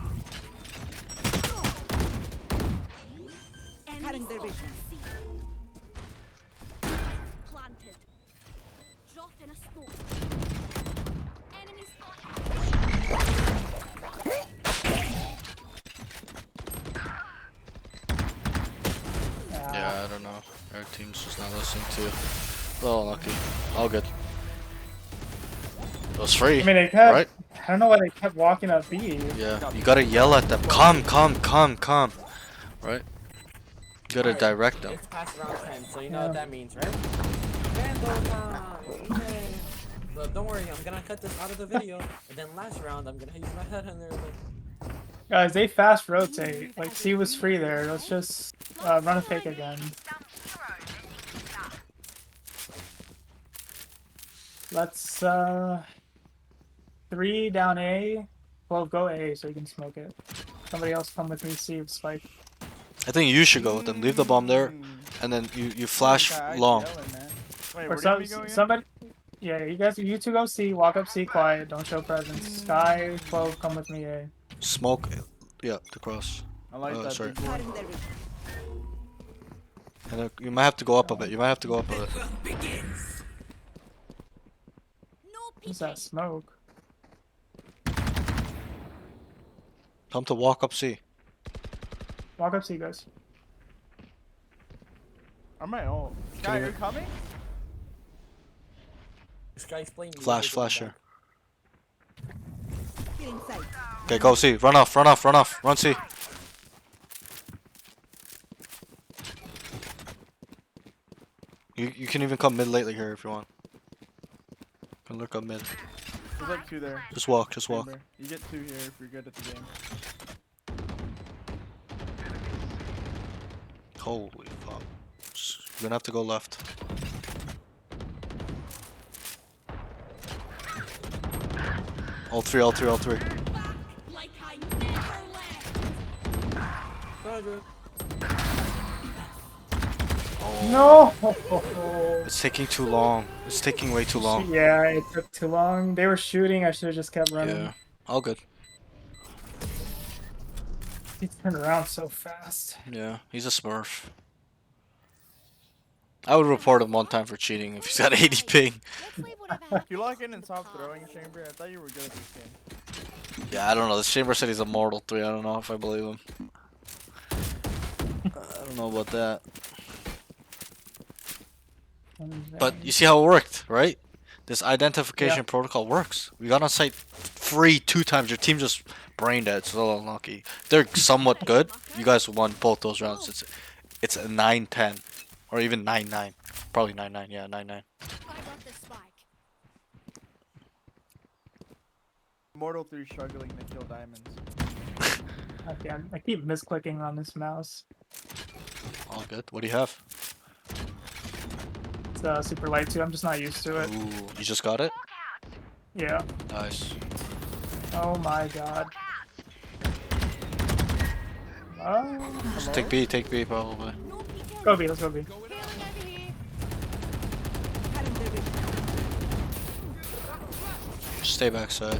Cutting their vision. Planted. Drop in a smoke. Enemy spotted. Yeah, I don't know. Our team's just not listening to you. Oh, lucky. All good. It was free, I mean, they kept. right? I don't know why they kept walking up B. Yeah, you gotta yell at them. Come. Right? You gotta Alright, direct them. It's past round 10, so you know Yeah. what that means, right? Vandal time! Yay. So don't worry, I'm gonna cut this out of the video, and then last round I'm gonna use my headhunter. Guys, they fast rotate. Like, C was free there. Let's just run a fake again. Let's 3 down A. Well, go A so you can smoke it. Somebody else come with me, C with spike. I think you should go with them. Leave the bomb there, and then you flash long. Wait, Or where did some, we go again? somebody. Yeah, you two go C. Walk up C quiet. Don't show presence. Sky 12, come with me A. Smoke. Yeah, the cross. I like that sorry. big boy. Cutting their vision. And you might have to go up a bit. You might have to go up a bit. No What's that smoke? Come to walk up C. Walk up, see you guys. I'm my ult. Sky, you- are you coming? Sky's playing. you Flash, guys flash are here. Get inside. Okay, go C. Run off, run off, run off. Run C. You can even come mid lately here if you want. You can look up mid. There's like 2 there. Just walk, just walk. Chamber. You get 2 here if you're good at the game. Holy fuck. You're gonna have to go left. All three, all three, all three. Like I never left. Roger. No! It's taking too long. It's taking way too long. Yeah, it took too long. They were shooting. I should have just kept running. Yeah. All good. He turned around so fast. Yeah, he's a smurf. I would report him one time for cheating if he's got 80 ping. Let's leave whatever happened. You lock in and stop throwing, Chamber. I thought you were good at this game. Yeah, I don't know. This Chamber said he's a Mortal 3. I don't know if I believe him. I don't know about that. But you see how it worked, right? This identification protocol works. We got on site free 2 times. Your team just brain dead. So unlucky. They're somewhat good. You guys won both those rounds. It's a 9-10. Or even 9-9. Probably 9-9. Yeah, 9-9. I got the spike. Mortal 3 struggling to kill diamonds. Okay, I keep misclicking on this mouse. All good. What do you have? It's super light too. I'm just not used to it. Ooh, you just got it? Yeah. Nice. Oh my god. Oh. Just take B, probably. No PK. Go B, let's go B. Healing over here. Had him, baby. Just stay backside.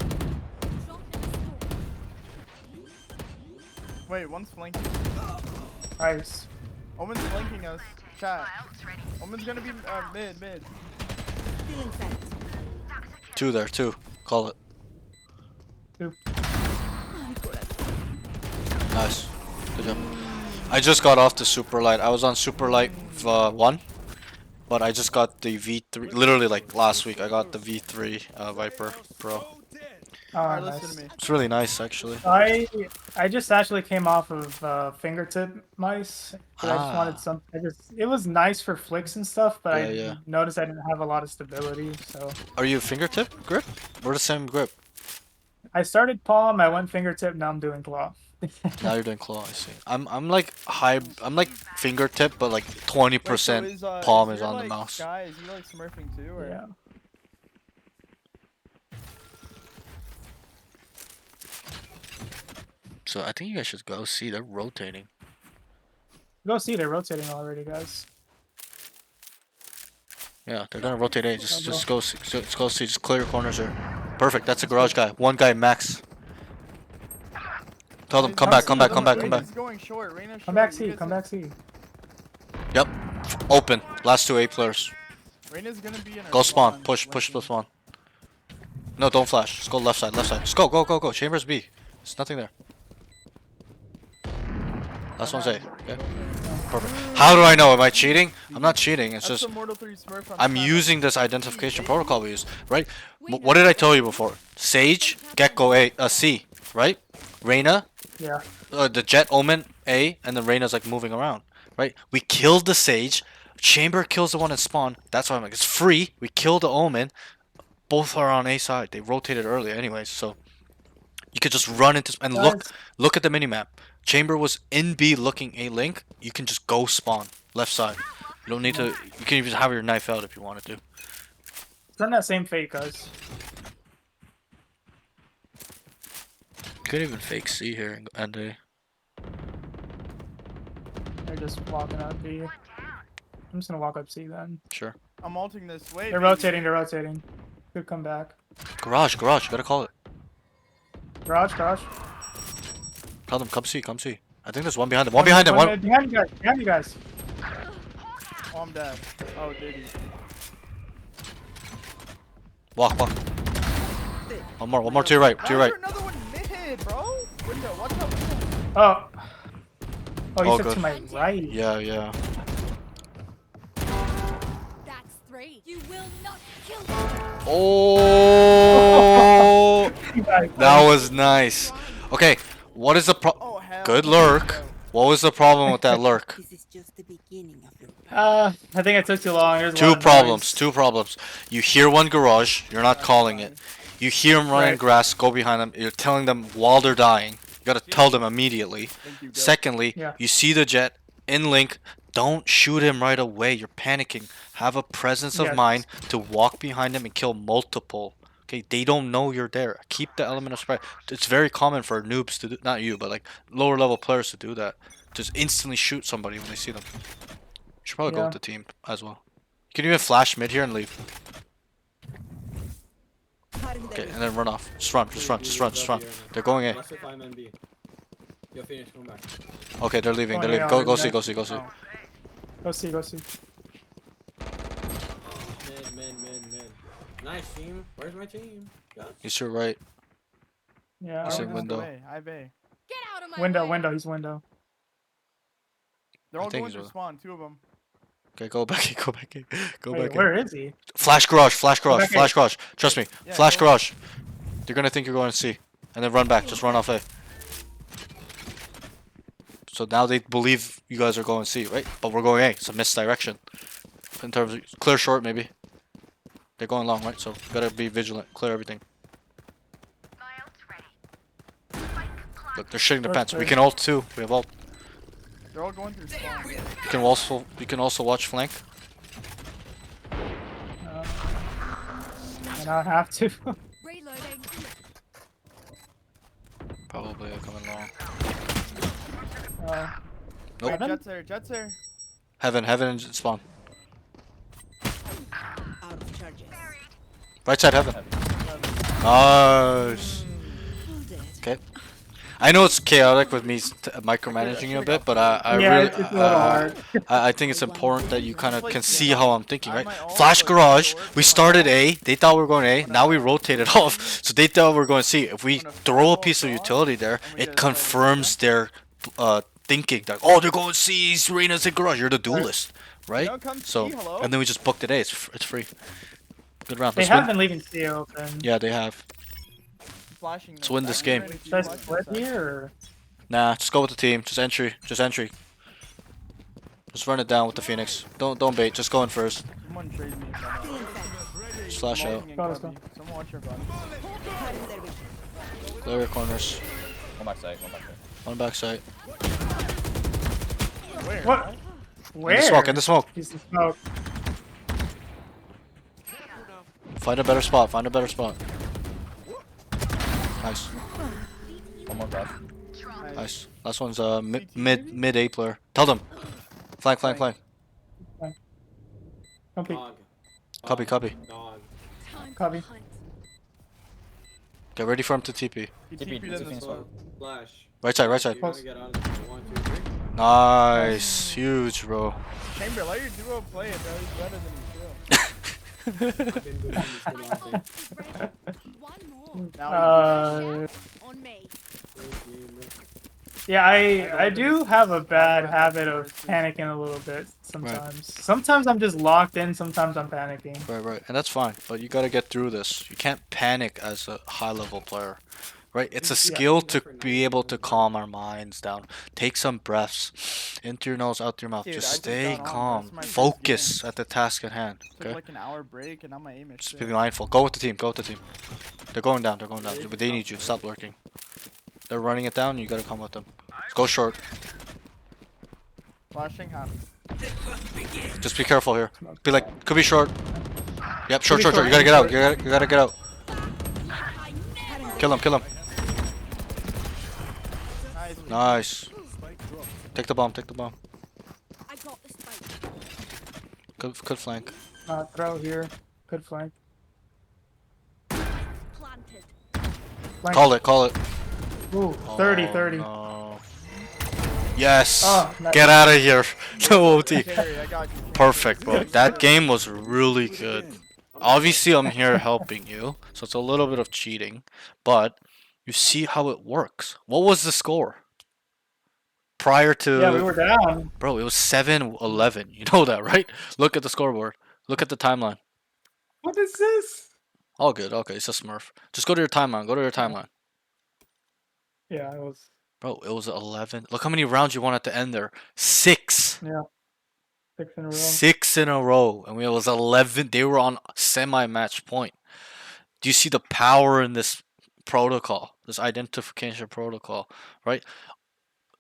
Drop in the smoke. Wait, one's flanking. Nice. Omen's flanking us. Chat. Omen's gonna be mid. Still inside. 2 there, 2. Call it. Nice. Good job. I just got off the super light. I was on super light 1, but I just got the V3. Literally like last week, I got the V3 Viper Pro. Oh, Alright, nice. listen to me. It's really nice, actually. I just actually came off of fingertip mice. But I just wanted some. It was nice for flicks and stuff, but I Yeah. noticed I didn't have a lot of stability. So Are you fingertip grip? We're the same grip. I started palm. I went fingertip. Now I'm doing claw. Now you're doing claw. I see. I'm like high. I'm like fingertip, but like 20% Wait, so palm is your, on the like, mouse. Sky, is he like smurfing too, or? Yeah. So I think you guys should go see. They're rotating. Go see. They're rotating already, guys. Yeah, they're gonna rotate A. Just go see. Just go see. Just clear your corners here. Perfect. That's a garage guy. One guy max. Tell them come back. Come back. Come back. Come back. Reina's going short. Reina's Come back short, you C. Come guys- back C. Yep. Open. Last 2 A players. Reina's gonna be in a Oh, Go spawn. spawn, Push flanking. the spawn. No, don't flash. Just go left side. Left side. Just go. Chambers B. There's nothing there. Last one's A. Okay. Perfect. How do I know? Am I cheating? I'm not cheating. It's That's just the Mortal 3 smurf on I'm the using this identification protocol we use, right? What did I tell you before? Sage, Gecko A, C, right? Reyna, Yeah. the Jet Omen A, and then Reyna's like moving around, right? We killed the Sage. Chamber kills the one at spawn. That's why I'm like, it's free. We killed the Omen. Both are on A side. They rotated earlier anyways, so you could just run into and look at the minimap. Chamber was in B looking A link. You can just go spawn left side. You don't need to. You can even have your knife out if you wanted to. Run that same fake, guys. You could even fake C here and A. They're just walking up B. I'm just gonna walk up C then. Sure. I'm ulting this. Wait. They're rotating. They're rotating. Could come back. Garage. You gotta call it. Garage. Tell them come see. I think there's one behind him. One behind him. One. Behind you guys. Behind you guys. Oh, I'm dead. Oh, did he? Walk. One more to your right. To your Why right. is there another one mid, bro? Window, watch out. Window. Oh. Oh, you Oh, said good. to my right. Yeah. That's 3. You will not kill them. Oh, Right. that was nice. Okay, what is the Oh, hell. good no. lurk? What was the problem with that lurk? This is just the beginning of your I think it took too long. There's a lot Two of problems. noise. Two problems. You hear one garage, you're not calling it. You hear them running Right. grass, go behind them. You're telling them while they're dying. You gotta tell them immediately. Thank you, Go. Secondly, Yeah. you see the jet in link. Don't shoot him right away. You're panicking. Have a presence of Yes. mind to walk behind him and kill multiple. Okay, they don't know you're there. Keep the element of surprise. It's very common for noobs to do, not you, but like lower level players to do that. Just instantly shoot somebody when they see them. You should probably go Yeah. with the team as well. You can even flash mid here and leave. Okay, and then run off. Just run. They're going A. Let's find man B. Yo, Phoenix, come back. Okay, they're leaving. Oh, They're yeah, leaving. Go yeah. see. Oh. Go see. Mid. Nice team. Where's my team? Yeah. He's to your right. Yeah. He's I in don't know. window. I have A. Get out of my Window. way. Window. He's window. They're all think going he's to with- spawn, 2 of them. Okay, go back. Go back. Wait, where is he? Flash garage. back in. Trust me. Yeah, Flash go. garage. They're gonna think you're going to C, and then run back. Just run off A. So now they believe you guys are going C, right? But we're going A. It's a misdirection. In terms of clear short, maybe. They're going long, right? So gotta be vigilant. Clear everything. Look, they're shitting their First pants. We clear. can ult too. We have ult. They're all going through spawn. You can also watch flank. And I have to. Reloading. Probably coming long. Heaven? Nope. Jets there. Heaven and spawn. out of charges. Right side heaven. Nice. Okay. I know it's chaotic with me micromanaging you a bit, but I Yeah, really it's a little hard. I think it's important that you kind of Like, can yeah, see how I'm thinking, I right? might also Flash like garage. work We with started my A. They thought we were going A. Now we rotated off, so they thought we were going C. If we When a throw a firewall piece of goes, utility there, and we it just, like, confirms their thinking that oh they're going C. Serena's in garage. You're the duelist, right? Don't come So see, hello? and then we just booked it A. It's free. Good round. They Let's have win. been leaving C open. Yeah, they have. Flashing Let's them. win this I'm game. ready to Should I flash split this here or? Nah, just go with the team. Just entry. Just run it down with the Phoenix. Don't bait. Just go in first. Someone trade me. Just flash out. Let's go. Someone watch your body. Clear your corners. One back side. One back side. Where? What? Where? In the smoke. He's the smoke. Find a better spot. Nice. One more cross. Nice. Last one's mid A player. Tell them. Flank. Complete. Dog. Copy. Dog. Time Copy. to hunt. Get ready for him to TP. He TP, TP'd in the Phoenix smoke. Flash. Right side. You wanna get out of this? 1, 2, 3. Nice. Huge, bro. Chamber, let your duo play it, bro. He's better than you feel. I've been good in this My game all day. ult is ready. One more. Now On me. Yeah, I do have a bad habit of panicking a little bit sometimes. Sometimes I'm just locked in, sometimes I'm panicking. Right. And that's fine. But you gotta get through this. You can't panic as a high level player. Right? It's a skill to be able to calm our minds down. Take some breaths. Into your nose, out your mouth. Dude, I Just just stay got on. calm. That's my first Focus at the task at hand. took Okay? like an hour break and now my aim is Just shit. be mindful. Go with the team. They're going down. But they need you. Stop lurking. They're running it down. You gotta come with them. Just go short. Flashing half. Just be careful here. Be like, could be short. Yep, short. Could be You gotta get out. You gotta get out. I never. Kill him. Nice. Nice. Take the bomb. I got the spike. Good flank. Throw here. Good flank. Planted. Flank. Call it. Ooh, 30. No. Yes. Oh, nice. Get out of here. No OT. Carry, I got you. Carry. Perfect, bro. That game was really good. Obviously, I'm here helping you, so it's a little bit of cheating, but you see how it works. What was the score? Prior to Yeah, we were down. Bro, it was 7-11. You know that, right? Look at the scoreboard. Look at the timeline. What is this? All good. Okay, it's a Smurf. Just go to your timeline. Go to your timeline. Yeah, it was. Bro, it was 11. Look how many rounds you won at the end there. 6. Yeah, 6 in a row. 6 in a row. And it was 11. They were on semi-match point. Do you see the power in this protocol? This identification protocol, right?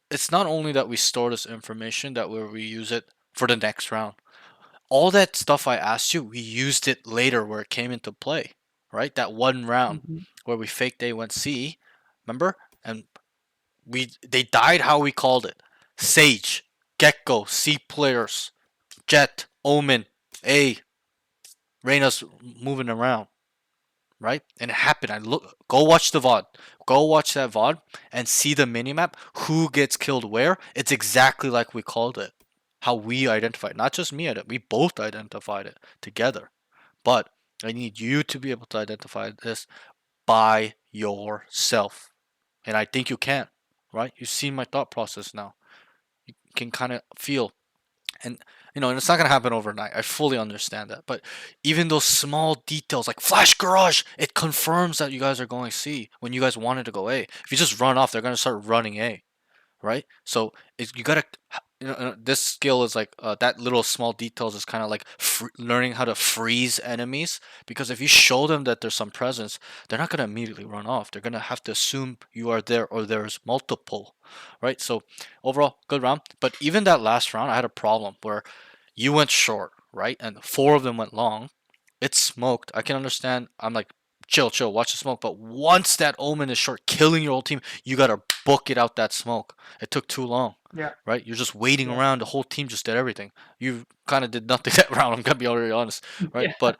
It's not only that we store this information, that we reuse it for the next round. All that stuff I asked you, we used it later where it came into play, right? That one round Mhm. where we faked A went C, remember? And they died how we called it. Sage, Gecko, C players, Jet, Omen, A, Reyna's moving around, right? And it happened. Go watch the VOD. Go watch that VOD and see the minimap. Who gets killed where? It's exactly like we called it. How we identified. Not just me, we both identified it together. But I need you to be able to identify this by yourself. And I think you can, right? You see my thought process now. You can kind of feel. And and it's not gonna happen overnight. I fully understand that. But even those small details like Flash Garage, it confirms that you guys are going C when you guys wanted to go A. If you just run off, they're gonna start running A, right? So you gotta, this skill is like that little small details is kind of like learning how to freeze enemies, because if you show them that there's some presence, they're not gonna immediately run off. They're gonna have to assume you are there or there's multiple, right? So overall, good round. But even that last round, I had a problem where you went short, right, and 4 of them went long. It's smoked. I can understand. I'm like, chill, watch the smoke. But once that Omen is short, killing your whole team, you gotta book it out that smoke. It took too long. Yeah. Right? You're just waiting Yeah. around. The whole team just did everything. You kind of did nothing that round. I'm gonna be already honest, right? Yeah. But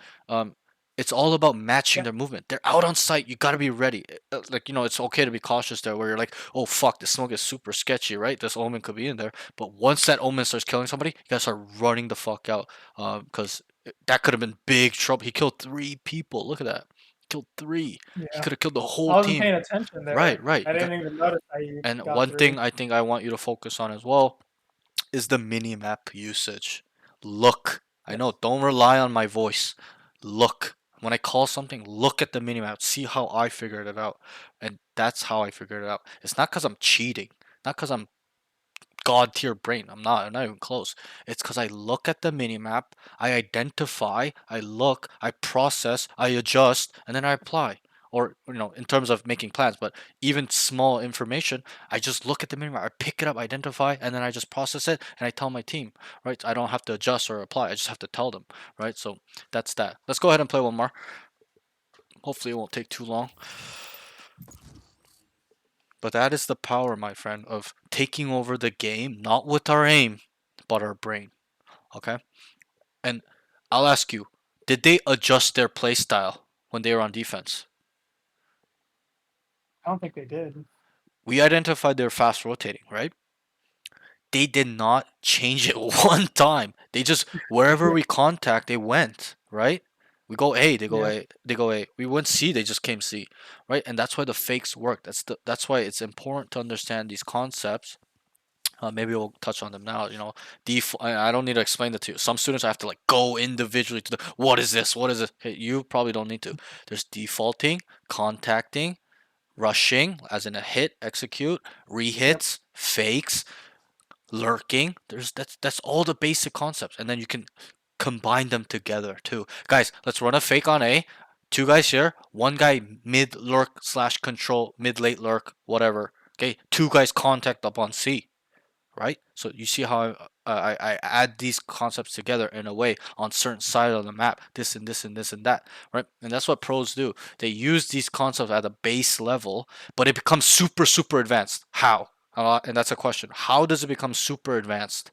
it's all about matching Yeah. their movement. They're out on site. You gotta be ready. Like, it's okay to be cautious there, where you're like, oh fuck, this smoke is super sketchy, right? This Omen could be in there. But once that Omen starts killing somebody, you gotta start running the fuck out, because that could have been big trouble. He killed 3 people. Look at that. Killed 3. He Yeah. could have killed the I whole wasn't team. paying attention there. Right. I You got- didn't even notice how you and got one through. thing I think I want you to focus on as well is the minimap usage. Look. I know, don't rely on my voice. Look. When I call something, look at the minimap. See how I figured it out. And that's how I figured it out. It's not because I'm cheating. Not because I'm god tier brain. I'm not even close. It's because I look at the minimap, I identify, I look, I process, I adjust, and then I apply. Or, in terms of making plans, but even small information, I just look at the minimap, I pick it up, identify, and then I just process it, and I tell my team, right? I don't have to adjust or apply, I just have to tell them, right? So that's that. Let's go ahead and play one more. Hopefully it won't take too long. But that is the power, my friend, of taking over the game, not with our aim, but our brain. Okay? And I'll ask you, did they adjust their play style when they were on defense? I don't think they did. We identified they're fast rotating, right? They did not change it one time. They just, wherever we contact, they went, right? We go A, they go Yeah. A, they go A. We went C, they just came C, right? And that's why the fakes work. That's why it's important to understand these concepts. Maybe we'll touch on them now. I don't need to explain that to you. Some students I have to like go individually to what is this? What is it? Okay, you probably don't need to. There's defaulting, contacting, rushing, as in a hit, execute, rehits, fakes, lurking. That's all the basic concepts, and then you can combine them together too. Guys, let's run a fake on A. 2 guys here, 1 guy mid lurk / control, mid late lurk, whatever. Okay, 2 guys contact up on C, right? So you see how I add these concepts together in a way on certain side of the map, this and this and this and that, right? And that's what pros do. They use these concepts at a base level, but it becomes super advanced. How? And that's a question. How does it become super advanced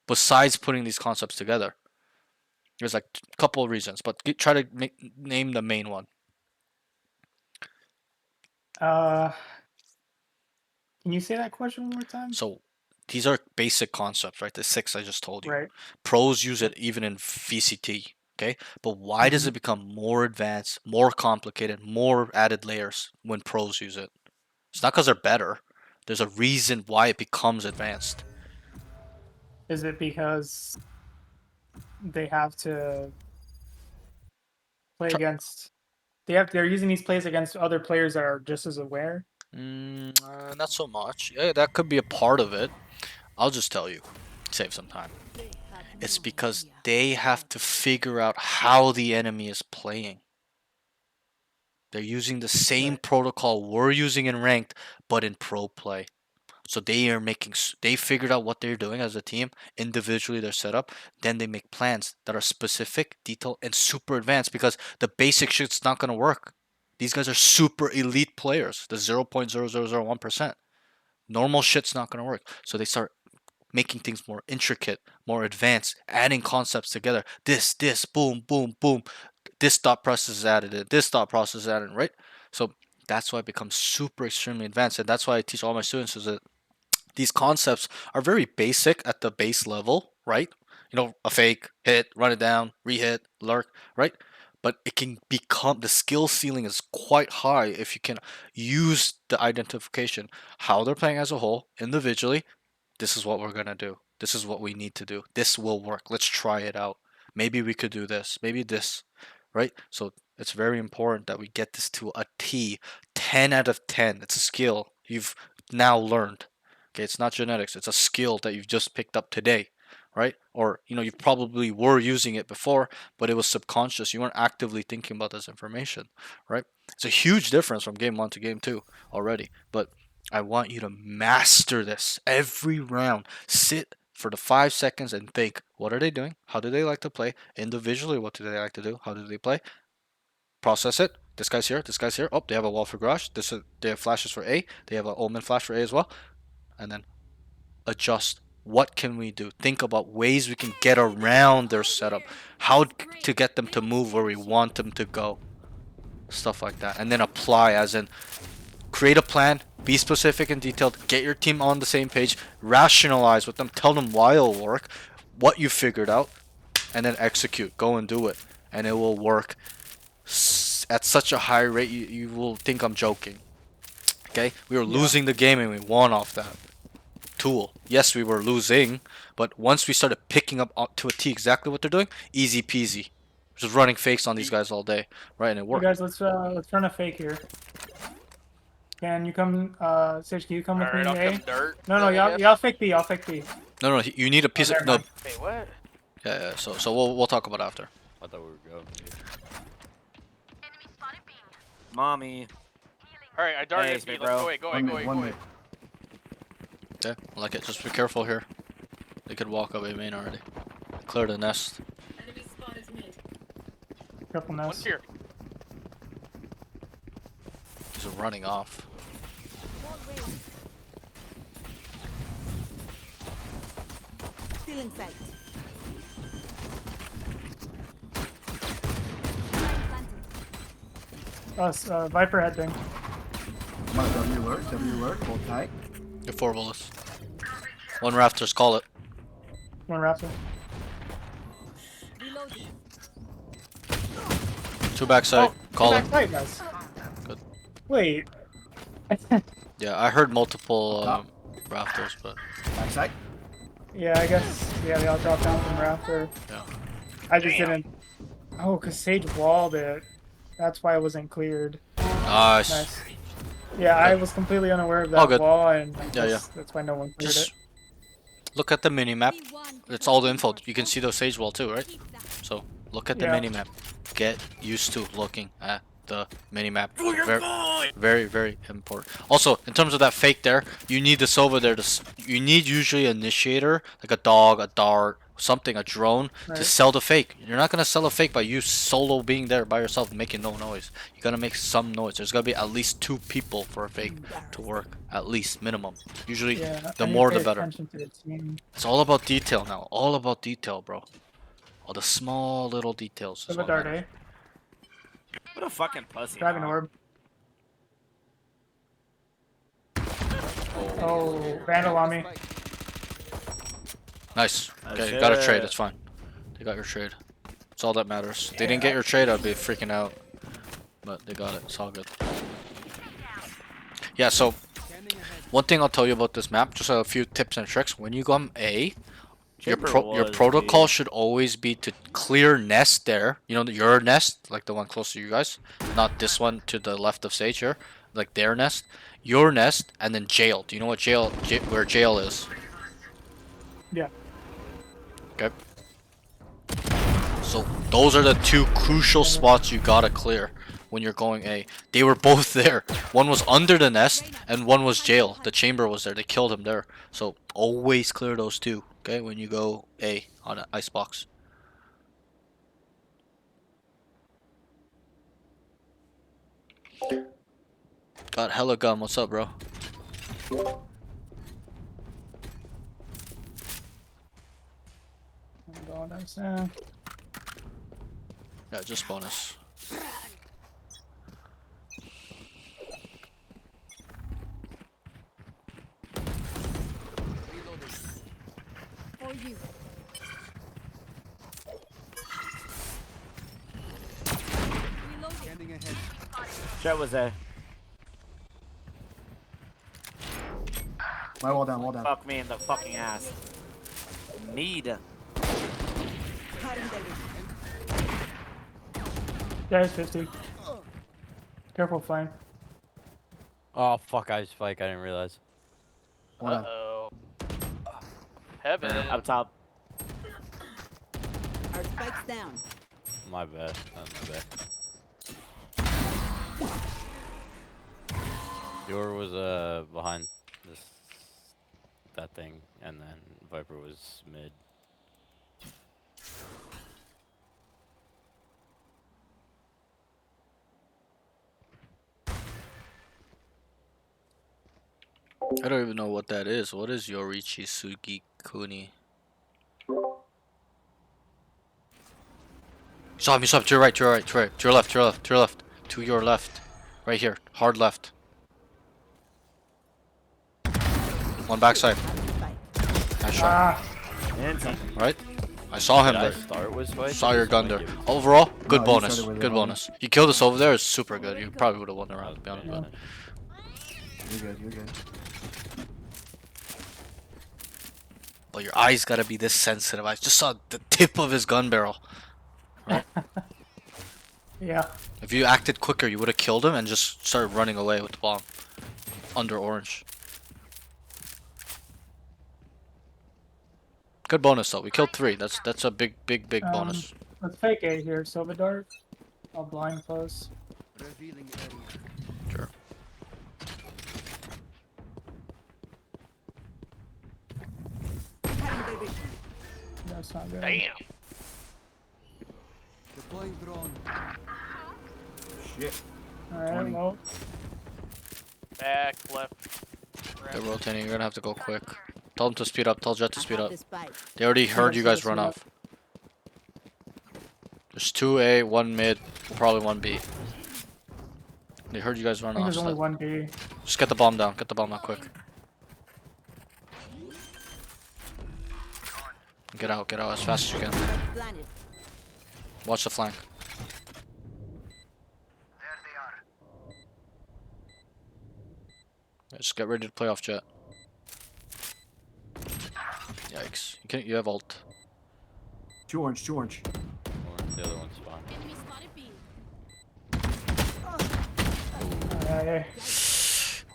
besides putting these concepts together? There's like a couple of reasons, but try to name the main one. Can you say that question one more time? So these are basic concepts, right? The 6 I just told you. Right. Pros use it even in VCT. Okay, but why does it become more advanced, more complicated, more added layers when pros use it? It's not because they're better. There's a reason why it becomes advanced. Is it because they have to play against? They're using these plays against other players that are just as aware. Not so much. Yeah, that could be a part of it. I'll just tell you, save some time. It's because they have to figure out how the enemy is playing. They're using the same protocol we're using in ranked, but in pro play. So they figured out what they're doing as a team, individually they're set up, then they make plans that are specific, detailed, and super advanced because the basic shit's not gonna work. These guys are super elite players, the 0.0001%. Normal shit's not gonna work. So they start making things more intricate, more advanced, adding concepts together. This, boom, boom, boom. This thought process is added in, this thought process is added in, right? So that's why it becomes super extremely advanced. And that's why I teach all my students is that these concepts are very basic at the base level, right? You know, a fake, hit, run it down, re-hit, lurk, right? But it can become, the skill ceiling is quite high if you can use the identification, how they're playing as a whole, individually. This is what we're gonna do. This is what we need to do. This will work. Let's try it out. Maybe we could do this. Maybe this, right? So it's very important that we get this to a T. 10 out of 10. It's a skill you've now learned. Okay, it's not genetics. It's a skill that you've just picked up today, right? Or you probably were using it before, but it was subconscious. You weren't actively thinking about this information, right? It's a huge difference from game 1 to game 2 already. But I want you to master this every round. Sit for the 5 seconds and think, what are they doing? How do they like to play? Individually, what do they like to do? How do they play? Process it. This guy's here. This guy's here. Oh, they have a wall for garage. They have flashes for A. They have an omen flash for A as well. And then adjust. What can we do? Think about ways we can get around their setup. How to get them to move where we want them to go. Stuff like that. And then apply, as in create a plan, be specific and detailed, get your team on the same page, rationalize with them, tell them why it'll work, what you figured out, and then execute. Go and do it. And it will work at such a high rate you will think I'm joking. Okay? We were losing the game and we won off that tool. Yes, we were losing, but once we started picking up to a T exactly what they're doing, easy peasy. Just running fakes on these guys all day, right? And it Hey worked. guys, let's run a fake here. Can you come, Sage? Can you come with me? No, y'all fake B. I'll fake B. No, you need a piece of no. Wait, what? Yeah. So we'll talk about it after. I thought we were going. Mommy. Alright, I darted Thanks, B. big Let's bro. go away, go away, go away. Okay, I like it. Just be careful here. They could walk up A main already. Clear the nest. Careful One's nest. here. He's running off. Stealing sight. Viper head thing. W lurk, hold tight. Get 4 bullets. 1 rafters, call it. One raptor. Reloading. 2 backside, call it. Backside, guys. Good. Wait. Yeah, I heard multiple rafters, but Backside. Yeah, I guess. Yeah, they all dropped down from rafter. yeah. I just didn't. Oh, cause Sage walled it. That's why it wasn't cleared. Nice. Nice. Yeah, I was completely unaware of All that good. wall, and I Yeah, guess yeah. that's why no one cleared Just it. look at the mini map. P1. It's all the info. You can see the sage wall too, right? Keep that. So look at the Yeah. mini map. Get used to looking at the mini map. Very, very important. Also, in terms of that fake there, you need this over there. You need usually an initiator, like a dog, a dart, something, a drone, to Right. sell the fake. You're not gonna sell a fake by you solo being there by yourself making no noise. You gotta make some noise. There's gotta be at least 2 people for a fake to work. At least minimum. Usually, Yeah, the I need more to the pay better. attention to the team. It's all about detail now. All about detail, bro. All the small little details. is Have a what dart, matters. eh? What a fucking pussy. Driving dog. orb. Oh, Vandal on me. Nice. Nice Okay, you got a trade. shit. It's fine. They got your trade. That's all that matters. If they didn't get your trade, I'd be freaking out. But they got it. It's all good. Yeah, so one thing I'll tell you about this map, just a few tips and tricks. When you go on A, your Chamber your was, protocol dude. should always be to clear nest there. You know, your nest, like the one close to you guys, not this one to the left of Sage here, like their nest, your nest, and then jail. Do you know what where jail is? Yeah. Okay. So those are the two crucial spots you gotta clear when you're going A. They were both there. One was under the nest and one was jail. The chamber was there. They killed him there. So always clear those two, okay, when you go A on an icebox. Got hella gun. What's up, bro? Bonus now. Yeah, just bonus. For you. Reloading. Scanning ahead. Jet was there. My wall down, wall down. Fuck me in the fucking ass. Mead. Guys, 50. Careful, flame. Oh fuck! I spike. I didn't realize. Wall down. Uh-oh. Heaven. Up top. Our spike's down. My bad. My bad. Dior was behind that thing, and then Viper was mid. I don't even know what that is. What is Yorichi Sugikuni? Saw me, to your right, to your right, to your right, to your left, to your left, to your left, to your left. Right here, hard left. One backside. Nice shot. Right? I saw him Did I there. start with spike? Saw your gun there. Give it- Overall, good No, you bonus. started with Good it. bonus. You killed us over there, it's super good. You probably would have won the round, to be honest. Yeah. But, You're good, you're good. but your eyes gotta be this sensitive. I just saw the tip of his gun barrel. Yeah. If you acted quicker, you would have killed him and just started running away with the bomb. Under orange. Good bonus though. We killed 3. That's a big bonus. Let's fake A here, Silver Dart. I'll blind close. Revealing area. Sure. That's not good. Deploying drone. Shit. Alright, 20. well, Back, left. They're rotating. You're gonna have to go quick. Tell them to speed up. Tell Jet to speed up. This bite. They already heard you guys run off. There's 2A, 1 mid, probably 1 B. They heard you guys I run think off. there's only So one B. just get the bomb down. Get the bomb down quick. Get out as fast as you can. Blinded. Watch the flank. Yeah, just get ready to play off Jet. Yikes. You have ult. 2 orange, 2 orange. Or the other one's spawn. Enemy spotted B.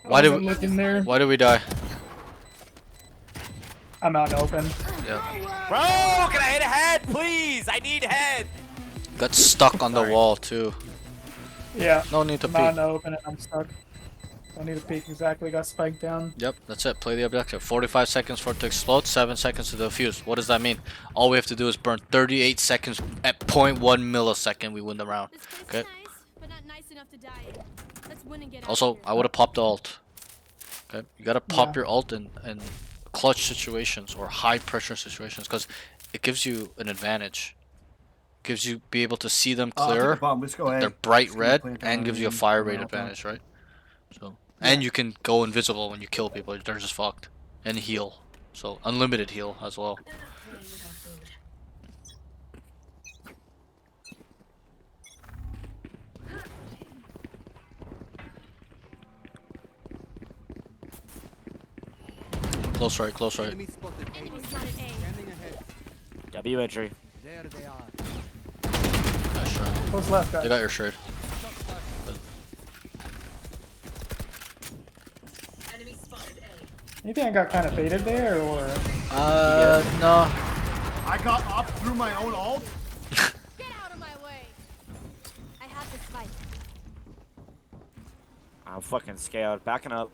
Why did I'm looking there? why did we die? I'm out in open. Yeah. Bro, can I hit a head, please? I need head. Got stuck on the wall too. Yeah. No need to I'm out in peek. the open and I'm stuck. Don't need to peek exactly. Got spiked down. Yep, that's it. Play the objective. 45 seconds for it to explode, 7 seconds to defuse. What does that mean? All we have to do is burn 38 seconds at 0.1 millisecond. We win the round. This place Okay. is nice, but not nice enough to die in. Let's win and get out Also, of here. I would have popped the ult. Okay, you gotta pop Yeah. your ult in clutch situations or high pressure situations because it gives you an advantage. Gives you be able to see them Oh, I'll take clearer. the bomb. Let's go, They're hey. bright Just gonna red plant and on gives you a and fire go rate out there. advantage, right? So and you can go invisible when you kill people. They're just fucked and heal. So unlimited heal as well. Close right, close right. Enemy spotted A. Enemy spotted A. Scanning ahead. W entry. There they are. Nice shot. Close left, They guys. got your shade. You think I got kind of baited there, or? No. I got up through my own ult. Get out of my way. I have the spike. I'm fucking scared. Backing up.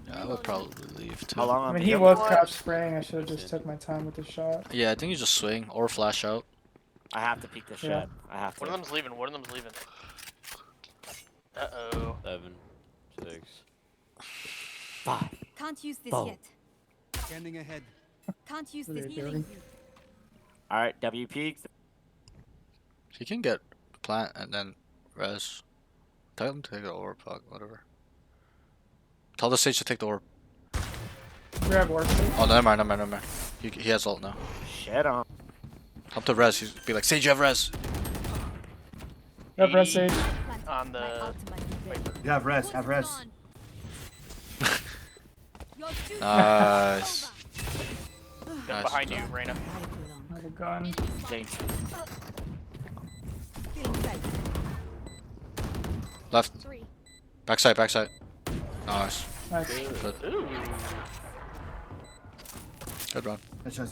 Yeah, I would probably leave too. How long I on mean, me? he was crouch spraying. I should have just took my time with the shot. Yeah, I think you just swing or flash out. I have to peek this Yeah. shit. I have to. One of them's leaving. One of them's leaving. Uh-oh. 7, 6. 5. Can't use this Boom. yet. Scanning ahead. Can't use Really this dirty. healing. Alright, W peek. You can get plant and then res. Tell them to take the orb, fuck, whatever. Tell the sage to take the orb. Grab work. Oh, never mind, never mind, never mind. He has ult now. Shit on. Up to res. He's be like, Sage, you have res. Grab red sage. On My the. ultimate is ready. You have res, have res. On. Your duty Nice. is Nice. Behind you, Reyna. Have a gun. Thanks. Left. over. 3. Backside, backside. Nice. Nice. Good. Ooh. Good run. Nice. I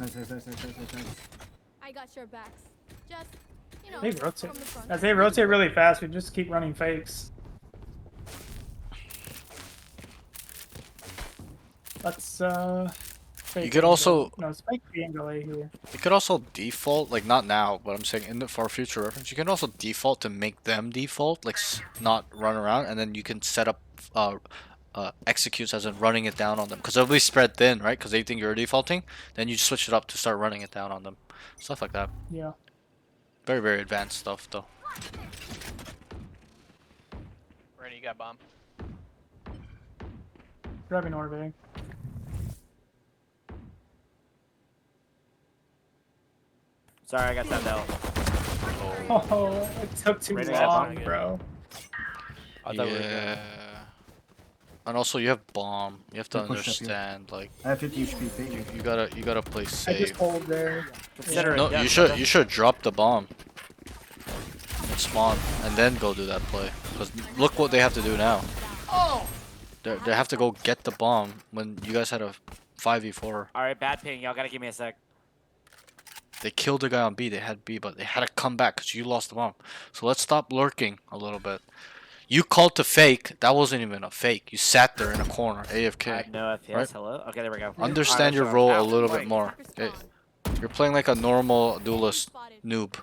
got your backs. Just, you know, They rotate. from the front. As they rotate really fast, we just keep running fakes. Let's fake You could angle. also- no spike the angle A here. You could also default, like not now, but I'm saying in the for future reference, you can also default to make them default, like not run around, and then you can set up executes as in running it down on them, because they'll be spread thin, right? Because they think you're defaulting, then you switch it up to start running it down on them, stuff like that. Yeah. Very very advanced stuff though. Reyna, you got bomb. Grabbing orb A. Sorry, I got that out. Oh, it took too Ready to have long, bomb again. bro. I thought we were good. Yeah. And also you have bomb. You have to Yeah, push up here. understand, like I have 50 HP. Thank you. you gotta play I just safe. hold there. Consider it No, done, you should brother. drop the bomb. And spawn and then go do that play. Cause look what they have to do now. They have to go get the bomb when you guys had a 5v4. Alright, bad ping. Y'all gotta give me a sec. They killed the guy on B. They had B, but they had to come back because you lost the bomb. So let's stop lurking a little bit. You called to fake. That wasn't even a fake. You sat there in a corner, I have AFK. no FPS. Right. Hello? Okay, there we go. Understand your Alright, role so a I'm little out. bit more. Attacker Okay? spawn. You're playing like a normal duelist Spotted. noob.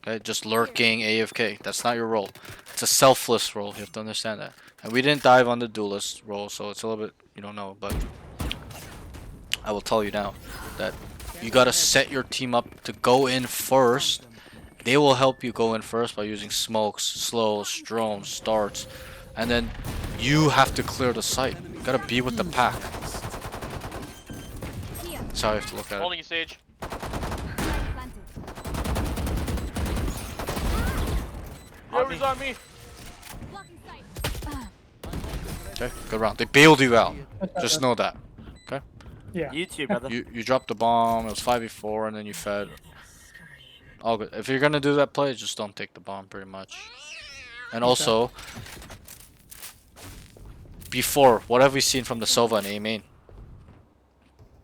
Okay? Just lurking, AFK. That's not your role. It's a selfless role. You have to understand that. And we didn't dive on the duelist role, so it's a little bit you don't know. But I will tell you now that you gotta set your team up to go in first. They will help you go in first by using smokes, slows, drones, starts, and then you have to clear the site. You gotta be with the pack. Here. That's how you have to look at it. Holding you, Sage. Planted. Whoever's on me. Blocking sight. Okay, good round. They bailed you out. Just know that. Yeah. YouTube, brother. You dropped the bomb. It was 5v4, and then you fed. All good. If you're gonna do that play, just don't take the bomb, pretty much. And also, before, what have we seen from the Sova and A main?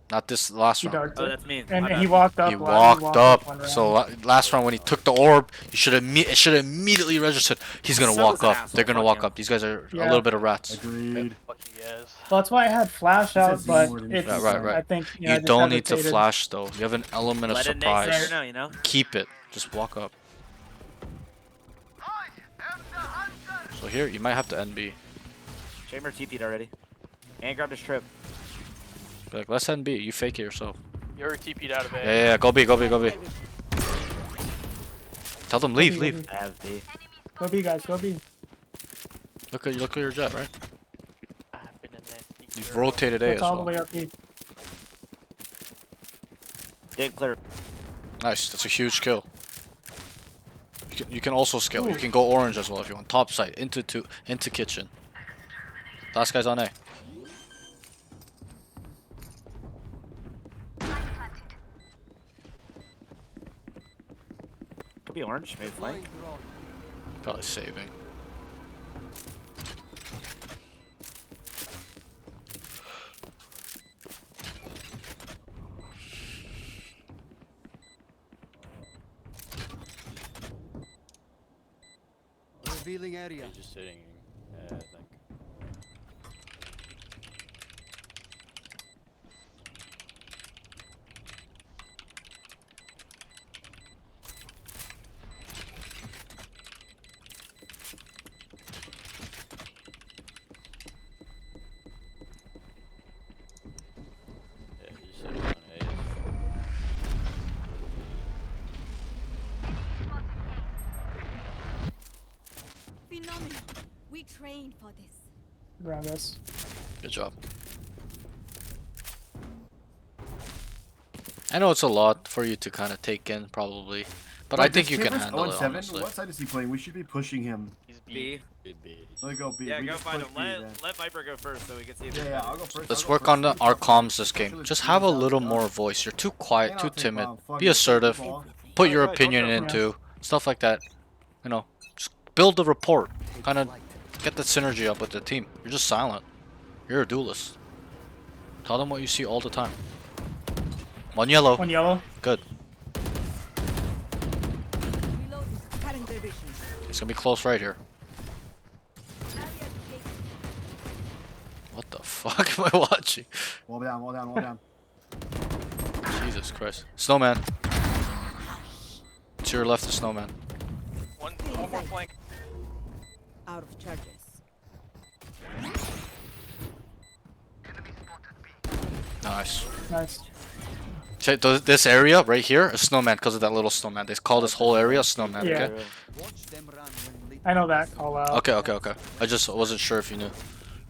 Not this last He round. darked Oh, it. that's me. And My he bad. walked up. He last- walked one up. round. So last round when he took the orb, you should have it should have immediately registered. He's gonna So walk is an up. asshole, They're gonna fuck walk him. up. These guys are a Yeah. little bit of rats. Agreed. Fuck you guys. Well, that's why I had flash out, says but more than it's. Right, right. I think You I just don't need to hesitated. flash though. You have an element of Let it next player surprise. know, you know? Keep it. Just walk up. So here, you might have to NB. Chamber TP'd already. And grabbed his trip. Be like, let's NB. You fake it yourself. You're TP'd out of it. Yeah, go B, go B, go B. Tell them leave, Go B, leave. I have B. Go B, guys. Go B. Look at your jet, right? I've been in there. You've rotated A as That's all the well. way up B. Did clear. Nice, that's a huge kill. You can also scale. You can go orange as well if you want. Top side into kitchen. Last guy's on A. orange, maybe flank. Probably saving. Revealing area. Just sitting, I think. Yeah, he's sitting on A. Phenomenal. We trained for this. Around us. Good job. I know it's a lot for you to kind of take in, probably, but I think you can handle it. Honestly. What side is he playing? We should be pushing him. He's B. Let go B. Yeah, We go just find push him. B, then. Let Viper go first so we can see if Yeah, I'll go first. Let's work on our comms this game. Just have a little more voice. You're too quiet, too timid. Be assertive. Put your opinion into stuff like that. You know, just build the rapport. Kind of get that synergy up with the team. You're just silent. You're a duelist. Tell them what you see all the time. One yellow. One yellow. Good. Reloading. Cutting their vision. It's gonna be close right here. Area taken. What the fuck am I watching? Wall down, wall down, wall down. Jesus Christ. Snowman. To your left, the snowman. One more flank. Out of charges. Nice. Nice. Check this area right here, a snowman because of that little snowman. They call this whole area snowman, Yeah. okay? Watch them run when lit. I know that call out. Okay. I just wasn't sure if you knew.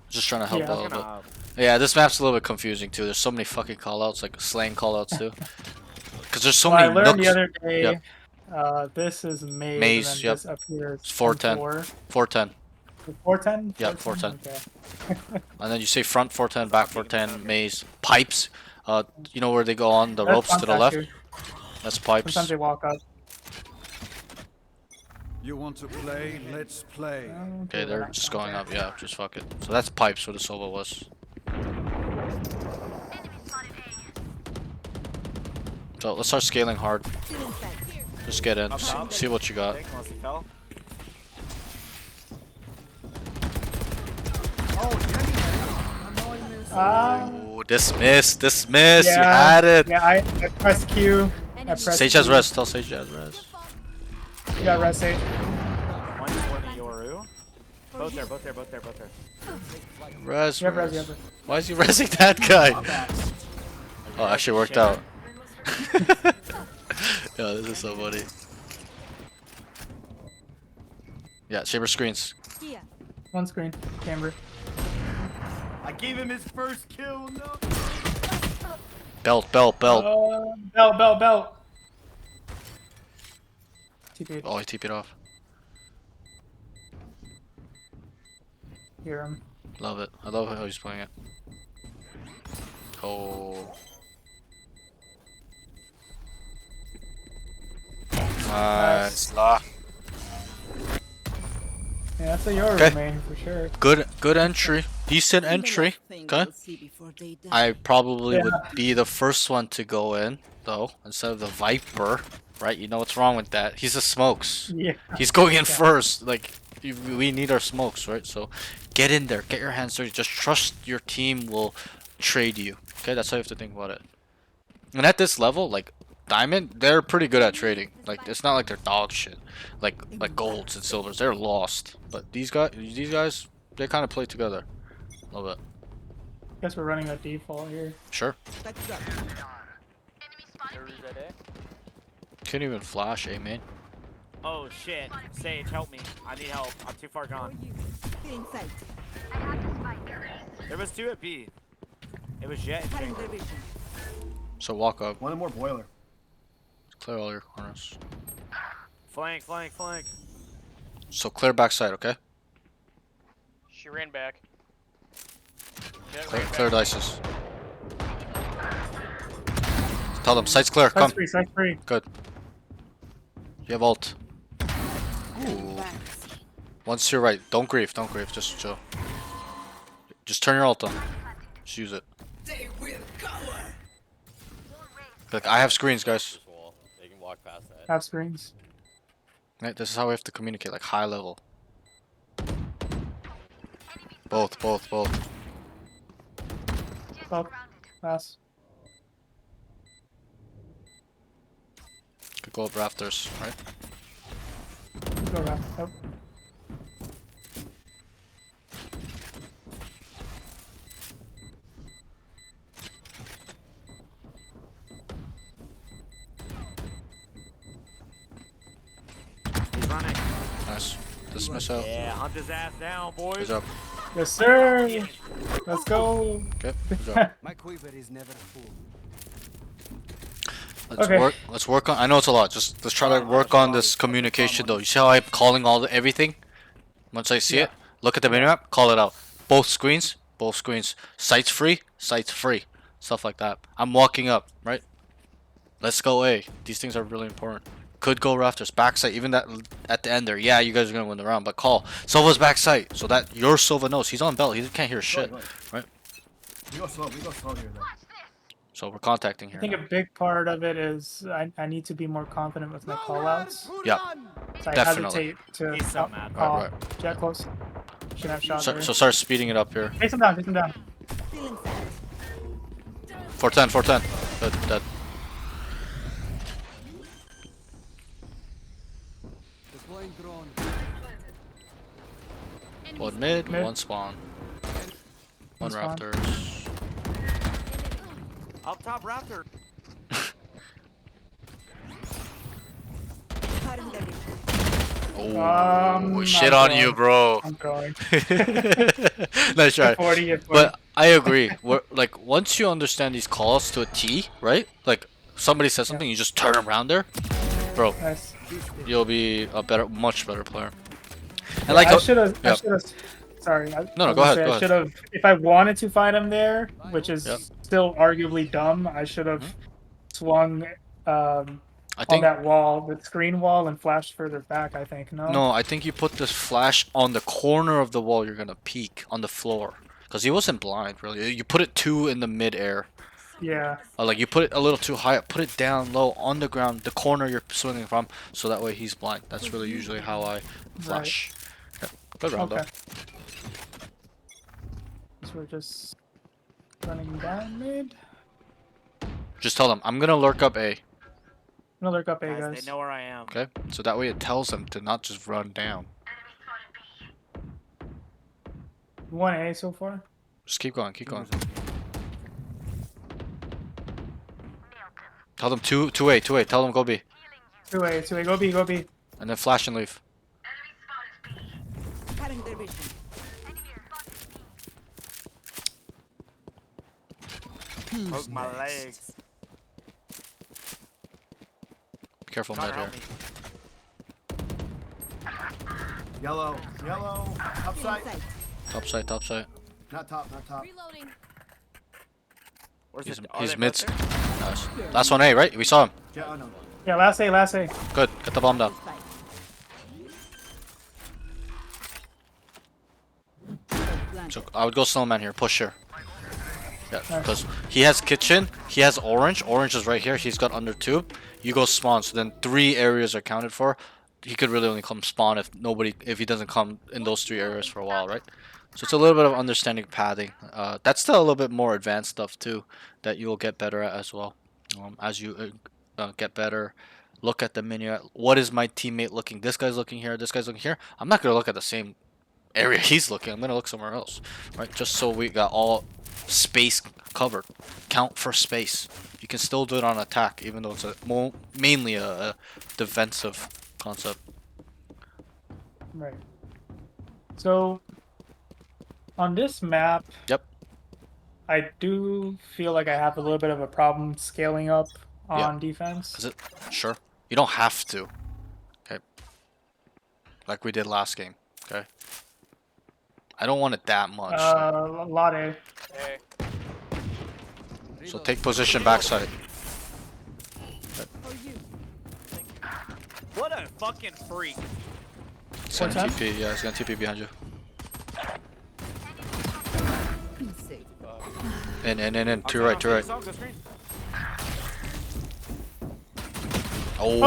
Just trying to help Yeah. out a little bit. Yeah, this map's a little bit confusing too. There's so many fucking callouts, like slang callouts too. Because there's so Well, I many learned nooks. the other day. Yep. This is maze. Maze, And then yep. This up here is It's 410. 410. 410. 410. Yeah, 410. Okay. And then you say front 410, back 410, maze, pipes. You know where they go on the That's ropes to the contact left? here. That's pipes. Sometimes they walk up. You want to play? Let's play. Okay, they're just going up. Yeah, just fuck it. So that's pipes where the Sova was. So let's start scaling hard. Just get in, see what you got. unless he fell. Ooh, dismiss. You Yeah, had it. Yeah, I pressed Q. I pressed Sage has Q. res. Tell Sage has res. You got res Sage. 120 Yoru. Both there. Res. You have res, you have res. Why is he resing that guy? Oh, actually worked out. Yo, this is so funny. Yeah, chamber screens. Here. One screen. Camber. I gave him his first kill. No. Belt. Belt. TP. Oh, he TP'd off. Hear him. Love it. I love how he's playing it. Oh. Nice. Yeah, that's a Yoru Okay. main for sure. Good entry. Decent entry. Okay. I probably would be the first one to go in, though, instead of the Viper. Right? You know what's wrong with that. He's the smokes. Yeah. He's going in first. Like, we need our smokes, right? So, get in there. Get your hands dirty. Just trust your team will trade you. Okay? That's how you have to think about it. And at this level, like, Diamond, they're pretty good at trading. Like, it's not like they're dog shit. Like golds and silvers. They're lost. But these guys, they kind of play together. Love it. Guess we're running a default here. Sure. Yoru's at A. Can't even flash, eh, man? Oh shit. Sage, help me. I need help. I'm too far gone. In sight. There was 2 at B. It was Jet and Cutting Chamber. their vision. So walk up. One more boiler. Clear all your corners. Flank. So clear backside, okay? She ran back. Jet Clear, ran back. clear dices. Tell them, site's clear, come. Side free. Good. You have ult. Ooh. Once to your right. Don't grief. Don't grief. Just chill. Just turn your ult on. Just use it. Like, I have screens, guys. They can walk past that. Have screens. Right, this is how we have to communicate, like high level. Both. Oh, pass. Could go up rafters, right? Go around. Oh. He's running. Nice. Dismiss out. Yeah, hunt his ass down, Good boys. job. Yes, sir. Let's go. Okay, good job. My quiver is never full. Okay. Let's work on. I know it's a lot. Just let's try to work on this communication though. You see how I'm calling everything? Once I see it, look at the minimap, call it out. Both screens. Sights free. Stuff like that. I'm walking up, right? Let's go A. These things are really important. Could go rafters, backside, even that at the end there. Yeah, you guys are gonna win the round, but call Silva's backside so that your Silva knows he's on belt. He can't hear shit, right? We go slow here though. So we're contacting I here. think a Now. big part of it is I need to be more confident with my callouts. Yeah, So I definitely. hesitate to He's so mad. call. Right. Jet close. Should have shot there. So start speeding it up here. Face him down. 410. Good, dead. Deploying drone. One mid, Mid. one spawn. One One spawn. rafters. Up top raptor. Oh, shit I'm on you, throwing. bro. I'm throwing. Nice try. 40 at 40. But I agree. Like once you understand these calls to a T, right? Like somebody says something, you just turn around there, bro. Nice. You'll be a much better player. And Yeah, like, I should have. yep. Sorry. No, go ahead, go I ahead. should have. If I wanted to fight him there, which is Yep. still arguably dumb, I should have swung I on think that wall, the screen wall, and flashed further back. I think no, I think you put this flash on the corner of the wall. You're gonna peek on the floor because he wasn't blind really. You put it too in the mid air. Yeah. Like you put it a little too high up, put it down low on the ground, the corner you're swinging from, so that way he's blind. That's really usually how I flash. Yeah, good round Okay. So we're just running down mid. though. Just tell them I'm gonna lurk up A. Gonna lurk up A, Guys, guys. they know where I am. Okay, so that way it tells them to not just run down. 1A so far. Just keep going, keep going. Tell them 2A. Tell them go B, 2A. Go B. Go B. and then flash and leave. Poke my legs. Be careful Connor, mid here. help me. Yellow. Upside. Top side. Not top. Reloading. Where's He's, it? Are he's they mid. both there? Nice. Last one A, right? We saw him. Yeah, oh no. Yeah, last A. Good. Get the bomb down. So I would go snowman here. Push here. Yeah, because he has kitchen. He has orange. Orange is right here. He's got under tube. You go spawn. So then 3 areas are counted for. He could really only come spawn if he doesn't come in those 3 areas for a while, right? So it's a little bit of understanding pathing. That's still a little bit more advanced stuff too that you will get better at as well. As you get better, look at the menu. What is my teammate looking? This guy's looking here. This guy's looking here. I'm not gonna look at the same area he's looking. I'm gonna look somewhere else, right? Just so we got all space covered. Count for space. You can still do it on attack, even though it's mainly a defensive concept. Right. So on this map, Yep. I do feel like I have a little bit of a problem scaling up on defense. Is it? Sure. You don't have to. Okay. Like we did last game. Okay. I don't want it that much. A lot A. Hey. So take position backside. What a fucking freak. Send time? TP. Yeah, he's gonna TP behind you. In. To your right, to your right. Oh,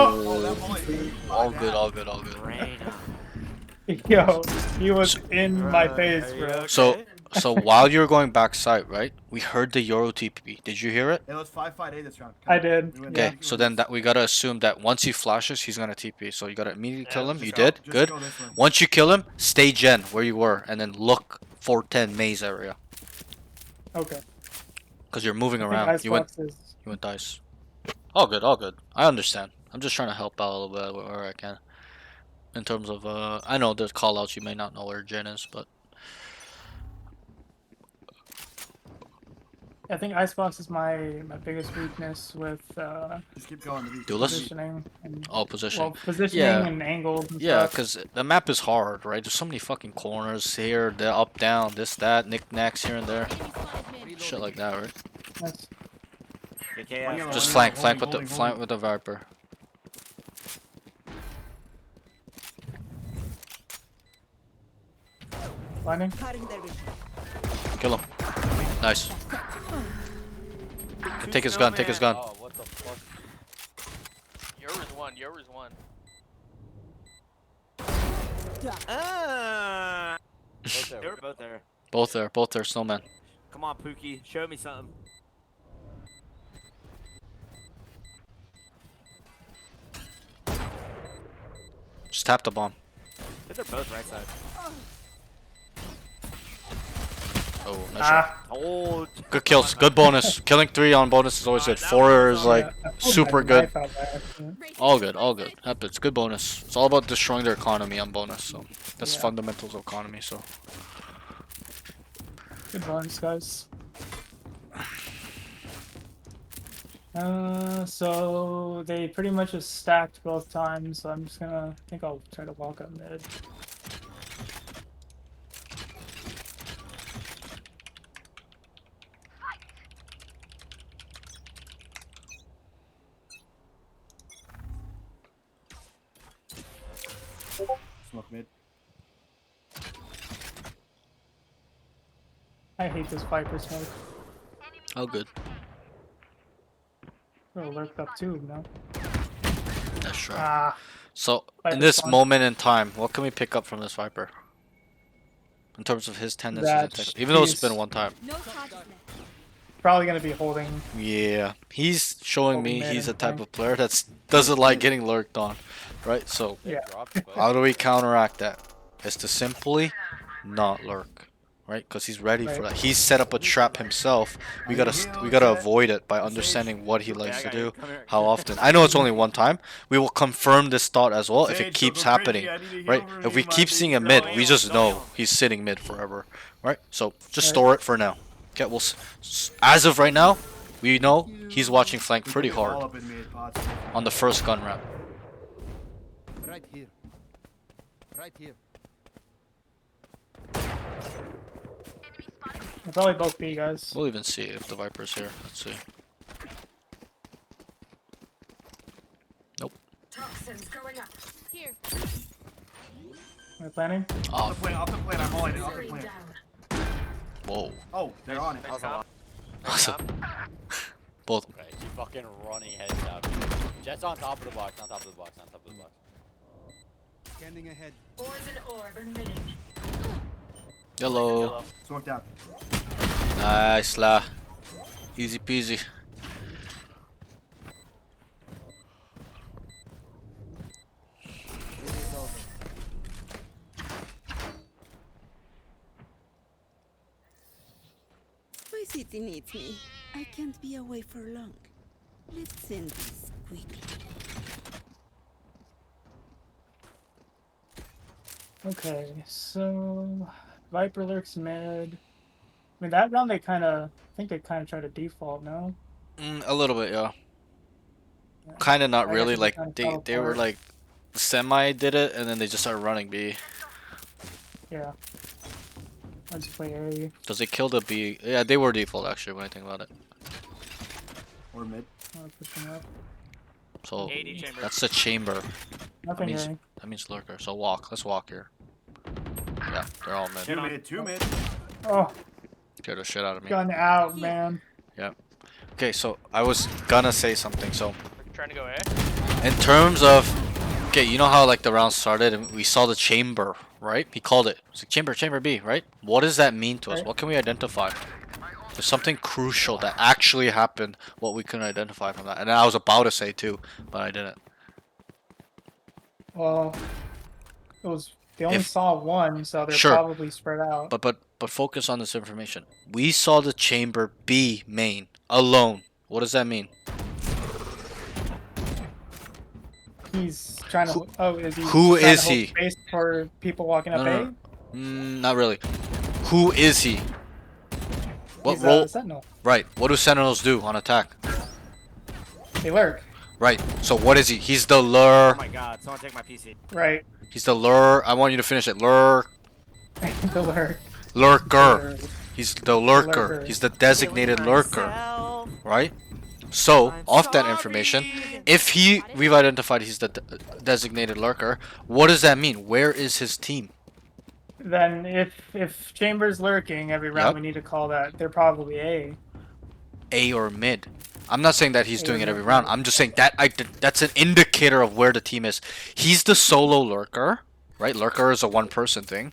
all good, all good, all good. Yo, he was in my face, bro. So while you were going backside, right? We heard the Euro TP. Did you hear it? It was 5-5-8 this round. I did. Okay, Yeah. so then that we gotta assume that once he flashes, he's gonna TP. So you gotta immediately kill him. Just You go- did, just good. go this way. Once you kill him, stay gen where you were, and then look 410 maze area, Okay. cause you're moving I think around. You went Icebox is dice. All good, all good. I understand. I'm just trying to help out a little bit where I can. In terms of I know there's callouts you may not know where gen is, but I think Icebox is my biggest weakness with Just keep going. Duelist? positioning and oh, positioning. well, positioning Yeah. and angles. And Yeah, stuff. because the map is hard, right? There's so many fucking corners here, the up, down, this, that, knickknacks here and there, shit like that, right? That's- Just flank with the Viper. Blinding. Kill him. Nice. Take his gun. Take his gun. Oh, what the fuck? Yours one. Yours one. Both there. We're both there. Both there. Both there. Snowman. Come on, Pookie. Show me something. Just tap the bomb. I think they're both right side. Oh, nice shot. Ah, Oh, Good kills. Good bonus. Killing 3 on bonus is always good. 4 is like yeah, I pulled super my good. knife out by accident. All good. All good. Happens. Good bonus. It's all about destroying their economy on bonus. So that's Yeah. fundamentals of economy. So Good bonus, guys. So they pretty much just stacked both times. So I'm just gonna. I think I'll try to walk up mid. Smoke mid. I hate this Viper smoke. all good. Oh, lurked up too, no? That's true. Ah, So in Viper's this fun. moment in time, what can we pick up from this Viper? In terms of his tendencies, and That tech- even though it's he's- been one time. No charges left. probably gonna be holding. Yeah, he's showing me Holding he's mid a and type flank. of player that doesn't like getting lurked on, right? So Yeah. how do we counteract that? Is to simply not lurk, right? Because he's ready for Right. that. He's set up a trap himself. We gotta avoid it by understanding what he likes to do, how often. I know it's only one time. We will confirm this thought as well if it keeps happening, right? If we keep seeing him mid, we just know he's sitting mid forever, right? So just Right. store it for now. Okay, we'll as of right now, we know he's watching flank pretty All hard up in mid, pots. on the first gun round. Right here. Right here. They'll probably both be, guys. We'll even see if the Viper's here. Let's see. Nope. Here. We're planning. Oh, Off the plane, I'm all in, off the plane. whoa. Oh, they're on it. Nice cop. Awesome. Both. right. You fucking running heads out. Jet's on top of the box. On top of the box. On top of the box. Scanning ahead. Hello. Smoked out. Nice la. Easy peasy. My city needs me. I can't be away for long. Let's end this quickly. Okay, so Viper lurks mid. I mean, that round they I think they kind of tried to default, no? A little bit, yeah. Kind of not I guess really. it Like kinda they fell they were apart. like semi did it and then they just started running B. Yeah. I'll just play A. Cause they killed a B. Yeah, they were default actually when I think about it. Or mid. I'll push him up. So 80 chamber. that's the chamber. Nothing means really. that means lurker. So walk. Let's walk here. Yeah, they're all mid. 2 mid, 2 mid. Oh, Scared the shit out of me. gun out, man. Okay, so I was gonna say something. So Trying to go A? in terms of, okay, you know how like the round started and we saw the chamber, right? He called it. It's like chamber B, right? What does that mean to us? Right. What can we identify? There's something crucial that actually happened. What we couldn't identify from that, and I was about to say too, but I didn't. Well, it was. They only If- saw one, so they're Sure. probably spread out. But focus on this information. We saw the chamber B main alone. What does that mean? He's trying to. Oh, is he? Who trying is to hold he? Space for people walking up No, A. no, not really. Who is he? What He's role? a sentinel. Right. What do sentinels do on attack? They lurk. Right. So what is he? He's the lure. Oh my god, someone take my PC. Right. He's the lure. I want you to finish it. Lure. The lurk. Lurker. He's the lurker. Lurker. He's the designated lurker. Right? So, off that information, if we've identified he's the designated lurker, what does that mean? Where is his team? Then if Chambers lurking every round, Yep. we need to call that. They're probably A. A or mid? I'm not saying that he's A doing or it every mid. round. I'm just saying that that's an indicator of where the team is. He's the solo lurker, right? Lurker is a one-person thing.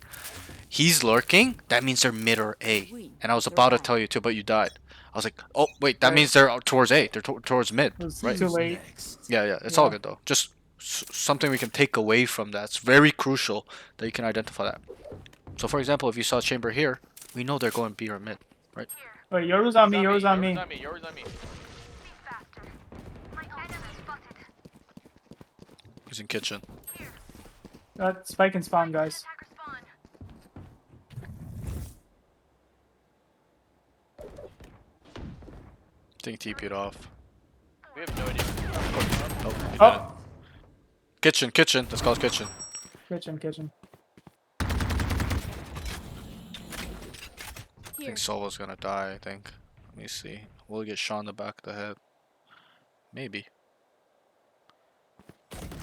He's lurking. That means they're mid or A. And I was about to tell you too, but you died. I was like, oh wait, that Right. means they're towards A. They're towards mid, It was right? too late. Yeah. It's all Yeah. good though. Just something we can take away from that. It's very crucial that you can identify that. So for example, if you saw chamber here, we know they're going B or mid, right? Wait, Yoru's on me. Yoru's on me. Yours on me. He's in kitchen. Spike and spawn, guys. I think TP'd off. We have no idea. Nope, he Oh. didn't. Kitchen. Let's call it kitchen. Kitchen. I think Solo's gonna die, I think. Let me see. We'll get shot in the back of the head. Maybe.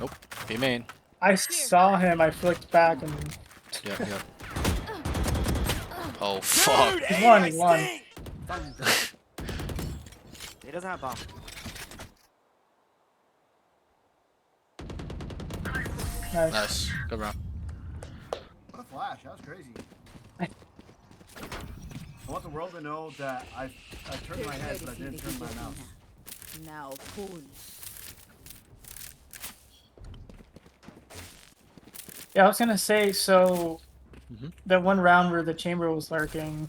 Nope. B main. I saw him. I flicked back and Yeah. Oh, fuck. he's won. He's won. He doesn't have bomb. Nice. Nice. Good round. What a flash, that was crazy. I want the world to know that I turned my head, but I didn't turn my mouth. Now pull. Yeah, I was gonna say. So Mhm. that one round where the chamber was lurking,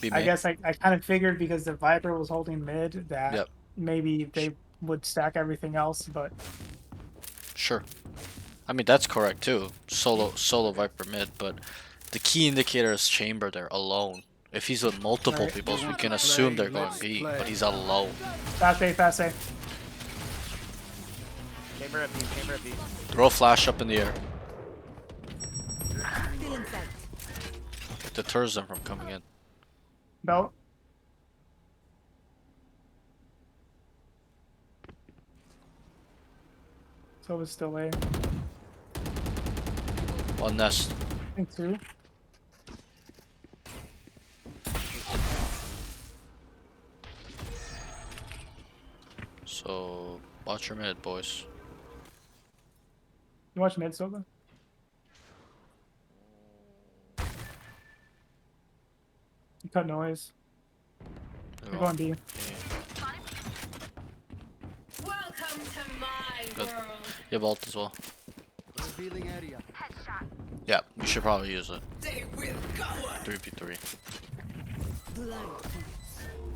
B I main. guess I kind of figured because the Viper was holding mid that Yep. maybe they would stack everything else, but Sure. I mean, that's correct too. Solo Viper mid, but the key indicator is chamber there alone. If he's with multiple Right. people, we can assume they're going B, but he's alone. fast A, fast A. Chamber at B, chamber at B. Throw a flash up in the air. Still in sight. It deters them from coming in. Belt. So it's still A. One nest. I think two. So watch your mid, boys. You watch mid, Soba? You cut noise. They're They're going going B. Welcome to my Good. world. You have ult as well. Revealing area. Yeah, we should probably use it. They will go. 3v3. Blind.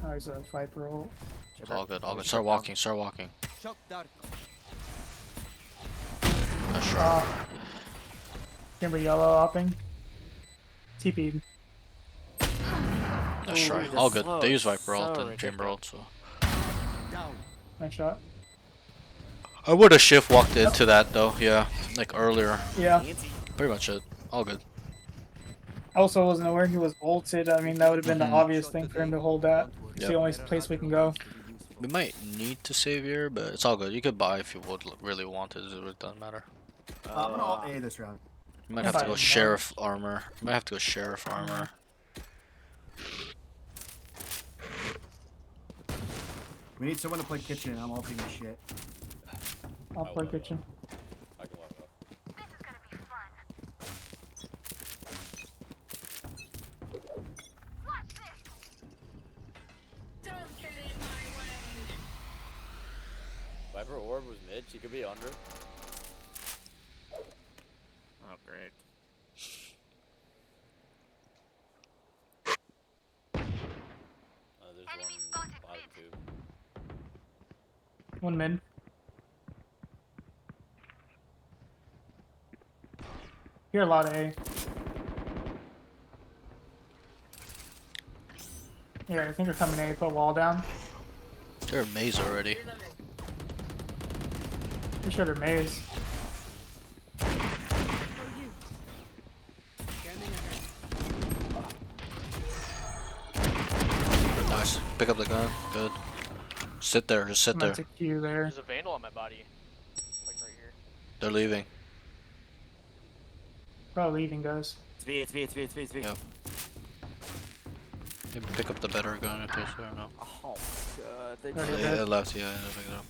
Oh, there's a Viper ult. It's all good. Start walking. Shock dart. Nice try. Chamber yellow hopping. TP. Nice try. Ooh, All the good. They use slope, Viper ult so and Chamber ult, so. Down. Nice shot. I would have shift walked into that though, yeah. Like earlier. Yeah. Pretty much it. All good. I also wasn't aware he was ulted. I mean, that would have been Mhm. the obvious thing for him to hold that. It's Yep. the only place we can go. We might need to save here, but it's all good. You could buy if you would really want it. It doesn't matter. I'm gonna all A this round. You might have to go sheriff armor. You might have to go sheriff armor. We need someone to play kitchen. I'm all picking shit. I'll play kitchen. I can walk up. Viper orb was mid. She could be under. Oh, great. There's one bottom tube. One mid. Hear a lot of A. Yeah, I think they're coming A. Put wall down. They're a maze already. Pretty sure they're maze. Nice. Pick up the gun. Good. Sit there. Just sit I'm there. gonna take you there. There's a vandal on my body. Like right here. They're leaving. Probably leaving, guys. It's B, it's B, it's B, it's B, it's B. Yep. Maybe pick up the better gun if there's there. No. Oh, God. They Already Yeah, dead. it left. Yeah, I pick it up.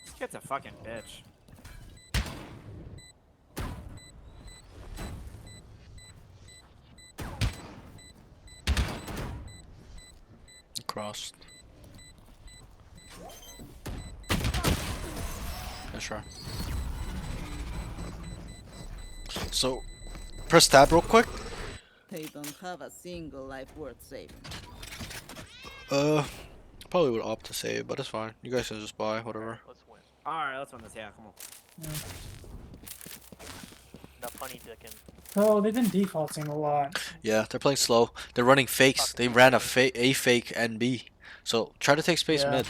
This kid's a fucking bitch. Crossed. Yeah, sure. So, press tab real quick. They don't have a single life worth saving. Probably would opt to save, but it's fine. You guys can just buy whatever. Let's win. Alright, let's win this. Yeah, come on. No punny dickin'. Oh, they've been defaulting a lot. Yeah, they're playing slow. They're running fakes. They ran a fake and B. So try to take space Yeah. mid.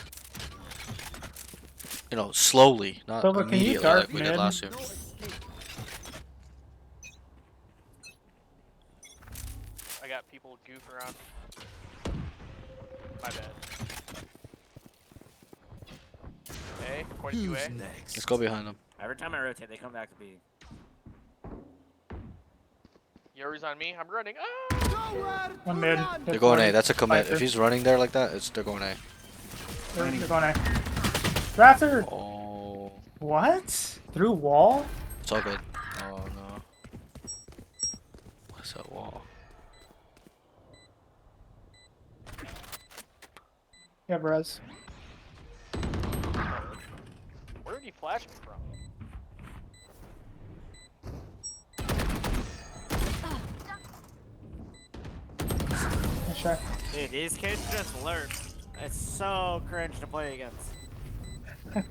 You know, slowly, not Silver, can you immediately dart like we did mid? last year. I got people goof around. My bad. A, pointing to A. Let's go behind them. Every time I rotate, they come back to B. Yuri's on me. I'm running. Ah! One mid. They're going A. That's a commit. Viper. If he's running there like that, they're going A. They're going A. Raptor! Oh, What? Through wall? it's all good. Oh no. What's that wall? Yeah, Brez. Where did he flash me from? Nice try. Dude, these kids just lurk. It's so cringe to play against. I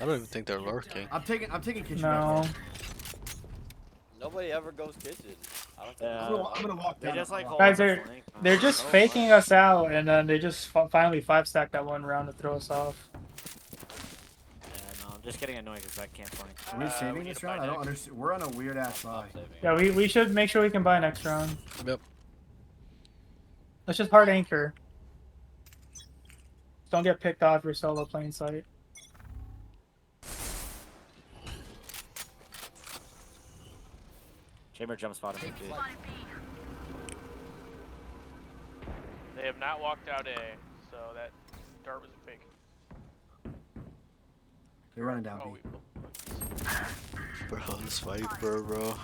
don't even think they're lurking. I'm taking kitchen. No. Nobody ever goes kitchen. I don't think. Yeah. I'm gonna walk They down. just like hold Guys, on to they're flank. they're just Oh, faking us out, and then they just finally 5-stack that one round to throw us off. Yeah, no, I'm just getting annoyed because I can't flank. Are we saving we need this to round? buy I don't next. understand. We're on a weird ass buy. Stop saving. Yeah, we should make sure we can buy next round. Yep. Let's just hard anchor. Don't get picked off your solo playing site. Chamber jump spot him. Dude. They have not walked out A, so that dart was a fake. They're running down. Oh, B. we Bro, this Viper, bro.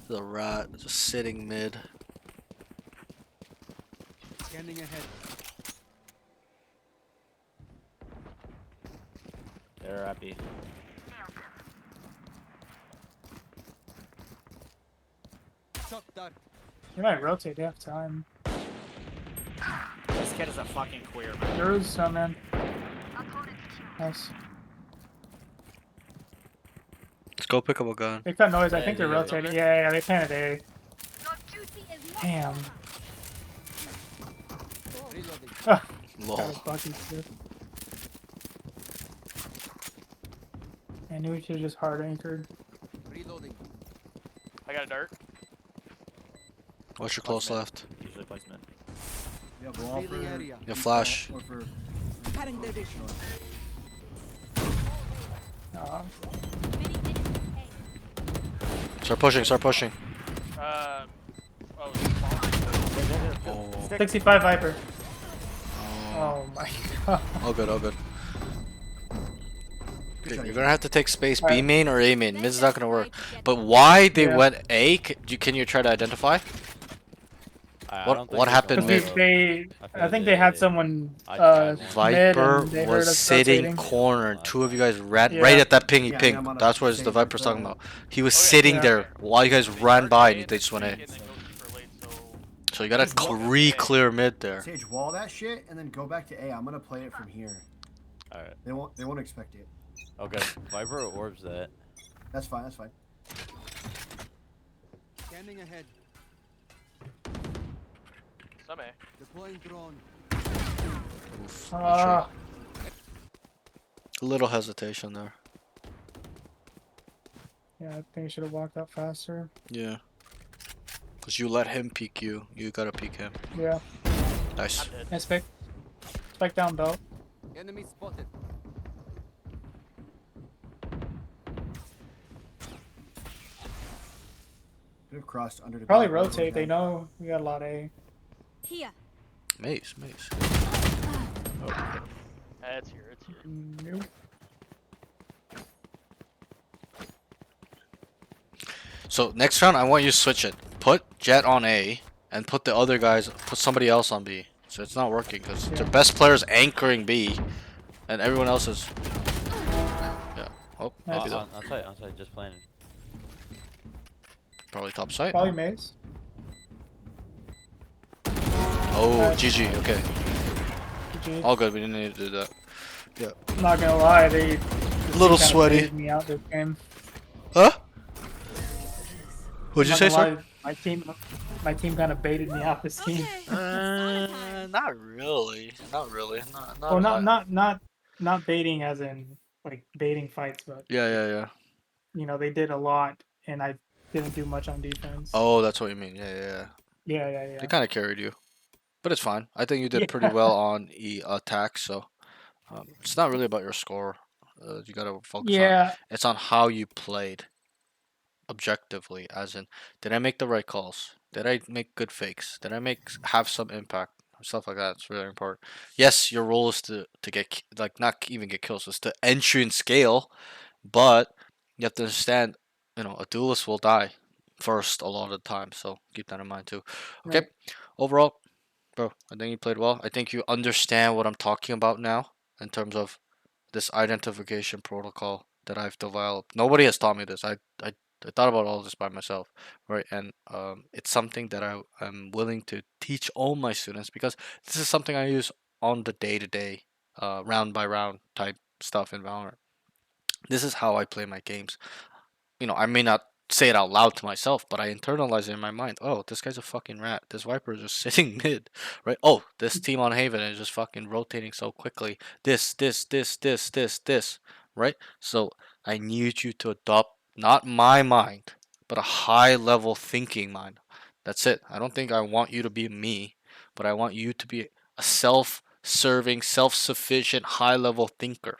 The rat just sitting mid. Scanning ahead. They're at B. Shot dart. You might rotate, they have time. This kid is a fucking queer, man. There's some man. Nice. Go pick up a gun. They cut noise. I Yeah, think they're yeah, yeah. rotating. Yeah, they planted A. Damn. Reloading. Got Lol. a bucket too. I knew we should have just hard anchored. Reloading. I got a dart. What's your close left? Usually placement. Yeah, ball for Revealing area. Your flash. or for Cutting their vision. Aw. Start pushing. Start pushing. Oh, Oh. 65 Viper. Oh my god. All good. All good. Good You're shot. gonna have to take space. B Alright. main or A main. Mid's not gonna work. But why they Yeah. went A? Can you try to identify? I What- don't think what they're happened going Because mid? to- I think they had someone I mid Viper and they heard was us sitting rotating. corner, and two of you guys ran Yeah. right at that pingy Yeah, ping. I'm on a That's what the same Viper's talking zone. about. He was Okay. sitting Yeah. there while you guys ran by and they just went in. And then go super late, so So you gotta Just walk re-clear mid there. Sage, wall that shit and then go back to A. I'm gonna play it from here. Alright. They won't expect it. Okay. Viper orbs that. That's fine. That's fine. Scanning ahead. some A. Deploying drone. Oof, Ah, a little hesitation there. yeah, I think I should have walked out faster. Yeah. Cause you let him peek you. You gotta peek him. Yeah. Nice. I'm dead. Nice pick. Spike down belt. Enemy spotted. Could have crossed under the. Probably back, but rotate. They okay. know we got a lot of A. Here. Mace. It's here. It's here. Nope. So next round, I want you to switch it. Put Jet on A, and put the other guys. Put somebody else on B. So it's not working because Yeah. the best player's anchoring B, and everyone else is. Yeah. Oh, Nice. maybe that. On site, just planning. Probably top side. Probably maze. Oh, GG. Okay. GG. All good. We didn't need to do that. I'm not gonna lie, they A little kinda sweaty. baited me out this game. Huh? What'd you I'm say, not gonna sir? lie, my team kind of baited me out this game. Not really. Not really. Well, not baiting as in like baiting fights, but Yeah. you know they did a lot, and I didn't do much on defense. Oh, that's what you mean. Yeah. Yeah. They kind of carried you, but it's fine. I think you did Yeah. pretty well on attack. So it's not really about your score. You gotta focus on. Yeah, It's on how you played, objectively. As in, did I make the right calls? Did I make good fakes? Did I have some impact? Stuff like that. It's really important. Yes, your role is to get not even get kills. It's to entry and scale, but you have to understand. A duelist will die first a lot of the time. So keep that in mind too. Okay. Right. Overall, bro, I think you played well. I think you understand what I'm talking about now in terms of this identification protocol that I've developed. Nobody has taught me this. I thought about all this by myself, right? And it's something that I am willing to teach all my students because this is something I use on the day-to-day, round by round type stuff in Valorant. This is how I play my games. I may not say it out loud to myself, but I internalize it in my mind. Oh, this guy's a fucking rat. This Viper is just sitting mid, right? Oh, this team on Haven is just fucking rotating so quickly. This, right? So I need you to adopt not my mind, but a high level thinking mind. That's it. I don't think I want you to be me, but I want you to be a self-serving, self-sufficient, high level thinker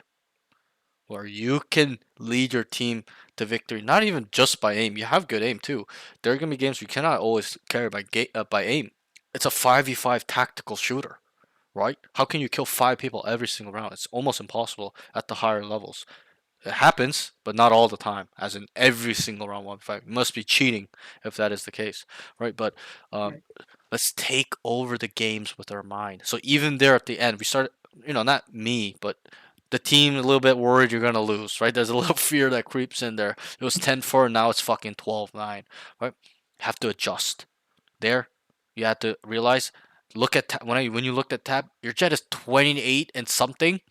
where you can lead your team to victory, not even just by aim. You have good aim too. There are gonna be games you cannot always carry by aim. It's a 5v5 tactical shooter, right? How can you kill 5 people every single round? It's almost impossible at the higher levels. It happens, but not all the time. As in every single round 1v5. You must be cheating if that is the case, right? But let's take over the games with our mind. So even there at the end, we started. Not me, but the team a little bit worried you're gonna lose, right? There's a little fear that creeps in there. It was 10-4, now it's fucking 12-9, right? You have to adjust. There, you have to realize. Look at when you looked at tab, your Jet is 28 and something.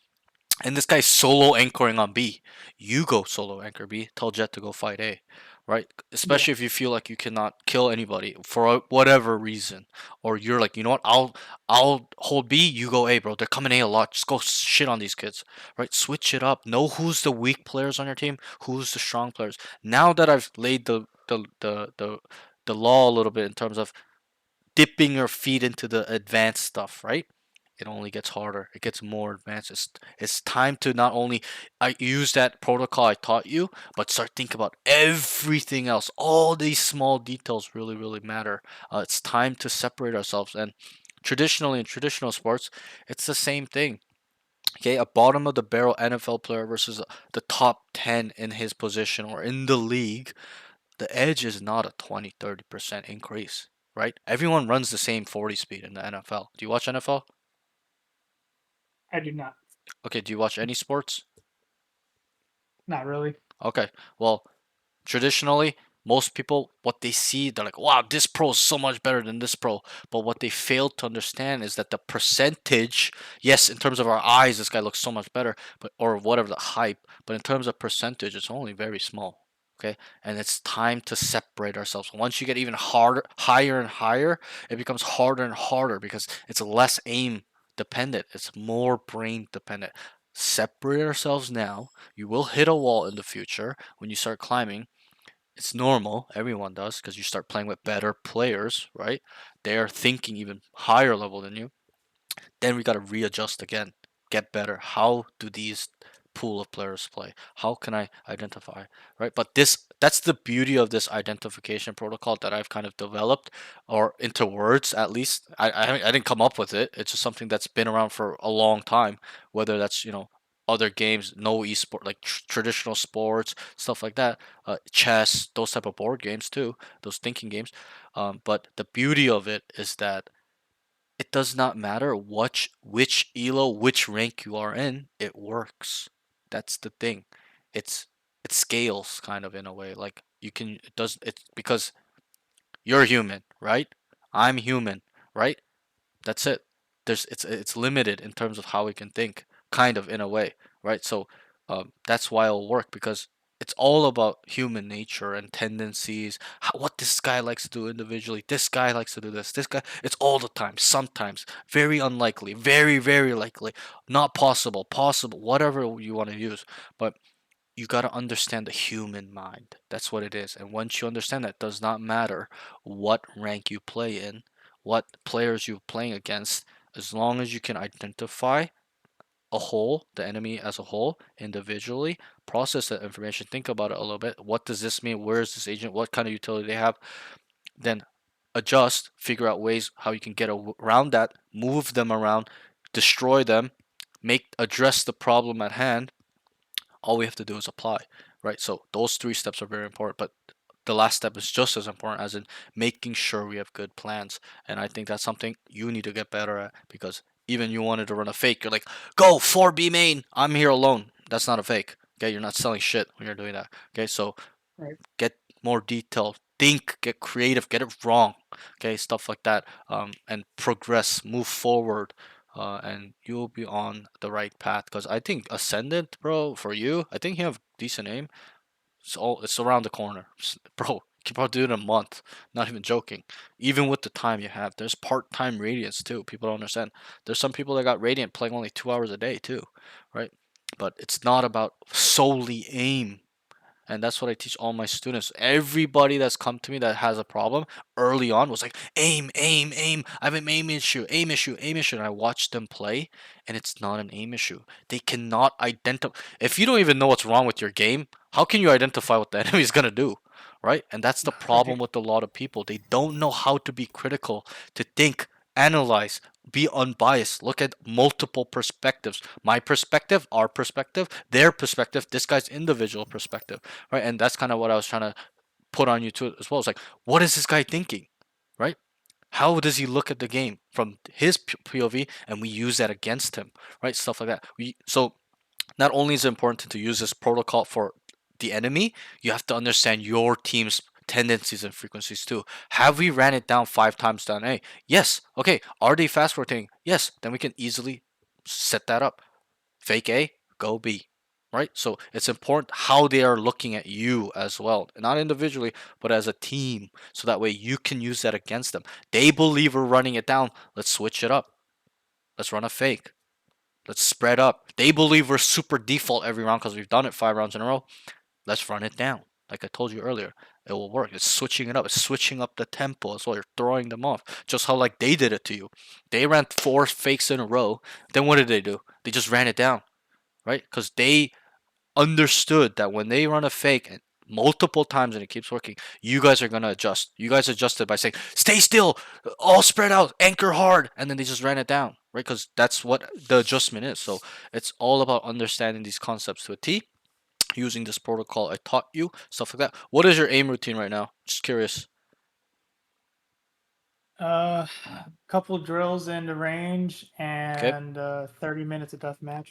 and this guy's solo anchoring on B. You go solo anchor B. Tell Jet to go fight A, right? Especially if you feel like you cannot kill anybody for whatever reason, or you're like, you know what? I'll hold B. You go A, bro. They're coming A a lot. Just go shit on these kids, right? Switch it up. Know who's the weak players on your team. Who's the strong players. Now that I've laid the law a little bit in terms of dipping your feet into the advanced stuff, right? It only gets harder. It gets more advanced. It's time to not only use that protocol I taught you, but start thinking about everything else. All these small details really, really matter. It's time to separate ourselves. And traditionally, in traditional sports, it's the same thing. Okay, a bottom of the barrel NFL player versus the top 10 in his position or in the league, the edge is not a 20-30% increase, right? Everyone runs the same 40 speed in the NFL. Do you watch NFL? I do not. Okay, do you watch any sports? Not really. Okay, well, traditionally, most people, what they see, they're like, wow, this pro is so much better than this pro. But what they fail to understand is that the percentage, yes, in terms of our eyes, this guy looks so much better, but or whatever the hype, but in terms of percentage, it's only very small. Okay, and it's time to separate ourselves. Once you get even harder, higher and higher, it becomes harder and harder because it's less aim dependent. It's more brain dependent. Separate ourselves now. You will hit a wall in the future when you start climbing. It's normal. Everyone does because you start playing with better players, right? They are thinking even higher level than you. Then we got to readjust again, get better. How do these pool of players play? How can I identify, right? But that's the beauty of this identification protocol that I've kind of developed, or into words at least. I didn't come up with it. It's just something that's been around for a long time. Whether that's other games, no esport like traditional sports, stuff like that, chess, those type of board games too, those thinking games. But the beauty of it is that it does not matter which elo, which rank you are in, it works. That's the thing. It scales kind of in a way. Like you can it does it's because you're human, right? I'm human, right? That's it. It's limited in terms of how we can think, kind of in a way, right? So that's why it'll work because it's all about human nature and tendencies. What this guy likes to do individually, this guy likes to do this. This guy, it's all the time. Sometimes very unlikely, very very likely, not possible, possible, whatever you want to use, but you got to understand the human mind. That's what it is. And once you understand that, it does not matter what rank you play in, what players you're playing against, as long as you can identify a whole, the enemy as a whole, individually, process that information, think about it a little bit. What does this mean? Where is this agent? What kind of utility they have? Then adjust, figure out ways how you can get around that, move them around, destroy them, address the problem at hand. All we have to do is apply, right? So those 3 steps are very important, but the last step is just as important, as in making sure we have good plans. And I think that's something you need to get better at, because even you wanted to run a fake, you're like, go 4B main, I'm here alone. That's not a fake. Okay, you're not selling shit when you're doing that. Okay, so Right. get more detailed, think, get creative, get it wrong. Okay, stuff like that, and progress, move forward. And you'll be on the right path. Because I think Ascendant, bro, for you, I think you have decent aim. It's around the corner, bro. You can probably do it in a month. Not even joking. Even with the time you have, there's part-time Radiants too. People don't understand. There's some people that got Radiant playing only 2 hours a day too, right? But it's not about solely aim. And that's what I teach all my students. Everybody that's come to me that has a problem early on was like, aim, aim, aim. I have an aim issue, aim issue, aim issue. And I watched them play, and it's not an aim issue. They cannot identify. If you don't even know what's wrong with your game, how can you identify what the enemy is going to do? Right? And that's the problem with a lot of people. They don't know how to be critical, to think, analyze, be unbiased, look at multiple perspectives. My perspective, our perspective, their perspective, this guy's individual perspective, right? And that's kind of what I was trying to put on you too as well. It's like, what is this guy thinking, right? How does he look at the game from his POV, and we use that against him, right? Stuff like that. So not only is it important to use this protocol for the enemy, you have to understand your team's tendencies and frequencies too. Have we ran it down 5 times down A? Yes. Okay. Are they fast rotating? Yes. Then we can easily set that up. Fake A, go B, right? So it's important how they are looking at you as well, not individually, but as a team, so that way you can use that against them. They believe we're running it down. Let's switch it up. Let's run a fake. Let's spread up. They believe we're super default every round because we've done it 5 rounds in a row. Let's run it down. Like I told you earlier, it will work. It's switching it up. It's switching up the tempo as well. You're throwing them off. Just how like they did it to you. They ran 4 fakes in a row. Then what did they do? They just ran it down, right? Because they understood that when they run a fake and multiple times and it keeps working, you guys are gonna adjust. You guys adjusted by saying, "Stay still, all spread out, anchor hard," and then they just ran it down, right? Because that's what the adjustment is. So it's all about understanding these concepts to a T, using this protocol I taught you, stuff like that. What is your aim routine right now? Just curious. Couple drills into range and 30 minutes of deathmatch.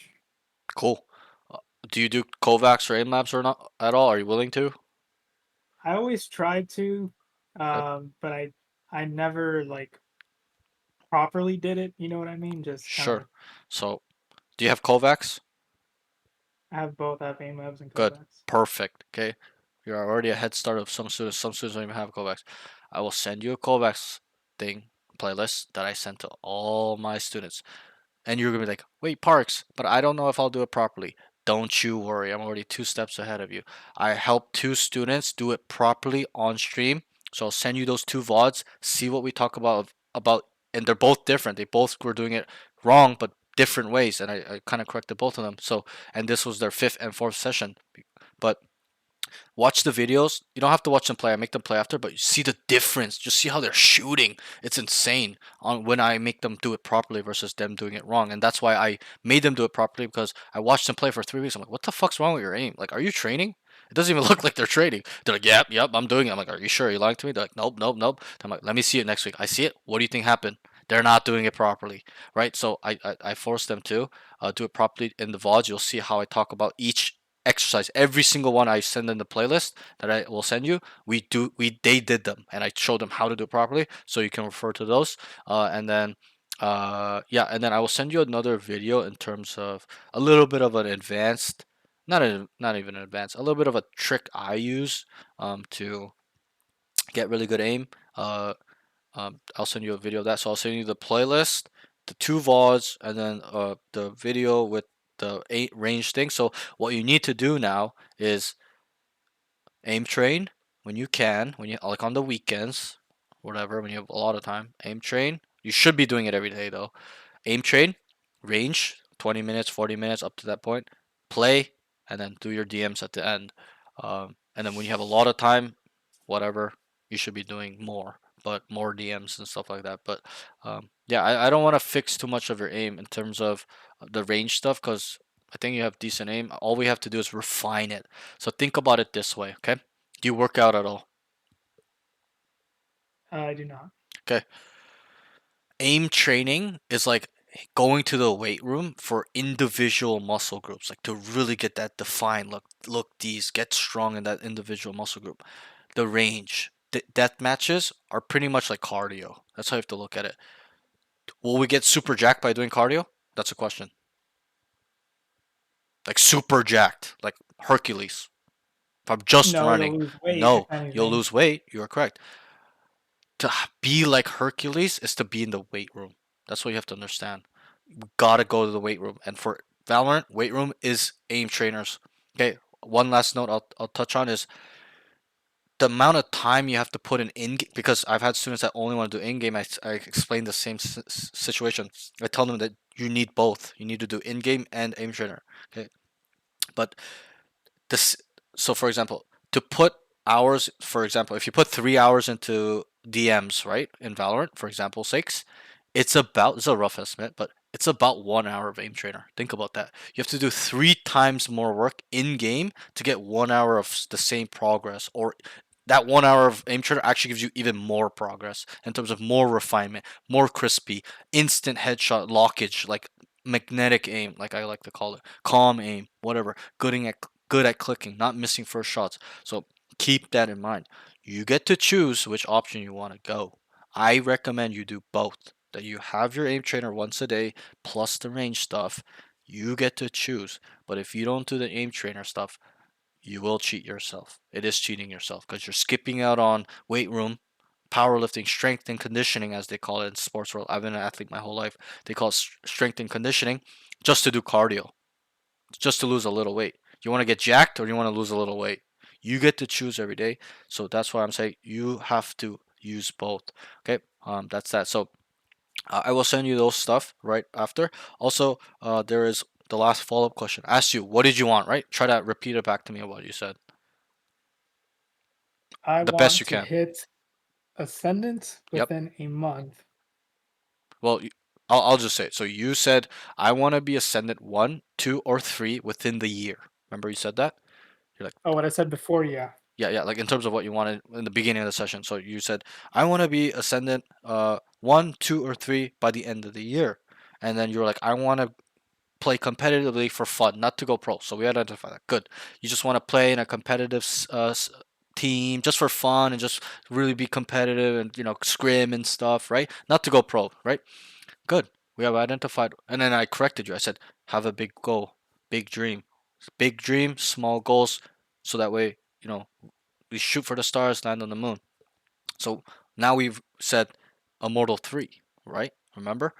Cool. Do you do Kovacs or aim labs or not at all? Are you willing to? I always tried to, but I never like properly did it. You know what I mean? Just Sure. So, do you have Kovacs? I have both. I have aim labs and Good. Kovacs. Perfect. Okay. You're already a head start of some students. Some students don't even have Kovacs. I will send you a Kovacs thing playlist that I sent to all my students. And you're gonna be like, wait, Parks, but I don't know if I'll do it properly. Don't you worry. I'm already 2 steps ahead of you. I helped 2 students do it properly on stream. So I'll send you those 2 VODs. See what we talk about, and they're both different. They both were doing it wrong, but different ways, and I kind of corrected both of them. So, and this was their 5th and 4th session. But watch the videos. You don't have to watch them play. I make them play after, but you see the difference. Just see how they're shooting. It's insane on when I make them do it properly versus them doing it wrong. And that's why I made them do it properly, because I watched them play for 3 weeks. I'm like, what the fuck's wrong with your aim? Like, are you training? It doesn't even look like they're training. They're like, yep, I'm doing it. I'm like, are you sure? Are you lying to me? They're like, nope. I'm like, let me see it next week. I see it. What do you think happened? They're not doing it properly, right? So I force them to do it properly in the VODs. You'll see how I talk about each exercise. Every single one I send in the playlist that I will send you, they did them, and I showed them how to do it properly, so you can refer to those. And then and then I will send you another video in terms of a little bit of an advanced, not even an advanced, a little bit of a trick I use to get really good aim. I'll send you a video of that. So I'll send you the playlist, the 2 VODs, and then the video with the 8 range thing. So what you need to do now is aim train when you can, when you like on the weekends, whatever, when you have a lot of time. Aim train. You should be doing it every day though. Aim train, range, 20 minutes, 40 minutes up to that point. Play, and then do your DMs at the end. And then when you have a lot of time, whatever, you should be doing more, but more DMs and stuff like that. But yeah, I don't want to fix too much of your aim in terms of the range stuff, because I think you have decent aim. All we have to do is refine it. So think about it this way, okay? Do you work out at all? I do not. Okay. Aim training is like going to the weight room for individual muscle groups, like to really get that defined. Look, these get strong in that individual muscle group. The range, death matches are pretty much like cardio. That's how you have to look at it. Will we get super jacked by doing cardio? That's a question. Like super jacked, like Hercules. If I'm just running, no, you'll lose weight. You are correct. To be like Hercules is to be in the weight room. That's what you have to understand. We gotta go to the weight room. And for Valorant, weight room is aim trainers. Okay, one last note I'll touch on is the amount of time you have to put in because I've had students that only want to do in-game. I explain the same situation. I tell them that you need both. You need to do in-game and aim trainer. Okay, but this. So for example, to put hours, for example, if you put 3 hours into DMs, right, in Valorant, for example, 6, it's a rough estimate, but it's about 1 hour of aim trainer. Think about that. You have to do 3 times more work in game to get 1 hour of the same progress, or that 1 hour of aim trainer actually gives you even more progress in terms of more refinement, more crispy, instant headshot lockage, like magnetic aim, like I like to call it, calm aim, whatever, good at clicking, not missing first shots. So keep that in mind. You get to choose which option you want to go. I recommend you do both. That you have your aim trainer once a day plus the range stuff. You get to choose. But if you don't do the aim trainer stuff, you will cheat yourself. It is cheating yourself because you're skipping out on weight room, powerlifting, strength and conditioning, as they call it in sports world. I've been an athlete my whole life. They call it strength and conditioning just to do cardio, just to lose a little weight. You want to get jacked or you want to lose a little weight? You get to choose every day. So that's why I'm saying you have to use both. Okay, that's that. So I will send you those stuff right after. Also, there is the last follow-up question. I asked you, what did you want, right? Try to repeat it back to me of what you said. I The want best you to can. hit Ascendant Yep. within a month. Well, I'll just say it. So you said, I want to be Ascendant 1, 2, or 3 within the year. Remember you said that? You're like, Oh, what I said before, yeah. yeah, like in terms of what you wanted in the beginning of the session. So you said, I want to be Ascendant 1, 2, or 3 by the end of the year. And then you're like, I want to play competitively for fun, not to go pro. So we identify that. Good. You just want to play in a competitive team just for fun and just really be competitive and, you know, scrim and stuff, right? Not to go pro, right? Good. We have identified. And then I corrected you. I said, have a big goal, big dream. Big dream, small goals. So that way, you know, we shoot for the stars, land on the moon. So now we've said Immortal 3, right? Remember?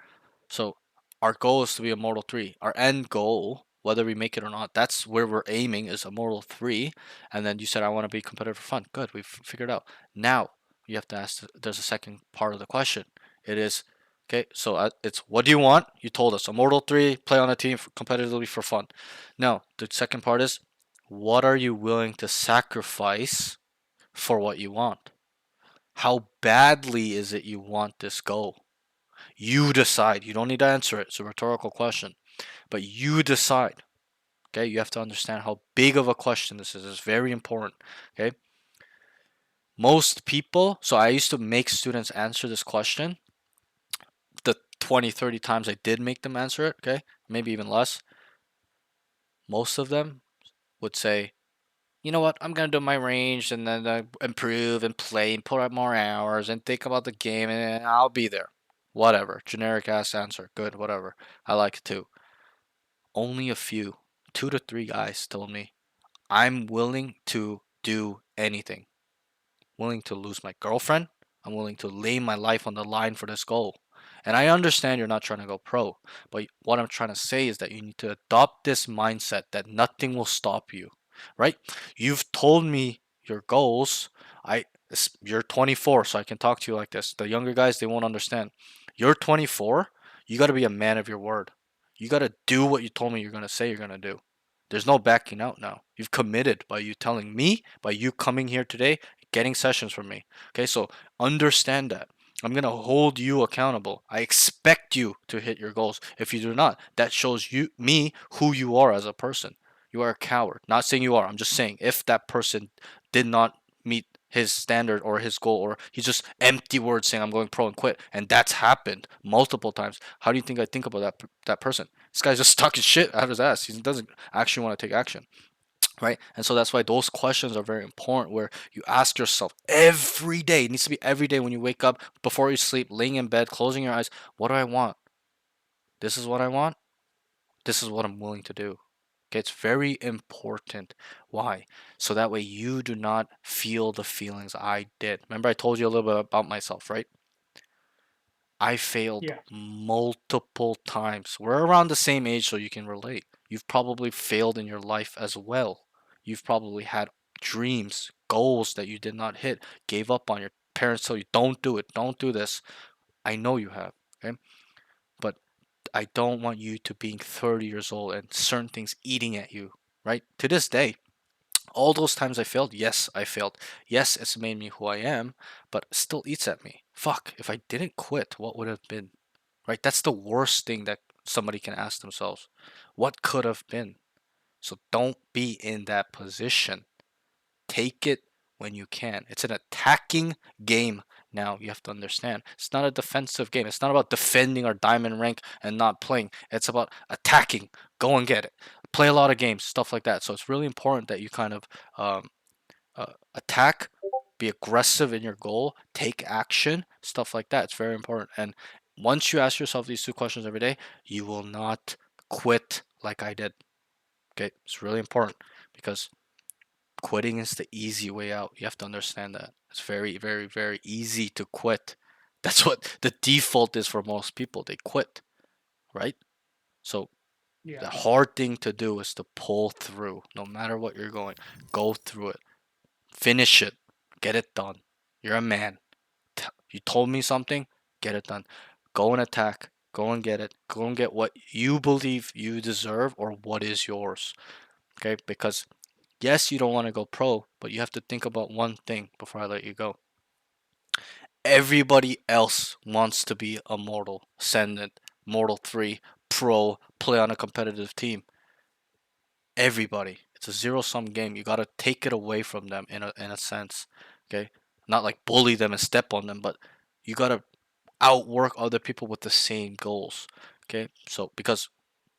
So our goal is to be Immortal 3. Our end goal, whether we make it or not, that's where we're aiming, is Immortal 3. And then you said, I want to be competitive for fun. Good, we've figured out. Now you have to ask, there's a second part of the question. It is, okay, so it's what do you want? You told us Immortal 3, play on a team competitively for fun. Now, the second part is, what are you willing to sacrifice for what you want? How badly is it you want this goal? You decide. You don't need to answer it. It's a rhetorical question. But you decide. Okay? You have to understand how big of a question this is. It's very important. Okay? Most people, so I used to make students answer this question. The 20, 30 times I did make them answer it, okay? Maybe even less. Most of them would say, you know what, I'm going to do my range and then improve and play and put up more hours and think about the game and I'll be there. Whatever. Generic ass answer. Good, whatever. I like it too. Only a few, 2 to 3 guys told me, I'm willing to do anything. Willing to lose my girlfriend. I'm willing to lay my life on the line for this goal. And I understand you're not trying to go pro, but what I'm trying to say is that you need to adopt this mindset that nothing will stop you, right? You've told me your goals. You're 24, so I can talk to you like this. The younger guys, they won't understand. You're 24. You got to be a man of your word. You got to do what you told me you're going to say you're going to do. There's no backing out now. You've committed by you telling me, by you coming here today, getting sessions from me. Okay, so understand that. I'm going to hold you accountable. I expect you to hit your goals. If you do not, that shows me who you are as a person. You are a coward. Not saying you are. I'm just saying if that person did not meet his standard or his goal, or he's just empty words saying I'm going pro and quit, and that's happened multiple times, how do you think I think about that person? This guy's just stuck his shit out of his ass. He doesn't actually want to take action, right? And so that's why those questions are very important, where you ask yourself every day. It needs to be every day when you wake up, before you sleep, laying in bed, closing your eyes. What do I want? This is what I want. This is what I'm willing to do. Okay, it's very important. Why? So that way you do not feel the feelings I did. Remember I told you a little bit about myself, right? I failed multiple times. We're around the same age, so you can relate. You've probably failed in your life as well. You've probably had dreams, goals that you did not hit, gave up on. Your parents told you, don't do it, don't do this. I know you have, okay? But I don't want you to being 30 years old and certain things eating at you, right? To this day, all those times I failed, yes, I failed. Yes, it's made me who I am, but it still eats at me. Fuck, if I didn't quit, what would have been? Right? That's the worst thing that somebody can ask themselves. What could have been? So don't be in that position. Take it when you can. It's an attacking game now, you have to understand. It's not a defensive game. It's not about defending our diamond rank and not playing. It's about attacking. Go and get it. Play a lot of games, stuff like that. So it's really important that you kind of attack, be aggressive in your goal, take action, stuff like that. It's very important. And once you ask yourself these 2 questions every day, you will not quit like I did. Okay, it's really important because quitting is the easy way out. You have to understand that. It's very, very, very easy to quit. That's what the default is for most people. They quit, right? So the Yeah. hard thing to do is to pull through. No matter what you're going, go through it. Finish it. Get it done. You're a man. You told me something, get it done. Go and attack. Go and get it. Go and get what you believe you deserve or what is yours. Okay? Because yes, you don't want to go pro, but you have to think about one thing before I let you go. Everybody else wants to be a Mortal, Ascendant, Mortal 3, pro, play on a competitive team. Everybody. It's a zero-sum game. You gotta take it away from them in a sense. Okay? Not like bully them and step on them, but you gotta outwork other people with the same goals. Okay? So because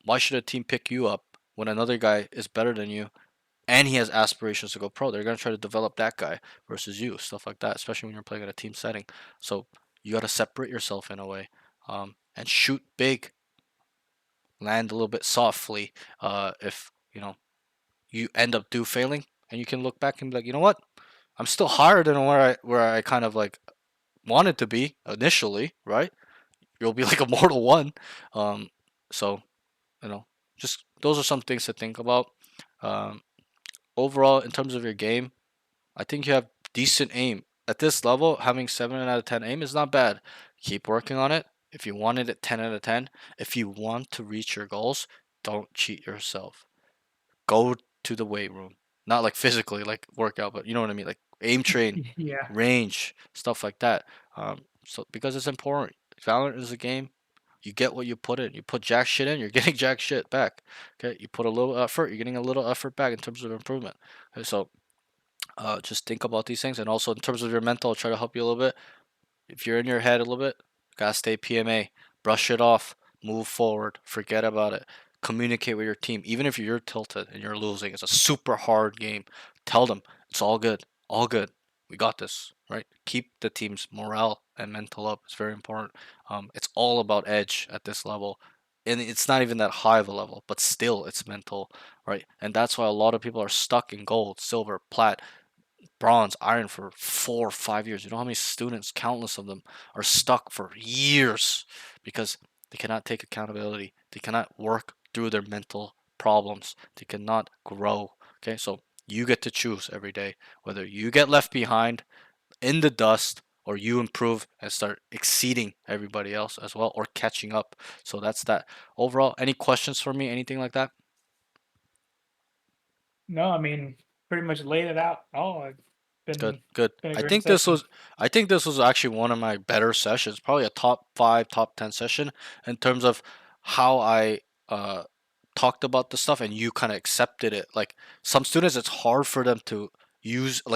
why should a team pick you up when another guy is better than you and he has aspirations to go pro? They're gonna try to develop that guy versus you, stuff like that, especially when you're playing in a team setting. So you gotta separate yourself in a way, and shoot big, land a little bit softly. If you end up failing, and you can look back and be like, you know what, I'm still higher than where I kind of like wanted to be initially, right? You'll be like a Mortal 1. So just those are some things to think about. Overall, in terms of your game, I think you have decent aim. At this level, having 7 out of 10 aim is not bad. Keep working on it. If you wanted it 10 out of 10, if you want to reach your goals, don't cheat yourself. Go to the weight room. Not like physically, like workout, but you know what I mean? Like aim train, Yeah. range, stuff like that. So because it's important. Valorant is a game. You get what you put in. You put jack shit in, you're getting jack shit back. Okay, you put a little effort, you're getting a little effort back in terms of improvement. Okay, so just think about these things, and also in terms of your mental, I'll try to help you a little bit. If you're in your head a little bit, gotta stay PMA. Brush it off. Move forward. Forget about it. Communicate with your team. Even if you're tilted and you're losing, it's a super hard game. Tell them it's all good. All good. We got this, right? Keep the team's morale and mental up. It's very important. It's all about edge at this level. And it's not even that high of a level, but still it's mental, right? And that's why a lot of people are stuck in gold, silver, plat, bronze, iron for 4 or 5 years. You know how many students, countless of them, are stuck for years because they cannot take accountability. They cannot work through their mental problems. They cannot grow. Okay, so you get to choose every day whether you get left behind in the dust or you improve and start exceeding everybody else as well or catching up. So that's that. Overall, any questions for me? Anything like that? No, I mean, pretty much laid it out. Oh, it's Good, been good. been a I great think this session. was actually one of my better sessions, probably a top 5, top 10 session in terms of how I talked about the stuff and you kind of accepted it. Like some students, it's hard for them to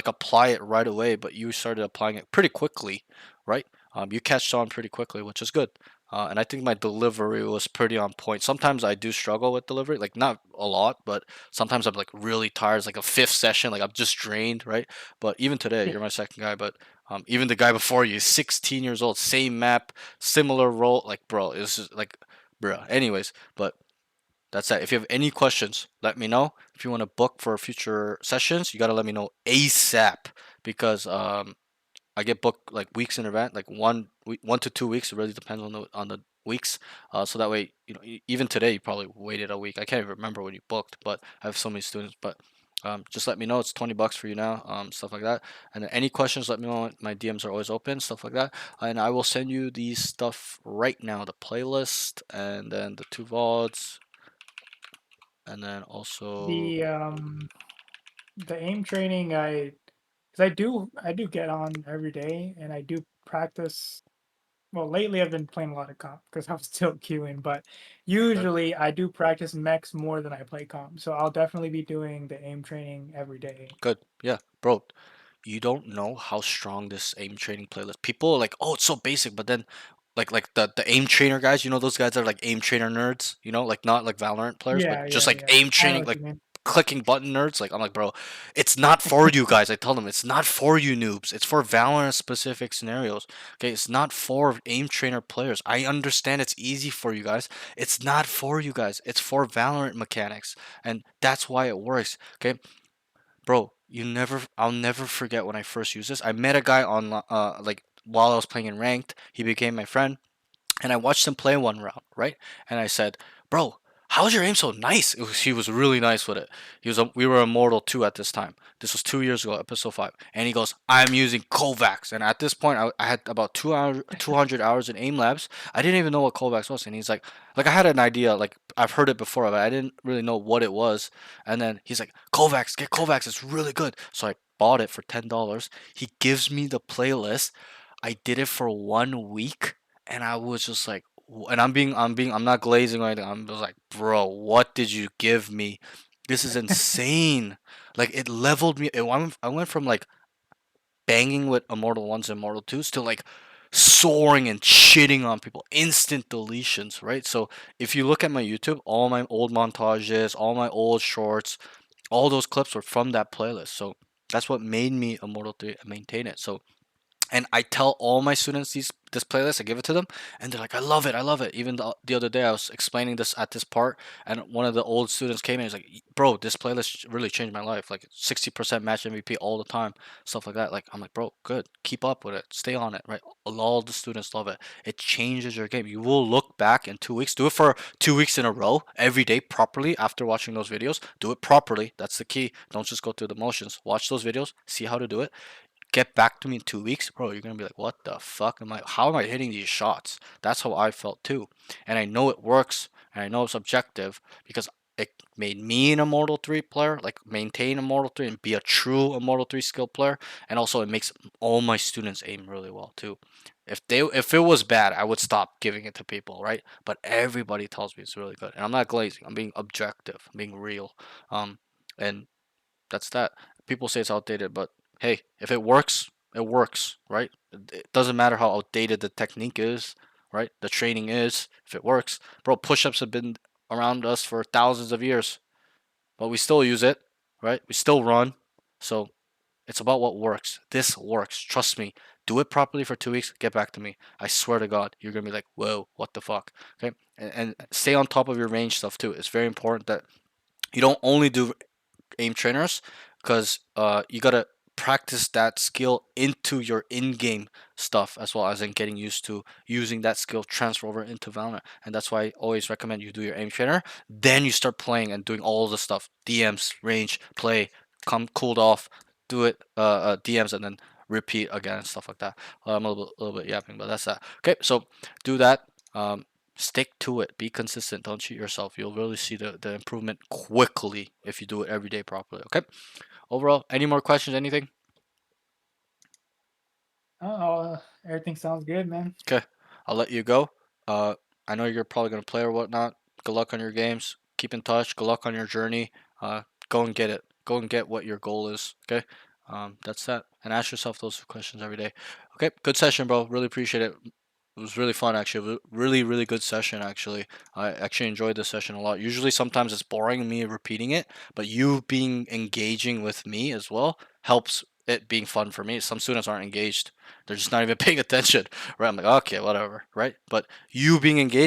apply it right away, but you started applying it pretty quickly, right? You catched on pretty quickly, which is good. And I think my delivery was pretty on point. Sometimes I do struggle with delivery, like not a lot, but sometimes I'm like really tired. It's like a 5th session, like I'm just drained, right? But even today, you're my second guy, but even the guy before you is 16 years old, same map, similar role. Like, bro, it's just like, bro. Anyways, but that's that. If you have any questions, let me know. If you want to book for future sessions, you gotta let me know ASAP because I get booked like weeks in advance, like 1 to 2 weeks. It really depends on the weeks. So that way, even today you probably waited a week. I can't even remember when you booked, but I have so many students. But just let me know. It's $20 for you now. Stuff like that. And then any questions, let me know. My DMs are always open. Stuff like that. And I will send you these stuff right now. The playlist and then the 2 VODs. And then also The aim training, because I do get on every day and I do practice. Well, lately I've been playing a lot of comp because I'm still queuing, but usually I do practice mechs more than I play comp. So I'll definitely be doing the aim training every day. good. Yeah, bro. You don't know how strong this aim training playlist. People are like, oh, it's so basic, but then like the aim trainer guys, those guys are like aim trainer nerds, like not like Valorant players, but Yeah, just yeah, like yeah. aim I know training, what like you mean. clicking button nerds. Like I'm like, bro, it's not for you guys. I tell them it's not for you noobs. It's for Valorant specific scenarios. Okay, it's not for aim trainer players. I understand it's easy for you guys. It's not for you guys. It's for Valorant mechanics, and that's why it works. Okay, bro, I'll never forget when I first used this. I met a guy on like while I was playing in ranked. He became my friend, and I watched him play one round, right? And I said, bro, how's your aim so nice? He was really nice with it. We were Immortal 2 at this time. This was 2 years ago, episode 5. And he goes, I'm using Kovacs. And at this point, I had about 200 hours in aim labs. I didn't even know what Kovacs was. And he's like I had an idea, like I've heard it before, but I didn't really know what it was. And then he's like, Kovacs, get Kovacs. It's really good. So I bought it for $10. He gives me the playlist. I did it for 1 week. And I was just like, and I'm not glazing or anything. I'm just like, bro, what did you give me? This is insane. Like it leveled me. I went from like banging with Immortal 1s and Immortal 2s to like soaring and shitting on people. Instant deletions, right? So if you look at my YouTube, all my old montages, all my old shorts, all those clips were from that playlist. So that's what made me Immortal 3 and maintain it. So, and I tell all my students this playlist, I give it to them, and they're like, I love it. Even the other day, I was explaining this at this part, and one of the old students came in and he's like, bro, this playlist really changed my life. Like 60% match MVP all the time, stuff like that. Like, I'm like, bro, good. Keep up with it. Stay on it, right? All the students love it. It changes your game. You will look back in 2 weeks. Do it for 2 weeks in a row, every day properly after watching those videos. Do it properly. That's the key. Don't just go through the motions. Watch those videos. See how to do it. Get back to me in 2 weeks, bro. You're gonna be like, what the fuck how am I hitting these shots? That's how I felt too. And I know it works, and I know it's objective because it made me an Immortal 3 player, like maintain Immortal 3 and be a true Immortal 3 skill player. And also it makes all my students aim really well too. If it was bad, I would stop giving it to people, right? But everybody tells me it's really good. And I'm not glazing. I'm being objective. I'm being real. And that's that. People say it's outdated, but hey, if it works, it works, right? It doesn't matter how outdated the technique is, right? The training is. If it works, bro, push-ups have been around us for thousands of years, but we still use it, right? We still run. So it's about what works. This works. Trust me. Do it properly for 2 weeks. Get back to me. I swear to God, you're gonna be like, whoa, what the fuck? Okay, and stay on top of your range stuff too. It's very important that you don't only do aim trainers, because you gotta practice that skill into your in-game stuff as well, as in getting used to using that skill transfer over into Valorant. And that's why I always recommend you do your aim trainer, then you start playing and doing all the stuff, DMs, range, play, come cooled off, do it DMs, and then repeat again and stuff like that. I'm a little bit yapping, but that's that. Okay, so do that. Stick to it. Be consistent. Don't cheat yourself. You'll really see the improvement quickly if you do it every day properly. Okay. Overall, any more questions? Anything? Oh, everything sounds good, man. Okay. I'll let you go. I know you're probably gonna play or whatnot. Good luck on your games. Keep in touch. Good luck on your journey. Go and get it. Go and get what your goal is. Okay. That's that. And ask yourself those questions every day. Okay. Good session, bro. Really appreciate it. It was really fun, actually. Really, really good session, actually. I actually enjoyed this session a lot. Usually, sometimes it's boring me repeating it, but you being engaging with me as well helps it being fun for me. Some students aren't engaged. They're just not even paying attention, right? I'm like, okay, whatever, right? But you being engaged